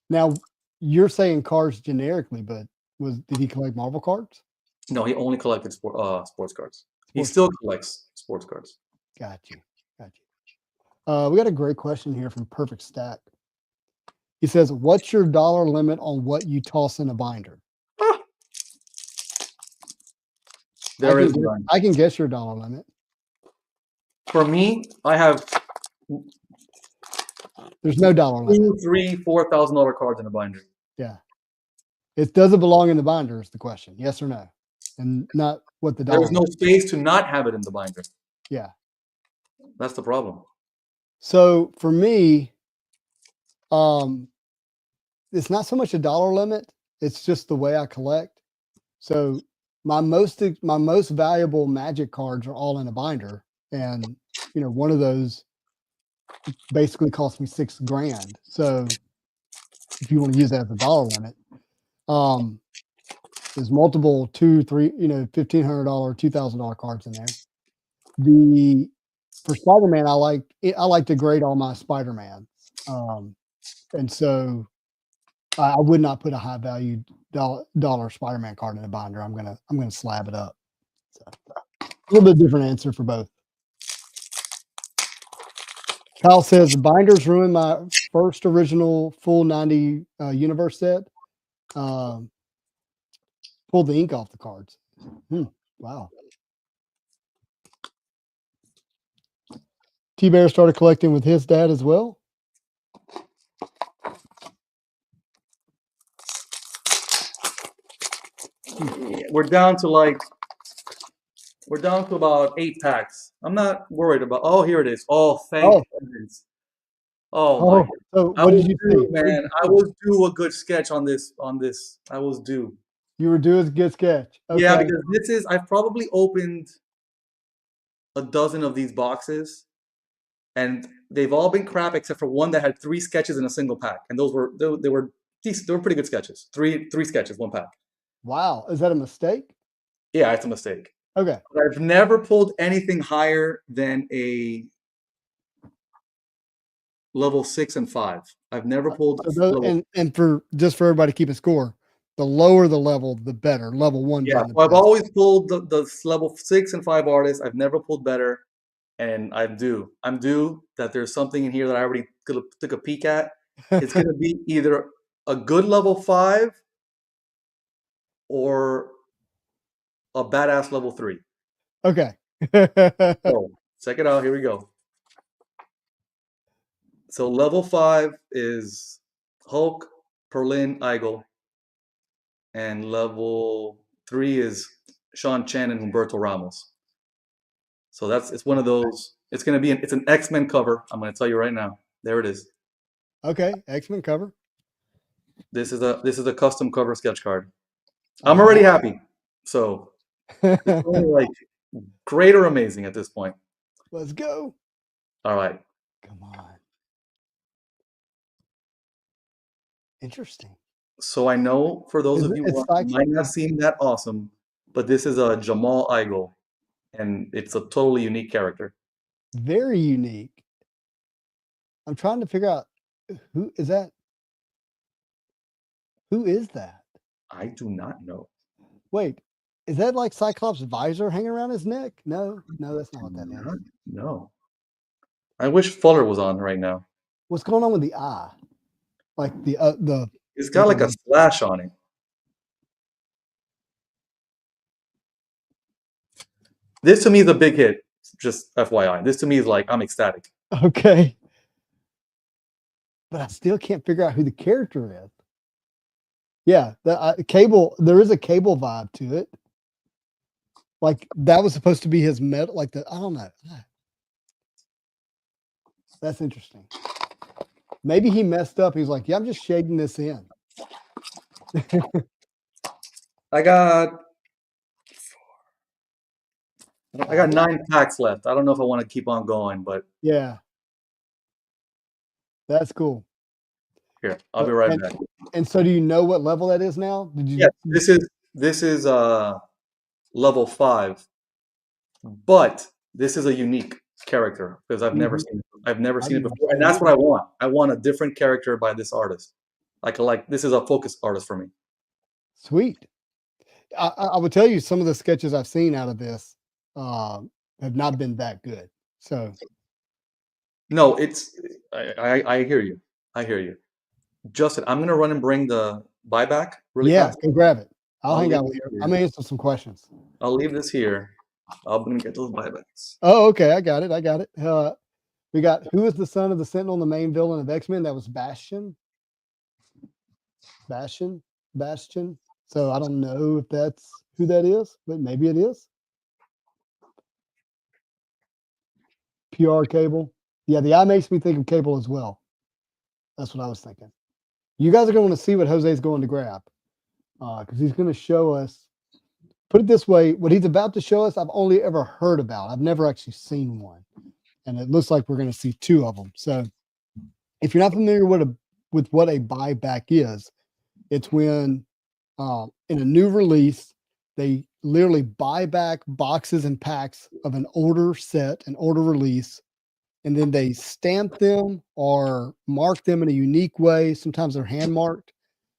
Now, you're saying cards generically, but did he collect Marvel cards? No, he only collected sports cards. He still collects sports cards. Got you. We got a great question here from Perfect Stack. He says, "What's your dollar limit on what you toss in a binder?" I can guess your dollar limit. For me, I have. There's no dollar limit. $2,000, $3,000, $4,000 cards in a binder. Yeah. It doesn't belong in the binder is the question. Yes or no? And not what the dollar. There's no space to not have it in the binder. Yeah. That's the problem. So for me, it's not so much a dollar limit. It's just the way I collect. So my most valuable Magic cards are all in a binder. And, one of those basically cost me $6,000. So if you want to use that as a dollar limit, there's multiple $2,000, $3,000, $1,500, $2,000 cards in there. For Spider-Man, I like to grade all my Spider-Man, and so I would not put a high value dollar Spider-Man card in a binder. I'm gonna slab it up. So, a little bit different answer for both. Kyle says binders ruined my first original full 90 universe set. Pulled the ink off the cards. Wow. T-Bear started collecting with his dad as well. We're down to about 8 packs. I'm not worried about. Oh, here it is. Oh, thank goodness. Oh my! So what did you do, man? I was due a good sketch on this. I was due. You were due a good sketch. Okay. Yeah, because I've probably opened a dozen of these boxes, and they've all been crap except for one that had 3 sketches in a single pack, and those were they were decent. They were pretty good sketches. Three sketches, 1 pack. Wow, is that a mistake? Yeah, it's a mistake. Okay. But I've never pulled anything higher than a level 6 and 5. I've never pulled. And for everybody keeping score, the lower the level, the better. Level 1. Yeah, so I've always pulled the level 6 and 5 artists. I've never pulled better, and I'm due that there's something in here that I already took a peek at. It's going to be either a good level 5 or a badass level 3. Okay. So check it out. Here we go. So level 5 is Hulk, Perlin, Eigel. And level 3 is Sean Chen and Humberto Ramos. So it's one of those. It's going to be it's an X-Men cover. I'm going to tell you right now. There it is. Okay, X-Men cover. This is a custom cover sketch card. I'm already happy. So it's only like great or amazing at this point. Let's go. All right. Come on. Interesting. So I know for those of you who might not seem that awesome, but this is a Jamal Eigel, and it's a totally unique character. Very unique. I'm trying to figure out who is that. Who is that? I do not know. Wait, is that like Cyclops' visor hanging around his neck? No, that's not what that is. No. I wish Fuller was on right now. What's going on with the eye? Like the It's got like a slash on it. This to me is a big hit. Just FYI, this to me is like I'm ecstatic. Okay. But I still can't figure out who the character is. Yeah, the Cable. There is a Cable vibe to it. Like that was supposed to be his metal. Like the I don't know. That's interesting. Maybe he messed up. He's like, yeah, I'm just shading this in. I got 9 packs left. I don't know if I want to keep on going, but Yeah, that's cool. here, I'll be right back. And so, do you know what level that is now? Did you? Yeah, this is level 5, but this is a unique character because I've never seen it before, and that's what I want. I want a different character by this artist. Like this is a focus artist for me. Sweet. I would tell you some of the sketches I've seen out of this have not been that good. So no, it's I hear you. I hear you. Justin, I'm gonna run and bring the buyback really fast. Go grab it. I'll hang out with you. I'm gonna answer some questions. I'll leave this here. I'm gonna get those buybacks. Oh, okay. I got it. We got who is the son of the Sentinel, the main villain of X-Men? That was Bastion. So I don't know if that's who that is, but maybe it is. PR Cable. Yeah, the eye makes me think of Cable as well. That's what I was thinking. You guys are going to want to see what Jose's going to grab because he's going to show us. Put it this way, what he's about to show us, I've only ever heard about. I've never actually seen one. And it looks like we're going to see 2 of them. So if you're not familiar with what a buyback is, it's when in a new release, they literally buy back boxes and packs of an older set, an older release, and then they stamp them or mark them in a unique way. Sometimes they're hand marked,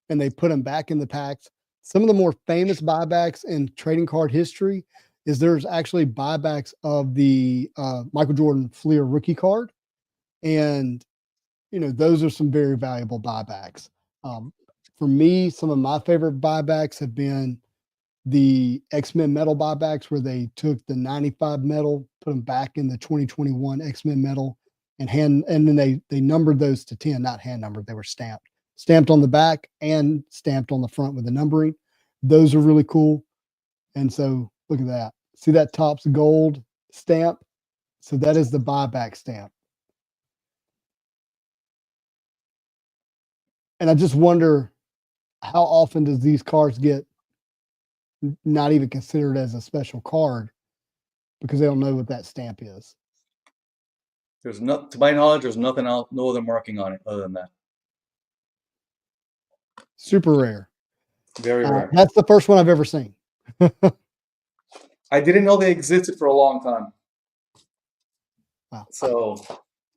and they put them back in the packs. Some of the more famous buybacks in trading card history is there's actually buybacks of the Michael Jordan Fleer rookie card. And, you know, those are some very valuable buybacks. For me, some of my favorite buybacks have been the X-Men metal buybacks where they took the 95 metal, put them back in the 2021 X-Men metal and then they numbered those to 10, not hand numbered. They were stamped on the back and stamped on the front with the numbering. Those are really cool. And so look at that. See that Topps gold stamp? So that is the buyback stamp. And I just wonder how often does these cards get not even considered as a special card because they don't know what that stamp is. There's not, to my knowledge, there's nothing else, no other marking on it other than that. Super rare. Very rare. That's the first one I've ever seen. I didn't know they existed for a long time. Wow. So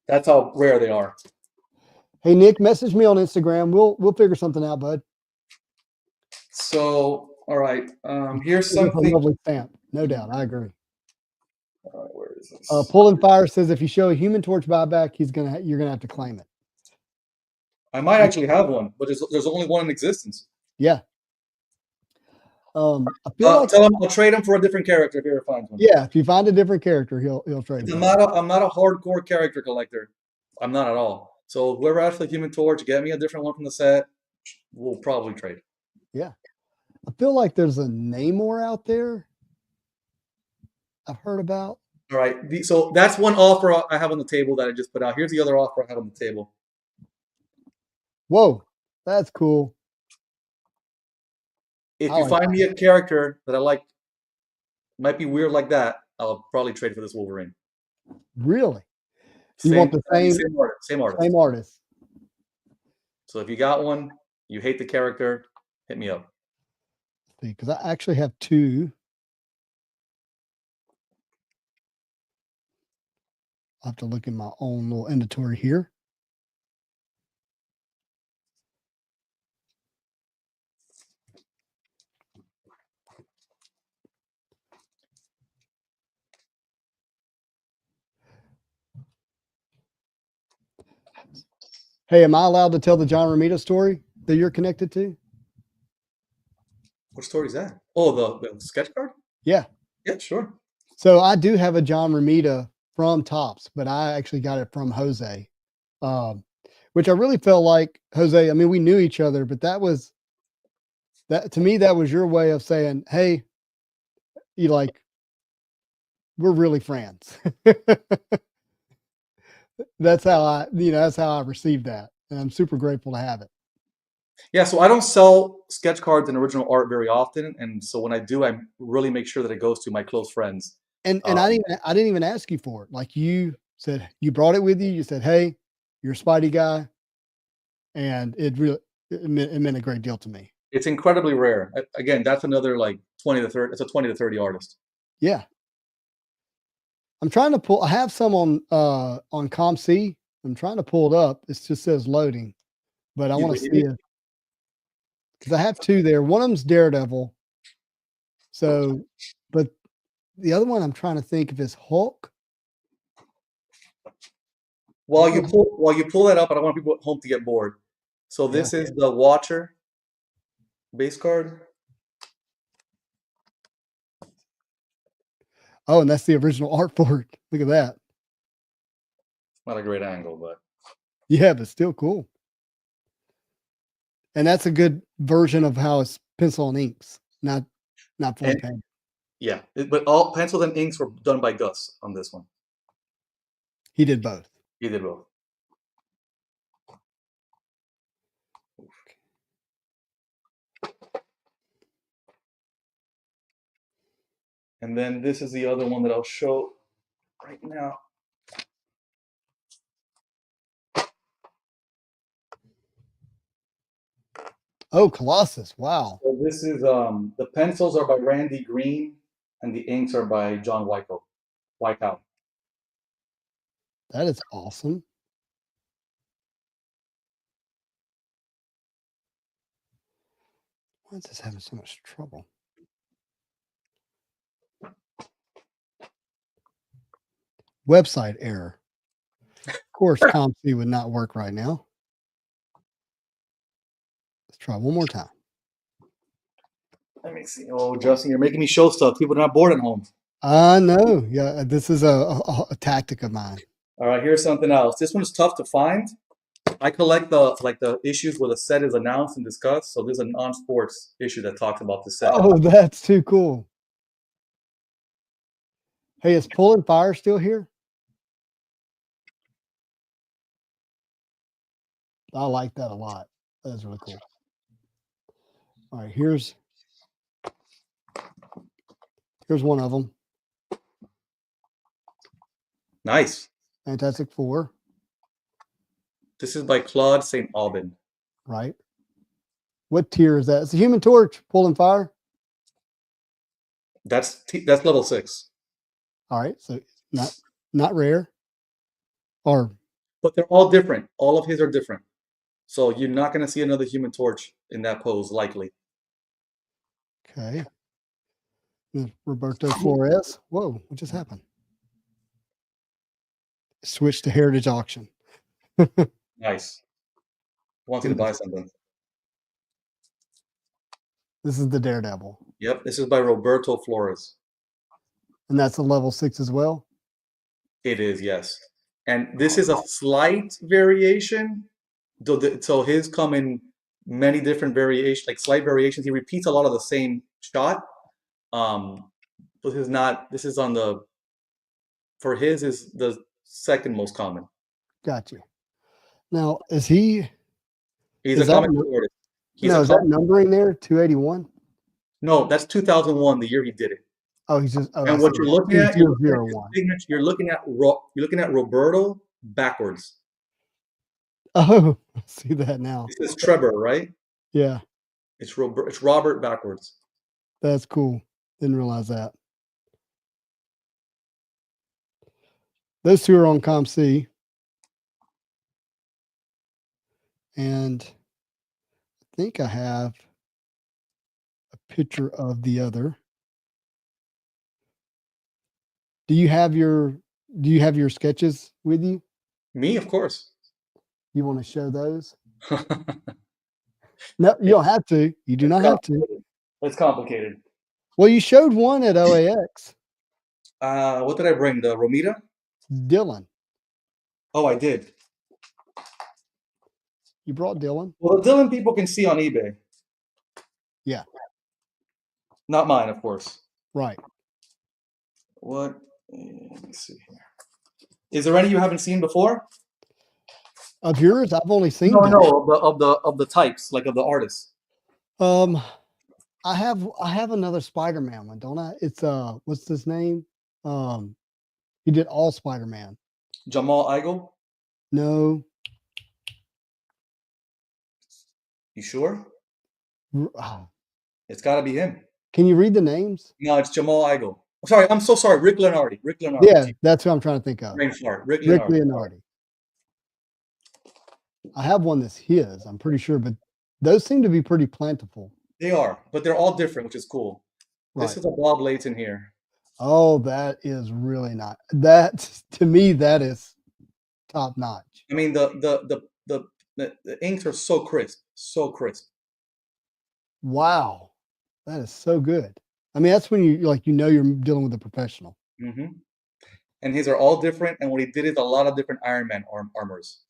that's how rare they are. Hey Nick, message me on Instagram. We'll figure something out, bud. So all right, here's something. A lovely stamp, no doubt. I agree. All right, where is this? Pulling Fire says if you show a Human Torch buyback, you're gonna have to claim it. I might actually have one, but there's only one in existence. Yeah. I feel like tell him I'll trade him for a different character if he ever finds one. Yeah, if you find a different character, he'll trade. I'm not a hardcore character collector. I'm not at all. So whoever asks for the Human Torch, get me a different one from the set. We'll probably trade. Yeah, I feel like there's a Namor out there I've heard about. All right, so that's one offer I have on the table that I just put out. Here's the other offer I have on the table. Whoa, that's cool. If you find me a character that I like, might be weird like that, I'll probably trade for this Wolverine. Really? You want the same artist. Same artist. So if you got one, you hate the character, hit me up. Because I actually have 2. I'll have to look in my own little inventory here. Hey, am I allowed to tell the John Romita story that you're connected to? What story is that? Oh, the sketch card? Yeah. Yeah, sure. So I do have a John Romita from Tops, but I actually got it from Jose, which I really felt like Jose. I mean, we knew each other, but that to me, that was your way of saying, "Hey, you like, we're really friends." That's how that's how I received that, and I'm super grateful to have it. Yeah, so I don't sell sketch cards and original art very often, and so when I do, I really make sure that it goes to my close friends. And Um, I didn't even ask you for it. Like you said, you brought it with you. You said, "Hey, you're a Spidey guy," and it meant a great deal to me. it's incredibly rare. Again, that's another like 20 to 30. It's a 20 to 30 artist. Yeah, I'm trying to pull. I have some on ComC. I'm trying to pull it up. It just says loading, but I You want to waiting? see it because I have two there. One of them's Daredevil. So, but the other one I'm trying to think if it's Hulk. While you pull that up, I don't want people at home to get bored. So this is the Watcher base card. Oh, and that's the original art for it. Look at that. Not a great angle, but Yeah, but still cool. And that's a good version of how it's pencil and inks, not fully And- painted. yeah. But all pencils and inks were done by Gus on this one. He did both. He did both. And then this is the other one that I'll show right now. Oh, Colossus. Wow. So this is the pencils are by Randy Green and the inks are by John Wykow. That is awesome. Why is this having so much trouble? Website error. Of course, ComC would not work right now. Let's try one more time. Let me see. Oh, Justin, you're making me show stuff. People are not bored at home. I know. Yeah, this is a tactic of mine. All right, here's something else. This one is tough to find. I collect the issues where the set is announced and discussed. So there's a non-sports issue that talks about the set. Oh, that's too cool. Hey, is Pulling Fire still here? I like that a lot. That is really cool. All right, here's one of them. Nice. Fantastic Four, This is by Claude St. Aubin. right? What tier is that? It's a Human Torch, Pulling Fire. That's level 6. All right, so not rare. Or But they're all different. All of his are different. So you're not going to see another Human Torch in that pose, likely. okay. Roberto Flores. Whoa, what just happened? Switch to Heritage Auction. Nice. Wants you to buy something. This is the Daredevil. Yep, this is by Roberto Flores. And that's a level 6 as well. It is, yes. And this is a slight variation. So his come in many different variations, like slight variations. He repeats a lot of the same shot. But this is on the, for his is the second most common. Got you. Now, is he? He's Is a that comic book artist. He's No, a is that numbering there? 281. No, that's 2001, the year he did it. Oh, he's just. Oh, And what you're looking at, you're looking at Roberto backwards. Oh, I see that now. This is Trevor, right? Yeah, It's Robert backwards. that's cool. Didn't realize that. Those two are on ComC. And I think I have a picture of the other. Do you have your sketches with you? Me, of course. You want to show those? No, you don't have to. You do not have to. It's complicated. Well, you showed one at OAX. What did I bring? The Romita? Dylan. Oh, I did. You brought Dylan? Well, the Dylan people can see on eBay. Yeah. Not mine, of course. Right. What? Let me see here. Is there any you haven't seen before? Of yours, I've only seen No, Dylan. no, of the types, like of the artists. I have another Spider-Man one, don't I? It's what's his name? He did all Spider-Man. Jamal Igle? No. You sure? Ah. It's got to be him. Can you read the names? No, it's Jamal Igle. Sorry, I'm so sorry. Rick Leonardi. Yeah, that's who I'm trying to think of. Brain fart. Rick Rick Leonardi. Leonardi. I have one that's his, I'm pretty sure, but those seem to be pretty plentiful. They are, but they're all different, which is cool. Right. This is a Bob Layton here. Oh, that is really not. That to me, that is top notch. I mean, the inks are so crisp, so crisp. Wow, that is so good. I mean, that's when you're dealing with a professional. Mm-hmm. And his are all different. And what he did is a lot of different Iron Man armors.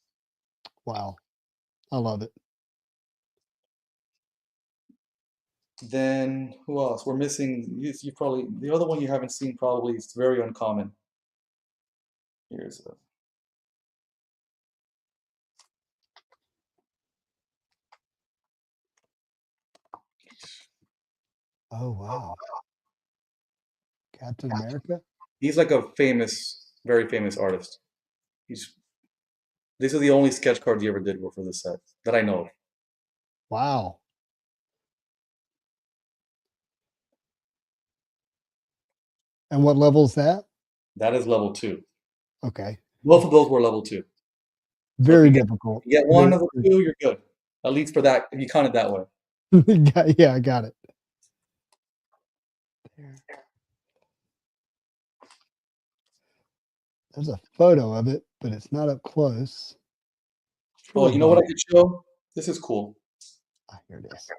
Wow, I love it. Then who else? We're missing. You probably the other one you haven't seen. Probably is very uncommon. Here's a. Oh wow, Captain America. He's like a very famous artist. These are the only sketch cards you ever did for this set that I know of. Wow. And what level is that? That is level 2. Okay. Both of those were level 2. Very difficult. You get one of the 2, you're good. At least for that, if you count it that way. Yeah, I got it. There's a photo of it, but it's not up close. Oh, you know what I could show? This is cool. Here it is.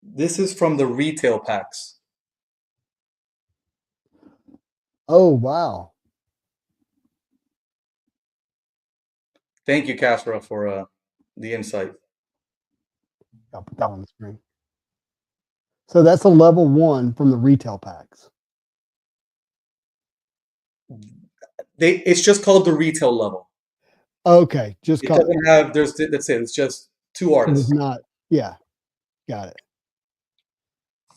This is from the retail packs. Oh, wow. Thank you, Casper, for the insight. I'll put that on the screen. So that's a level 1 from the retail packs. It's just called the retail level. Okay, just it doesn't have. That's it. It's just 2 artists. It's not. Yeah, got it.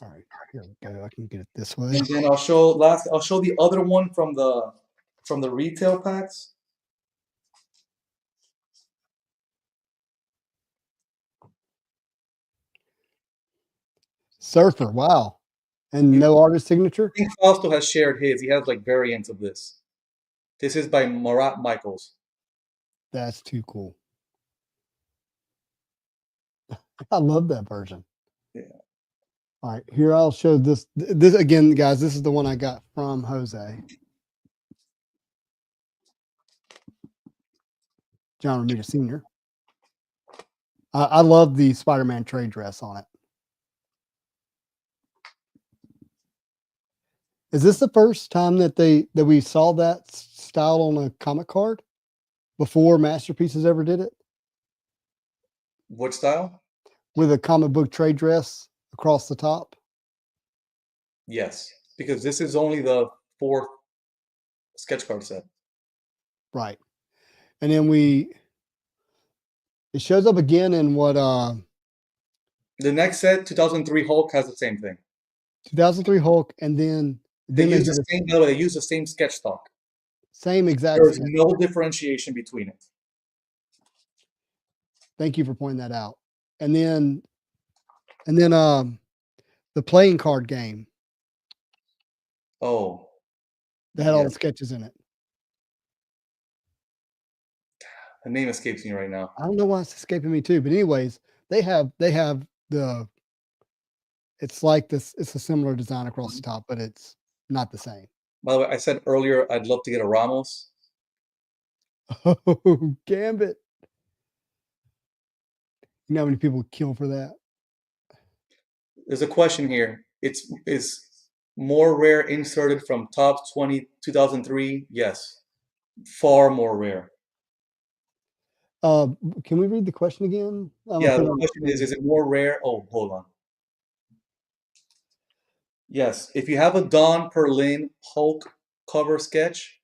All right, here we go. I can get it this way. And then I'll show the other one from the retail packs. Surfer, wow. And no artist signature? I think Fausto has shared his. He has like variants of this. This is by Murat Michaels. That's too cool. I love that version. Yeah. All right, here I'll show this. This again, guys, this is the one I got from Jose. John Romita Sr. I love the Spider-Man trade dress on it. Is this the first time that we saw that style on a comic card before Masterpieces ever did it? What style? With a comic book trade dress across the top? Yes, because this is only the 4th sketch card set. Right. And then it shows up again in what the next set, 2003 Hulk, has the same thing. 2003 Hulk, and then they use the same sketch stock. Same exact. There's no differentiation between it. Thank you for pointing that out. And then the playing card game. Oh. That had all the sketches in it. The name escapes me right now. I don't know why it's escaping me too, but anyways, they have the. It's like this. It's a similar design across the top, but it's not the same. By the way, I said earlier I'd love to get a Ramos. Oh, Gambit! You know how many people would kill for that? There's a question here. Is More rare inserted from top 2003. Yes, far more rare. Can we read the question again? Yeah, the question is it more rare? Oh, hold on. Yes, if you have a Don Perlin Hulk cover sketch,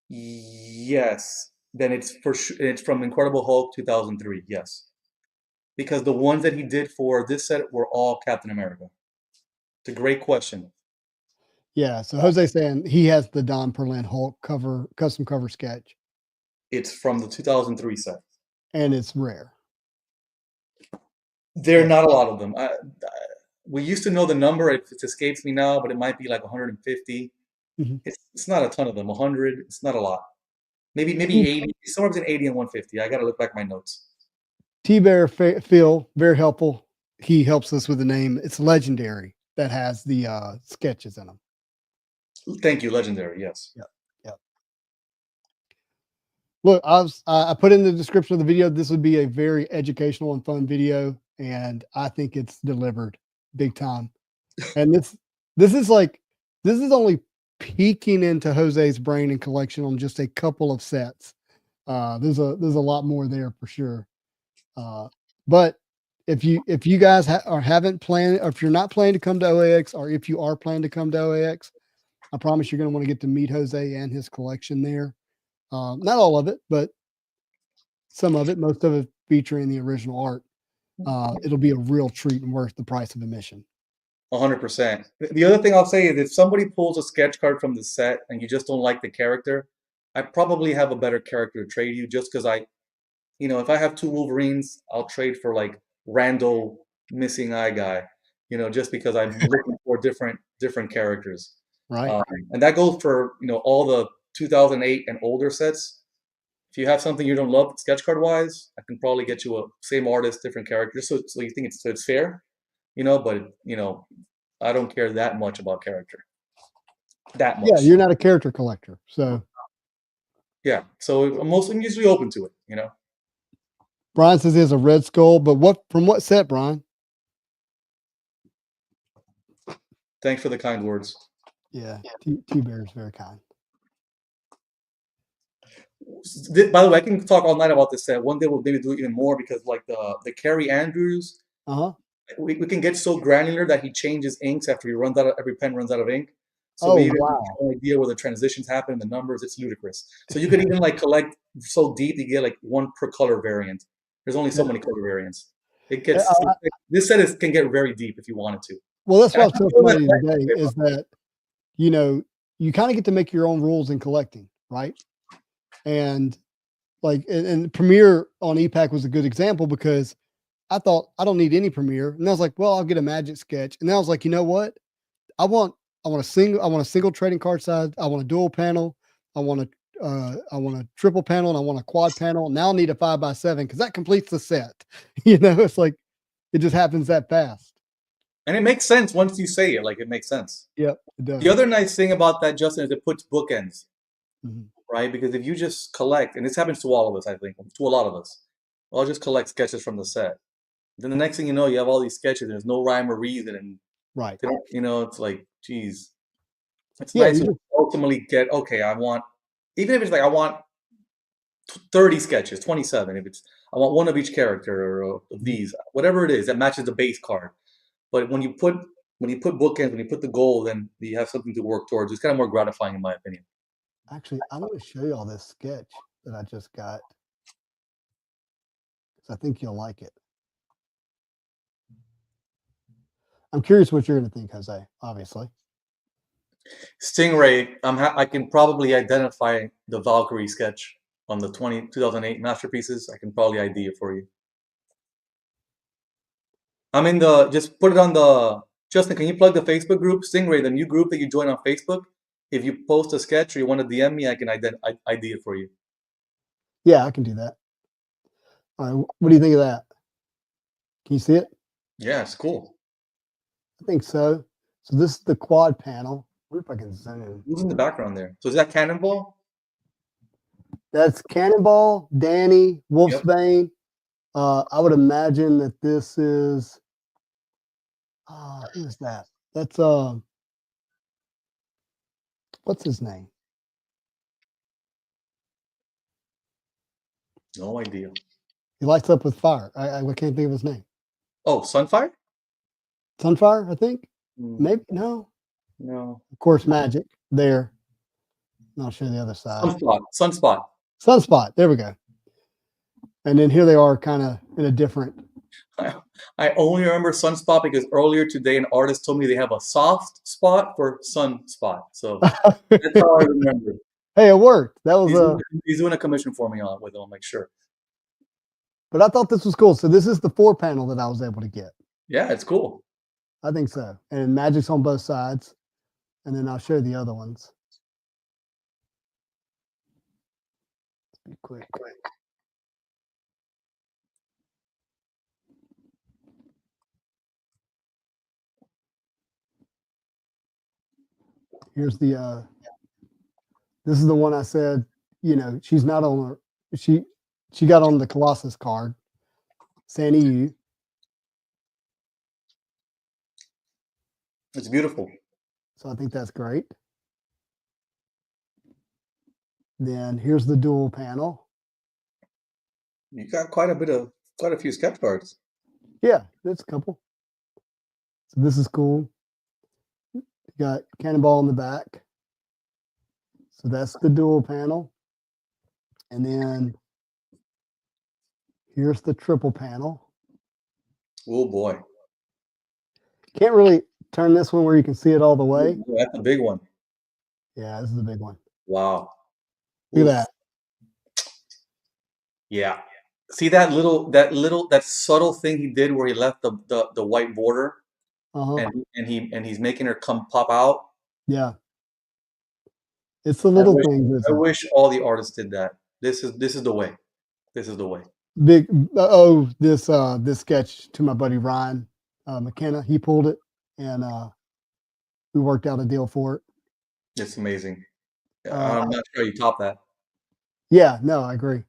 yes, then it's for sure it's from Incredible Hulk 2003. Yes, because the ones that he did for this set were all Captain America. It's a great question. Yeah, so Jose's saying he has the Don Perlin Hulk custom cover sketch, It's from the 2003 set. and it's rare. There are Yeah. not a lot of them. We used to know the number. It escapes me now, but it might be like 150. Mhm. It's not a ton of them. 100. It's not a lot. Maybe 80. Somewhere between 80 and 150. I got to look back at my notes. T-Bear Phil, very helpful. He helps us with the name. It's Legendary that has the sketches in them. Thank you, Legendary. Yes. Yeah. Look, I put in the description of the video, this would be a very educational and fun video, and I think it's delivered big time. And this is only peeking into Jose's brain and collection on just a couple of sets. There's a lot more there for sure. But if you guys haven't planned, or if you're not planning to come to OAX, or if you are planning to come to OAX, I promise you're going to want to get to meet Jose and his collection there. Not all of it, but some of it, most of it featuring the original art. It'll be a real treat and worth the price of admission. 100%. The other thing I'll say is if somebody pulls a sketch card from the set and you just don't like the character, I probably have a better character to trade you just because if I have two Wolverines, I'll trade for like Randall missing eye guy, just because I'm looking for different characters. Right. And that goes for, all the 2008 and older sets. If you have something you don't love sketch card wise, I can probably get you a same artist, different characters. So you think it's fair, but I don't care that much about character. That much. Yeah, you're not a character collector, so yeah. So I'm usually open to it, Brian says he has a Red Skull, but from what set, Brian? Thanks for the kind words. Yeah, T-Bear is very kind. By the way, I can talk all night about this set. One day we'll maybe do even more because like the Kerry Andrews, we can get so granular that he changes inks after every pen runs out of ink. So we even have no idea where the transitions happen, the numbers. It's ludicrous. So you could even like collect so deep you get like one per color variant. There's only so many color variants. It gets this set can get very deep if you wanted to. Well, that's what I was telling somebody today is that you kind of get to make your own rules in collecting, right? And and Premiere on EPAC was a good example because I thought I don't need any Premiere, and I was like, well, I'll get a Magic sketch, and then I was like, you know what? I want a single trading card size. I want a dual panel. I want a triple panel, and I want a quad panel. Now I need a 5x7 because that completes the set. It's like it just happens that fast. And it makes sense once you say it. Like it makes sense. Yep, it does. The other nice thing about that, Justin, is it puts bookends. Mm-hmm. Right? Because if you just collect, and this happens to all of us, I think, to a lot of us, I'll just collect sketches from the set. Then the next thing you know, you have all these sketches, and there's no rhyme or reason, and right, it's like, geez, it's nice to ultimately get. Okay, even if it's like I want 30 sketches, 27. If I want one of each character or of these, whatever it is that matches the base card. But when you put bookends, when you put the goal, then you have something to work towards. It's kind of more gratifying, in my opinion. Actually, I'm going to show you all this sketch that I just got. I think you'll like it. I'm curious what you're going to think, Jose, obviously. Stingray, I can probably identify the Valkyrie sketch on the 2008 masterpieces. I can probably ID it for you. Just put it on Justin, can you plug the Facebook group? Stingray, the new group that you join on Facebook. If you post a sketch or you want to DM me, I can ID it for you. Yeah, I can do that. All right, what do you think of that? Can you see it? Yeah, it's cool. I think so. So this is the quad panel. I wonder if I can zoom. Who's in the background there? So is that Cannonball? That's Cannonball, Danny, Wolfsbane. I would imagine that this is who is that? That's what's his name? No idea. He lights up with fire. I can't think of his name. Oh, Sunfire? Sunfire, I think. Mm, Maybe no. no. Of course, magic there. And I'll show you the other side. Sunspot. Sunspot. Sunspot. There we go. And then here they are, kind of in a different. I only remember Sunspot because earlier today an artist told me they have a soft spot for sunspot. So that's how I remember. Hey, it worked. That was He's doing a commission for me on with them, like sure. But I thought this was cool. So this is the 4 panel that I was able to get. Yeah, it's cool. I think so. And magic's on both sides. And then I'll show you the other ones. Let's be quick. Here's the this is the one I said, you know, she's not on her, she got on the Colossus card. Sandy Yu. It's beautiful. So I think that's great. Then here's the dual panel. You got quite a few sketch cards. Yeah, there's a couple. So this is cool. You got Cannonball in the back. So that's the dual panel. And then here's the triple panel. Oh boy. Can't really turn this one where you can see it all the way. Ooh, that's a big one. Yeah, this is the big one. Wow. Look at that. Yeah. See that subtle thing he did where he left the white border and he's making her come pop out. Yeah. It's the little things. I wish all the artists did that. This is the way. This is the way. Big this sketch to my buddy Ryan McKenna. He pulled it, and we worked out a deal for it. It's amazing. I'm not sure you top that. Yeah, no, I agree.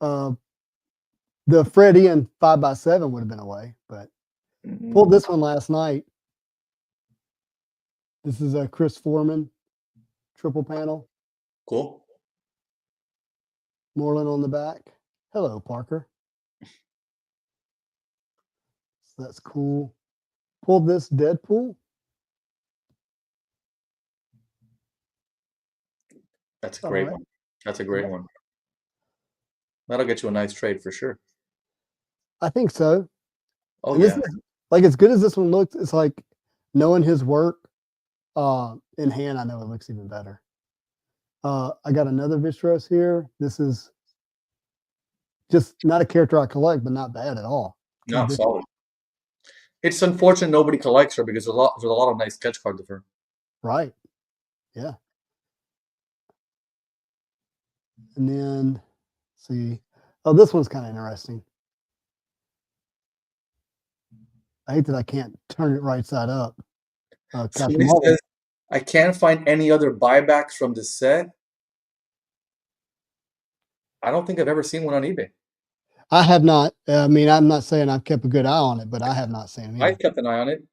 The Fred Ian 5x7 would have been away, but pulled this one last night. This is a Chris Foreman triple panel. Cool. Moreland on the back. Hello, Parker. So that's cool. Pulled this Deadpool. That's a great one. That's a great one. That'll get you a nice trade for sure. I think so. Oh, and yeah. Like, as good as this one looks, it's like knowing his work in hand, I know it looks even better. I got another Vistros here. This is just not a character I collect, but not bad at all. No, solid. It's unfortunate nobody collects her because there's a lot of nice sketch cards of her. Right. Yeah. And then see, this one's kind of interesting. I hate that I can't turn it right side up. Somebody says, I can't find any other buybacks from this set. I don't think I've ever seen one on eBay. I have not. I mean, I'm not saying I've kept a good eye on it, but I have not seen it. I've kept an eye on it.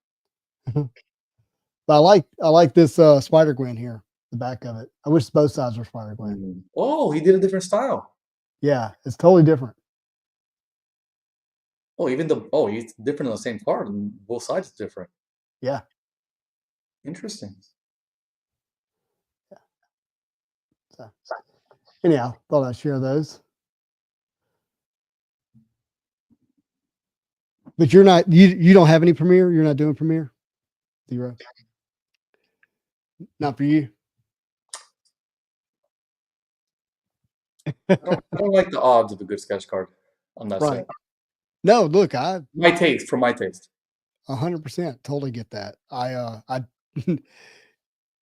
But I like this Spider Gwen here, the back of it. I wish both sides were Spider Gwen. Oh, he did a different style. Yeah, it's totally different. Oh, he's different on the same card, and both sides is different. Yeah. Interesting. Yeah. So, anyhow, thought I'd share those. But you're not, you don't have any Premiere? You're not doing Premiere? 0. Not for you. I don't like the odds of a good sketch card on that set. No, look, for my taste. 100% totally get that.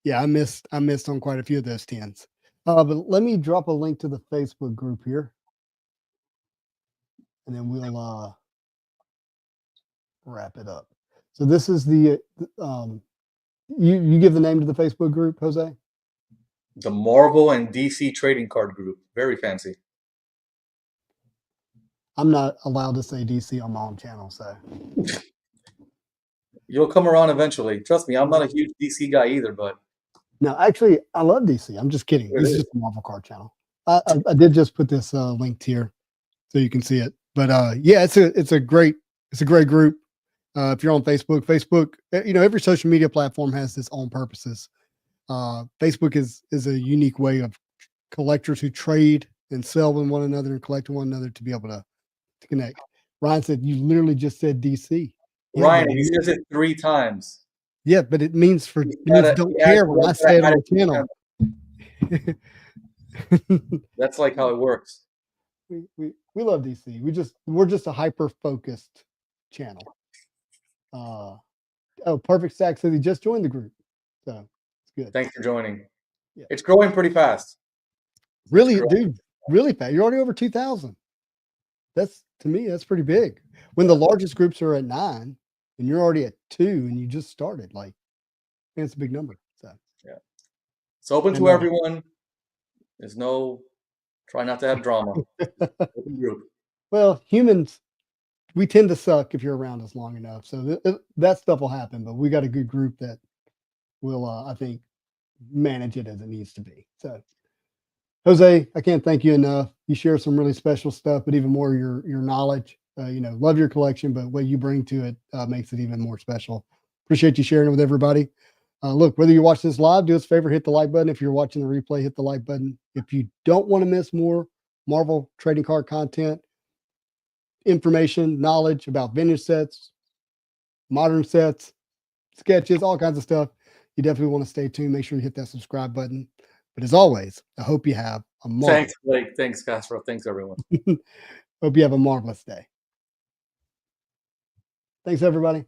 Yeah, I missed on quite a few of those 10s. But let me drop a link to the Facebook group here, and then we'll wrap it up. So this is the you give the name to the Facebook group, Jose? The Marvel and DC trading card group. Very fancy. I'm not allowed to say DC on my own channel, so You'll come around eventually. Trust me, I'm not a huge DC guy either, but No, actually, I love DC. I'm just kidding. It This is is. just a Marvel card channel. I did just put this linked here so you can see it. But yeah, it's a great group. If you're on Facebook, every social media platform has its own purposes. Facebook is a unique way of collectors who trade and sell with one another and collect with one another to be able to connect. Ryan said, "You literally just said DC." Yeah, Ryan, but he says it 3 times. yeah, but it means He's gotta- don't he has- care when I he's say it gotta on the add channel. That's like how it works. we love DC. We're just a hyper focused channel. Perfect Stack says he just joined the group, so it's good. Thanks for joining. Yeah. It's growing pretty fast. Really, growing. dude, really fast. You're already over 2,000. To me, that's pretty big. When the largest groups are at 9, and you're already at 2, and you just started, like, man, it's a big number. So yeah, it's open And, to everyone. There's try not to have drama. Open group. Well, humans, we tend to suck if you're around us long enough. So that stuff will happen, but we got a good group that will, I think, manage it as it needs to be. So, Jose, I can't thank you enough. You share some really special stuff, but even more your knowledge. Love your collection, but what you bring to it makes it even more special. Appreciate you sharing it with everybody. Look, whether you watch this live, do us a favor, hit the like button. If you're watching the replay, hit the like button. If you don't want to miss more Marvel trading card content, information, knowledge about vintage sets, modern sets, sketches, all kinds of stuff, you definitely want to stay tuned. Make sure you hit that subscribe button. But as always, I hope you have a Thanks, Blake. Thanks, Castro. Thanks, everyone. hope you have a marvelous day. Thanks, everybody.